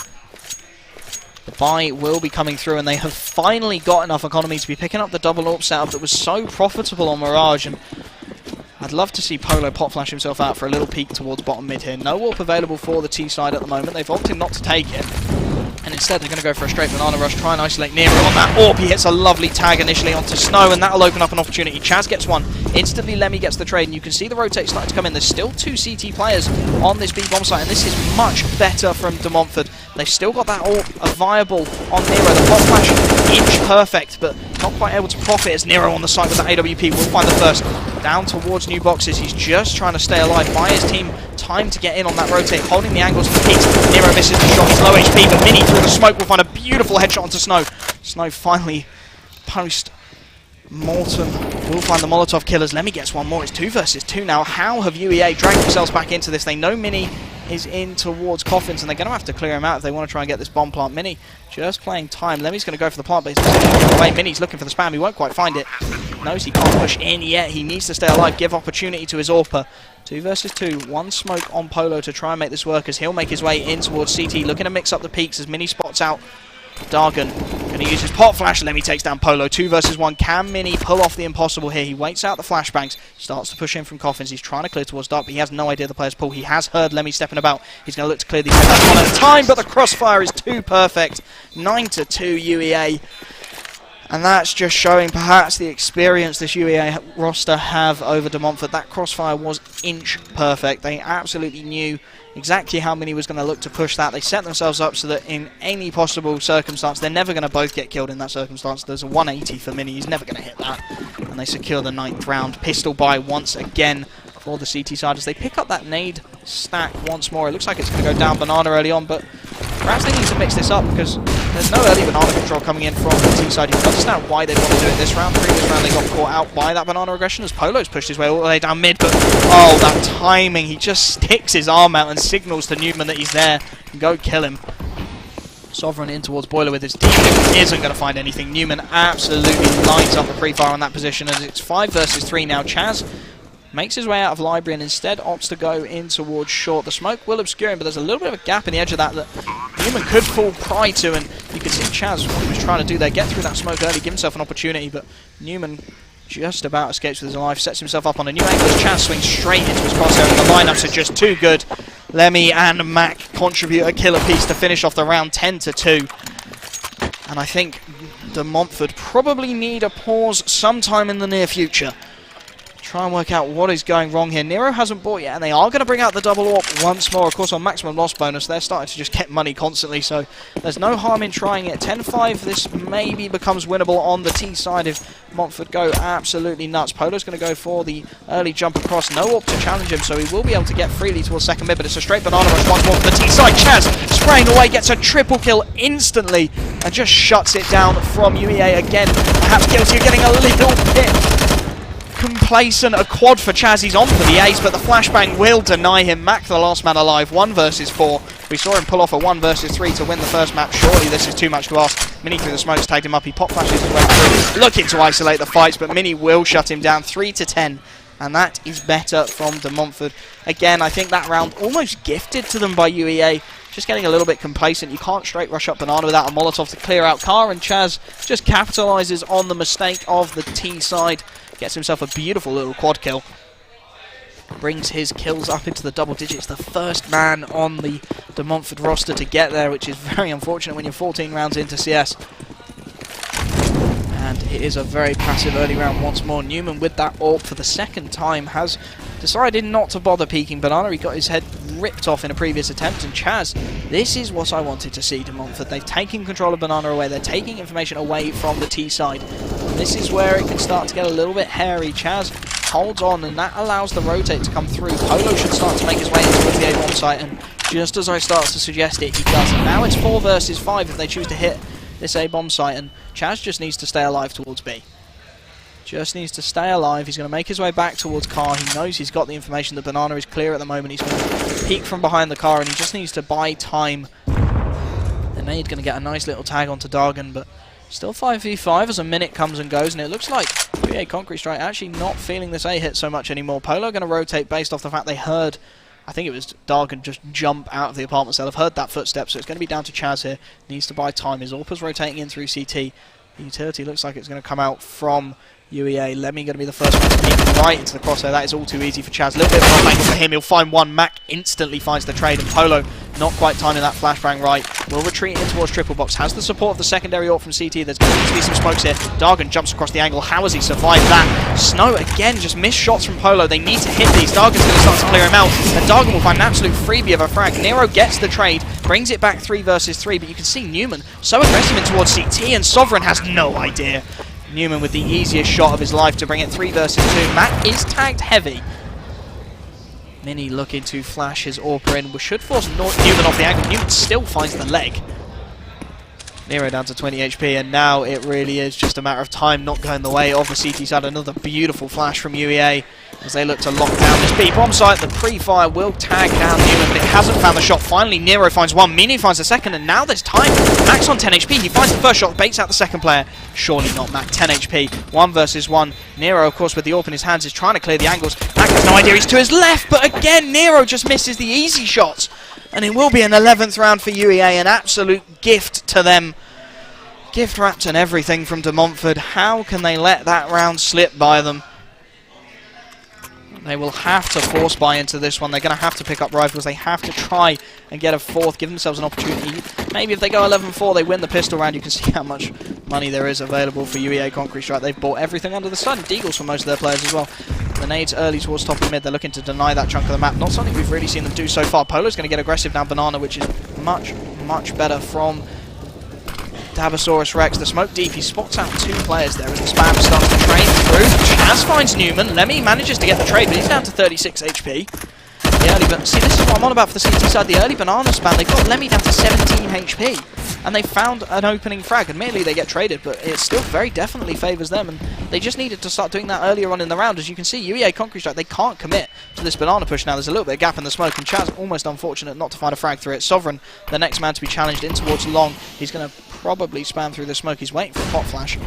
The buy will be coming through, and they have finally got enough economy to be picking up the double AWP setup that was so profitable on Mirage. And I'd love to see Polo pop flash himself out for a little peek towards bottom mid here. No AWP available for the T side at the moment. They've opted not to take it. And instead, they're going to go for a straight banana rush, try and isolate Nero on that AWP. He hits a lovely tag initially onto Snow, and that'll open up an opportunity. Chaz gets one. Instantly, Lemmy gets the trade, and you can see the rotate starting to come in. There's still 2 CT players on this B bomb site, and this is much better from De Montfort. They've still got that AWP viable on Nero. The pop flash, inch perfect, but not quite able to profit as Nero on the site with that AWP will find the first. Down towards new boxes. He's just trying to stay alive. Buy his team time to get in on that rotate, holding the angles to the peaks. Nero misses the shot. He's low HP, but Mini through the smoke will find a beautiful headshot onto Snow. Snow finally, post-mortem, will find the Molotov killers. Lemmy gets one more. It's 2 versus 2 now. How have UEA dragged themselves back into this? They know Mini is in towards Coffins, and they're going to have to clear him out if they want to try and get this bomb plant. Mini just playing time. Lemmy's going to go for the plant, but he's away. Mini's looking for the spam. He won't quite find it. Knows he can't push in yet. He needs to stay alive, give opportunity to his AWPer. 2 versus 2. 1 smoke on Polo to try and make this work as he'll make his way in towards CT, looking to mix up the peaks as Mini spots out Dargan. Going to use his pop flash. Lemmy takes down Polo. 2 versus 1. Can Mini pull off the impossible here? He waits out the flashbangs, starts to push in from Coffins. He's trying to clear towards Dark, but he has no idea the player's pull. He has heard Lemmy stepping about. He's going to look to clear these one at a time, but the crossfire is too perfect. 9-2 UEA. And that's just showing perhaps the experience this UEA roster have over De Montfort. That crossfire was inch perfect. They absolutely knew exactly how Mini was going to look to push that. They set themselves up so that in any possible circumstance, they're never going to both get killed in that circumstance. There's a 180 for Mini. He's never going to hit that. And they secure the 9th round. Pistol buy once again for the CT side as they pick up that nade stack once more. It looks like it's going to go down Banana early on, but perhaps they need to mix this up because there's no early banana control coming in from the T side. You can understand why they want to do it this round. Previous round they got caught out by that banana aggression as Polo's pushed his way all the way down mid, but oh, that timing. He just sticks his arm out and signals to Newman that he's there. Go kill him. Sovereign in towards Boiler with his team. Isn't going to find anything. Newman absolutely lines up the pre-fire on that position as it's 5 versus 3 now. Chaz makes his way out of Library and instead opts to go in towards short. The smoke will obscure him, but there's a little bit of a gap in the edge of that Newman could fall pride to, and you can see Chaz, what he was trying to do there, get through that smoke early, give himself an opportunity, but Newman just about escapes with his life, sets himself up on a new angle as Chaz swings straight into his crosshair, and the lineups are just too good. Lemmy and Mac contribute a killer piece to finish off the round 10-2. And I think De Montfort probably need a pause sometime in the near future. Try and work out what is going wrong here. Nero hasn't bought yet, and they are going to bring out the double AWP once more. Of course, on maximum loss bonus, they're starting to just get money constantly, so there's no harm in trying it. 10-5, this maybe becomes winnable on the T side if Montfort go absolutely nuts. Polo's going to go for the early jump across. No AWP to challenge him, so he will be able to get freely towards second mid, but it's a straight banana rush once more from the T side. Chaz spraying away, gets a triple kill instantly, and just shuts it down from UEA again. Perhaps guilty of getting a little bit complacent. A quad for Chaz. He's on for the ace, but the flashbang will deny him. Mac, the last man alive, 1 versus 4. We saw him pull off a 1 versus 3 to win the first map. Surely this is too much to ask. Mini through the smokes tagged him up. He pop flashes his way through, looking to isolate the fights, but Mini will shut him down 3-10. And that is better from De Montfort. Again, I think that round almost gifted to them by UEA. Just getting a little bit complacent. You can't straight rush up Banana without a Molotov to clear out Car, and Chaz just capitalises on the mistake of the T side. Gets himself a beautiful little quad kill. Brings his kills up into the double digits. The first man on the De Montfort roster to get there, which is very unfortunate when you're 14 rounds into CS. And it is a very passive early round once more. Newman with that AWP for the second time has decided not to bother peeking Banana. He got his head ripped off in a previous attempt, and Chaz, this is what I wanted to see De Montfort. They've taken control of Banana away. They're taking information away from the T side. This is where it can start to get a little bit hairy. Chaz holds on, and that allows the rotate to come through. Polo should start to make his way into the A1 site, and just as I start to suggest it, he does. And now it's 4 versus 5 if they choose to hit this A-bomb site, and Chaz just needs to stay alive towards B. Just needs to stay alive. He's going to make his way back towards Car. He knows he's got the information that Banana is clear at the moment. He's going to peek from behind the Car, and he just needs to buy time. The nade going to get a nice little tag onto Dargan, but still 5v5 as a minute comes and goes, and it looks like UEA Concrete Strike actually not feeling this A hit so much anymore. Polo going to rotate based off the fact they heard, I think it was Dargan, just jump out of the apartment cell. I've heard that footstep, so it's going to be down to Chaz here. Needs to buy time. His AWPer's rotating in through CT. The utility looks like it's going to come out from UEA. Lemmy going to be the first one to peek right into the crosshair. That is all too easy for Chaz. A little bit of an angle for him. He'll find one. Mac instantly finds the trade, and Polo Not quite timing that flashbang right. Will retreat in towards triple box. Has the support of the secondary ult from CT. There's going to be some smokes here. Dargan jumps across the angle. How has he survived that? Snow again, just missed shots from Polo. They need to hit these. Dargan's going to start to clear him out. And Dargan will find an absolute freebie of a frag. Nero gets the trade, brings it back 3 versus 3. But you can see Newman so aggressive in towards CT, and Sovereign has no idea. Newman with the easiest shot of his life to bring it 3 versus 2. Matt is tagged heavy. Mini looking to flash his AWP in, which should force Newman off the angle. Newman still finds the leg. Nero down to 20 HP, and now it really is just a matter of time not going the way of the CT side. Another beautiful flash from UEA as they look to lock down this B bomb site. The pre-fire will tag down Newman, but it hasn't found the shot. Finally, Nero finds one, Mini finds the second, and now there's time. Max on 10 HP, he finds the first shot, baits out the second player. Surely not Mac, 10 HP, 1 versus 1. Nero, of course, with the AWP in his hands, is trying to clear the angles. Mac has no idea, he's to his left, but again, Nero just misses the easy shots. And it will be an 11th round for UEA, an absolute gift to them. Gift wrapped and everything from De Montfort. How can they let that round slip by them? They will have to force buy into this one. They're going to have to pick up rifles. They have to try and get a fourth, give themselves an opportunity. Maybe if they go 11-4, they win the pistol round. You can see how much money there is available for UEA Concrete Strike. They've bought everything under the sun. Deagles for most of their players as well. The nades early towards top and mid. They're looking to deny that chunk of the map. Not something we've really seen them do so far. Polo's going to get aggressive now. Banana, which is much, much better from Dabosaurus Rex. The smoke deep, he spots out 2 players there as the spam starts to train through. Chaz finds Newman. Lemmy manages to get the trade, but he's down to 36 HP. The early, see, this is what I'm on about for the CT side. The early banana spam, they've got Lemmy down to 17 HP. And they found an opening frag. Admittedly, they get traded, but it still very definitely favours them. And they just needed to start doing that earlier on in the round. As you can see, UEA Concrete Strike, they can't commit to this banana push now. There's a little bit of gap in the smoke, and Chaz almost unfortunate not to find a frag through it. Sovereign, the next man to be challenged in towards long. He's going to probably spam through the smoke. He's waiting for a pot flash.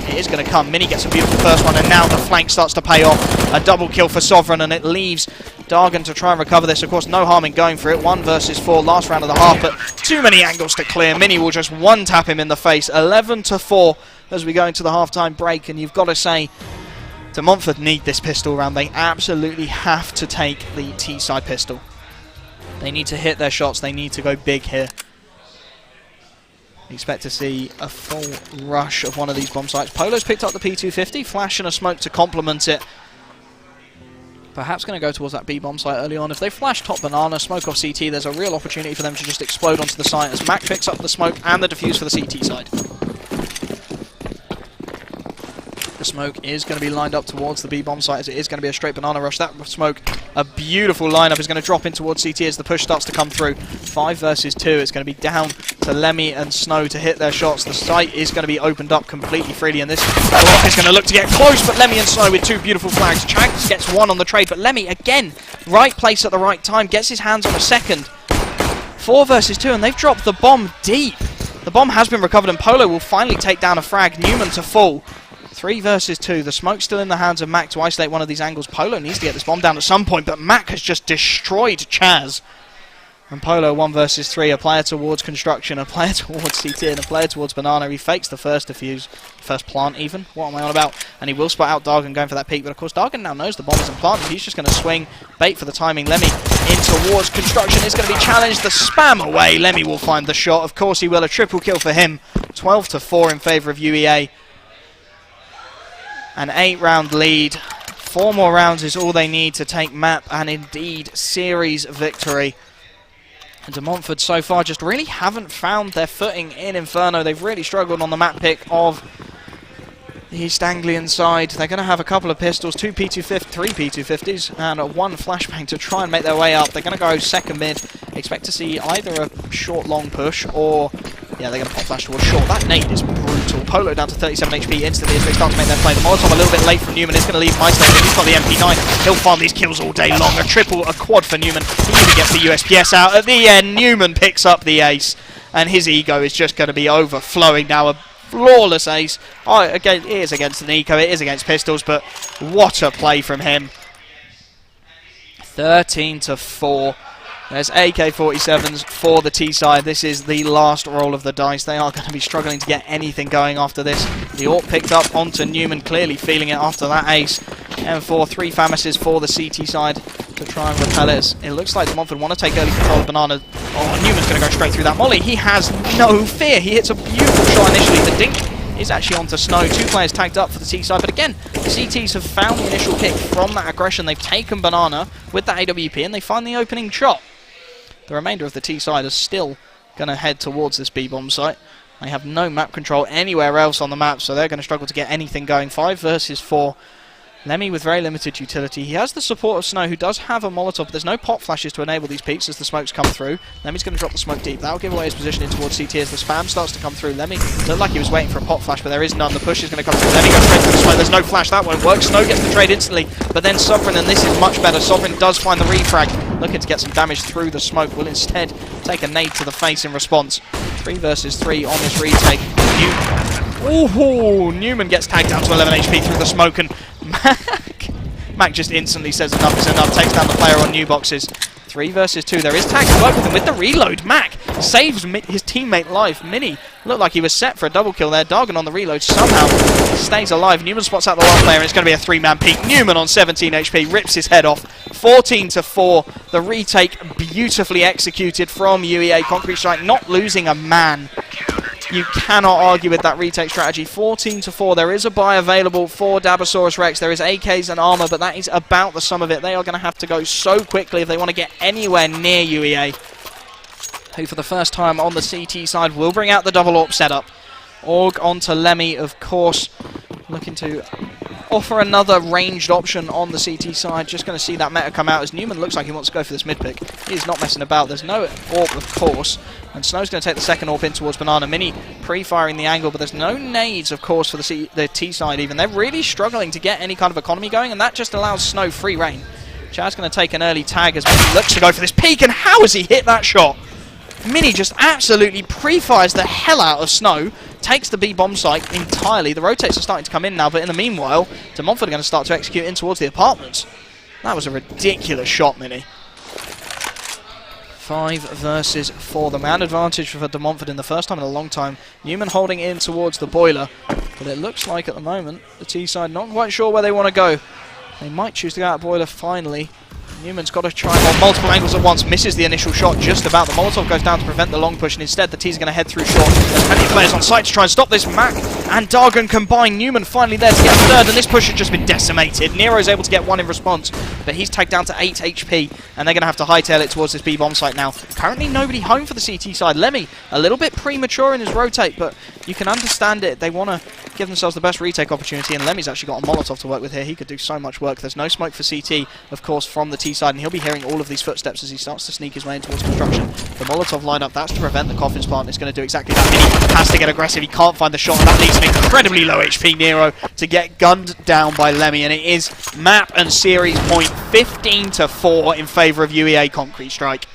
It is going to come. Mini gets a beautiful first one, and now the flank starts to pay off. A double kill for Sovereign, and it leaves Dargan to try and recover this. Of course, no harm in going for it. 1 versus 4, last round of the half, but too many angles to clear. Mini will just one-tap him in the face. 11-4 as we go into the half-time break, and you've got to say, De Montfort need this pistol round. They absolutely have to take the T-side pistol. They need to hit their shots. They need to go big here. Expect to see a full rush of one of these bomb sites. Polo's picked up the P250, flash and a smoke to complement it. Perhaps going to go towards that B bomb site early on. If they flash top banana, smoke off CT, there's a real opportunity for them to just explode onto the site as Mac picks up the smoke and the defuse for the CT side. The smoke is going to be lined up towards the B bomb site as it is going to be a straight banana rush. That smoke, a beautiful lineup, is going to drop in towards CT as the push starts to come through. 5 versus 2, it's going to be down to Lemmy and Snow to hit their shots. The site is going to be opened up completely freely, and this block is going to look to get close, but Lemmy and Snow with 2 beautiful flags. Chags gets 1 on the trade, but Lemmy, again, right place at the right time, gets his hands on a second. 4 versus 2, and they've dropped the bomb deep. The bomb has been recovered, and Polo will finally take down a frag. Newman to full. 3 versus 2. The smoke's still in the hands of Mac to isolate one of these angles. Polo needs to get this bomb down at some point, but Mac has just destroyed Chaz. And Polo 1 versus 3. A player towards construction, a player towards CT, and a player towards banana. He fakes the first defuse, first plant even. What am I on about? And he will spot out Dargan going for that peek, but of course Dargan now knows the bomb isn't planted. He's just going to swing, bait for the timing. Lemmy in towards construction. It's going to be challenged. The spam away. Lemmy will find the shot. Of course he will. A triple kill for him. 12-4 in favour of UEA. An 8-round lead. 4 more rounds is all they need to take map and indeed series victory. And De Montfort so far just really haven't found their footing in Inferno. They've really struggled on the map pick of the East Anglian side. They're going to have a couple of pistols, 3 P250s, and 1 flashbang to try and make their way up. They're going to go second mid. Expect to see either a short-long push or... yeah, they're going to pop flash towards short. That nade is brutal. Polo down to 37 HP instantly as they start to make their play. The Molotov a little bit late from Newman. It's going to leave Meister. He's got the MP9. He'll farm these kills all day long. A triple, a quad for Newman. He even gets the USPS out. At the end, Newman picks up the ace. And his ego is just going to be overflowing now. A flawless ace. Oh, again, it is against an eco. It is against pistols. But what a play from him. 13-4. There's AK-47s for the T-side. This is the last roll of the dice. They are going to be struggling to get anything going after this. The AWP picked up onto Newman, clearly feeling it after that ace. M4, 3 Famises for the CT side. to try and repel it. It looks like de Montfort want to take early control of Banana. Oh, Newman's going to go straight through that molly. He has no fear. He hits a beautiful shot initially. The dink is actually onto Snow. 2 players tagged up for the T side, but again, the CTs have found the initial pick from that aggression. They've taken Banana with that AWP, and they find the opening shot. The remainder of the T side is still going to head towards this B-bomb site. They have no map control anywhere else on the map, so they're going to struggle to get anything going. 5 versus 4. Lemmy with very limited utility. He has the support of Snow, who does have a Molotov, but there's no pop flashes to enable these peaks as the smokes come through. Lemmy's going to drop the smoke deep. That'll give away his position in towards CT as the spam starts to come through. Lemmy looked like he was waiting for a pop flash, but there is none. The push is going to come through. Lemmy goes straight through the smoke. There's no flash. That won't work. Snow gets the trade instantly, but then Sovereign, and this is much better. Sovereign does find the refrag, looking to get some damage through the smoke. Will instead take a nade to the face in response. 3 versus 3 on this retake. Newman gets tagged down to 11 HP through the smoke, and Mac just instantly says enough is enough, takes down the player on new boxes. 3 versus 2. There is tag to work with him with the reload. Mac saves his teammate life. Mini looked like he was set for a double kill there. Dargan on the reload somehow stays alive. Newman spots out the last player, and it's going to be a 3-man peak. Newman on 17 HP rips his head off. 14 to 4. The retake beautifully executed from UEA. Concrete Strike not losing a man. You cannot argue with that retake strategy. 14 to 4. There is a buy available for Dabosaurus Rex. There is AKs and armor, but that is about the sum of it. They are going to have to go so quickly if they want to get anywhere near UEA, who for the first time on the CT side will bring out the double AWP setup. Org onto Lemmy, of course, looking to offer another ranged option on the CT side. Just going to see that meta come out as Newman looks like he wants to go for this mid pick. He's not messing about. There's no AWP, of course, and Snow's going to take the second AWP in towards Banana. Mini pre-firing the angle, but there's no nades, of course, for the T side even. They're really struggling to get any kind of economy going, and that just allows Snow free reign. Chad's going to take an early tag as Mini looks to go for this peak, and how has he hit that shot? Mini just absolutely pre-fires the hell out of Snow, takes the B-bomb site entirely. The rotates are starting to come in now, but in the meanwhile, de Montfort are going to start to execute in towards the apartments. That was a ridiculous shot, Mini. 5 versus 4. The man advantage for de Montfort in the first time in a long time. Newman holding in towards the boiler, but it looks like at the moment the T side not quite sure where they want to go. They might choose to go out boiler finally. Newman's got to try on multiple angles at once, misses the initial shot just about. The Molotov goes down to prevent the long push, and instead the T's are going to head through short. There's plenty of players on site to try and stop this. Mac and Dargan combine. Newman finally there to get third, and this push has just been decimated. Nero's able to get 1 in response, but he's tagged down to 8 HP, and they're going to have to hightail it towards this B-bomb site now. Currently nobody home for the CT side. Lemmy, a little bit premature in his rotate, but you can understand it. They want to give themselves the best retake opportunity, and Lemmy's actually got a Molotov to work with here. He could do so much work. There's no smoke for CT, of course, from the T side, and he'll be hearing all of these footsteps as he starts to sneak his way in towards construction. The Molotov lineup, that's to prevent the coffin spawn. It's going to do exactly that. Mini has to get aggressive. He can't find the shot, and that leaves an incredibly low HP Nero to get gunned down by Lemmy, and it is map and series point 15 to 4 in favour of UEA Concrete Strike.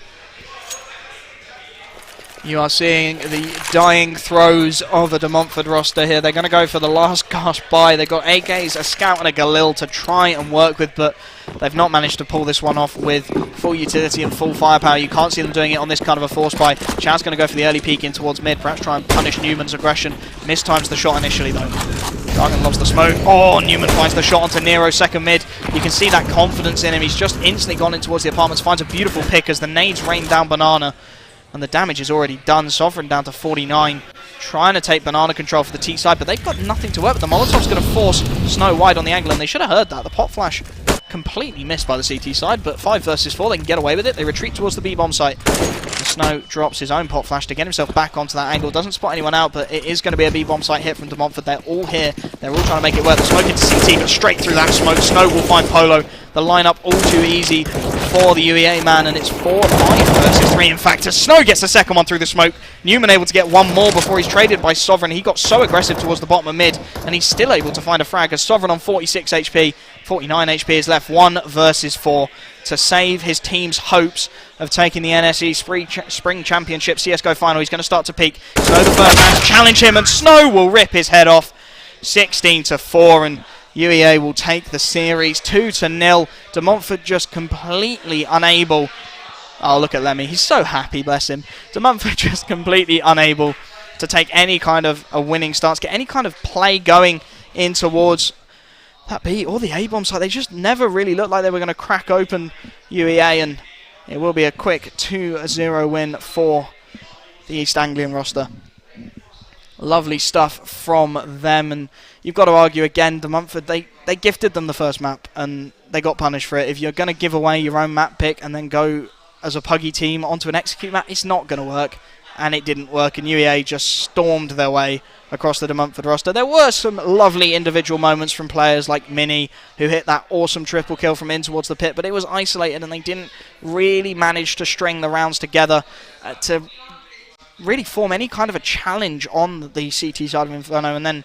You are seeing the dying throes of the de Montfort roster here. They're going to go for the last gasp buy. They've got AKs, a Scout and a Galil to try and work with, but they've not managed to pull this one off with full utility and full firepower. You can't see them doing it on this kind of a force buy. Chad's going to go for the early peek in towards mid, perhaps try and punish Newman's aggression. Mistimes the shot initially though. Dargan loves the smoke. Oh, Newman finds the shot onto Nero, second mid. You can see that confidence in him. He's just instantly gone in towards the apartments, finds a beautiful pick as the nades rain down Banana. And the damage is already done. Sovereign down to 49. Trying to take Banana control for the T side, but they've got nothing to work with. The Molotov's going to force Snow wide on the angle, and they should have heard that. The pop flash completely missed by the CT side, but 5 versus 4, they can get away with it. They retreat towards the B-bomb site. The Snow drops his own pop flash to get himself back onto that angle. Doesn't spot anyone out, but it is going to be a B-bomb site hit from de Montfort. They're all here. They're all trying to make it work. The smoke into CT, but straight through that smoke. Snow will find Polo. The lineup all too easy for the UEA man, and it's 4-5 versus 3. In fact, as Snow gets the second one through the smoke, Newman able to get one more before he's traded by Sovereign. He got so aggressive towards the bottom of mid, and he's still able to find a frag as Sovereign on 46 HP. 49 HP is left. 1 versus 4 to save his team's hopes of taking the NSE Spring Championship CSGO final. He's going to start to peak. Snow the first man to challenge him, and Snow will rip his head off. 16 to 4, and UEA will take the series 2-0. De Montfort just completely unable. Oh, look at Lemmy. He's so happy, bless him. De Montfort just completely unable to take any kind of a winning stance, get any kind of play going in towards that B or the A-bomb side, they just never really looked like they were going to crack open UEA, and it will be a quick 2-0 win for the East Anglian roster. Lovely stuff from them, and you've got to argue again, De Montfort, they gifted them the first map and they got punished for it. If you're going to give away your own map pick and then go as a puggy team onto an execute map, it's not going to work, and it didn't work, and UEA just stormed their way across the De Montfort roster. There were some lovely individual moments from players like Mini, who hit that awesome triple kill from in towards the pit, but it was isolated and they didn't really manage to string the rounds together to really form any kind of a challenge on the CT side of Inferno. And then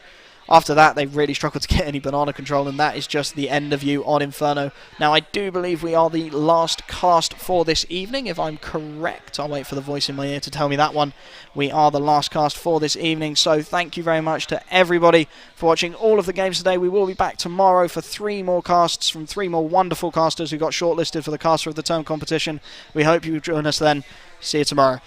after that, they really struggled to get any banana control, and that is just the end of you on Inferno. Now, I do believe we are the last cast for this evening, if I'm correct. I'll wait for the voice in my ear to tell me that one. We are the last cast for this evening, so thank you very much to everybody for watching all of the games today. We will be back tomorrow for 3 more casts from 3 more wonderful casters who got shortlisted for the Caster of the Term competition. We hope you join us then. See you tomorrow.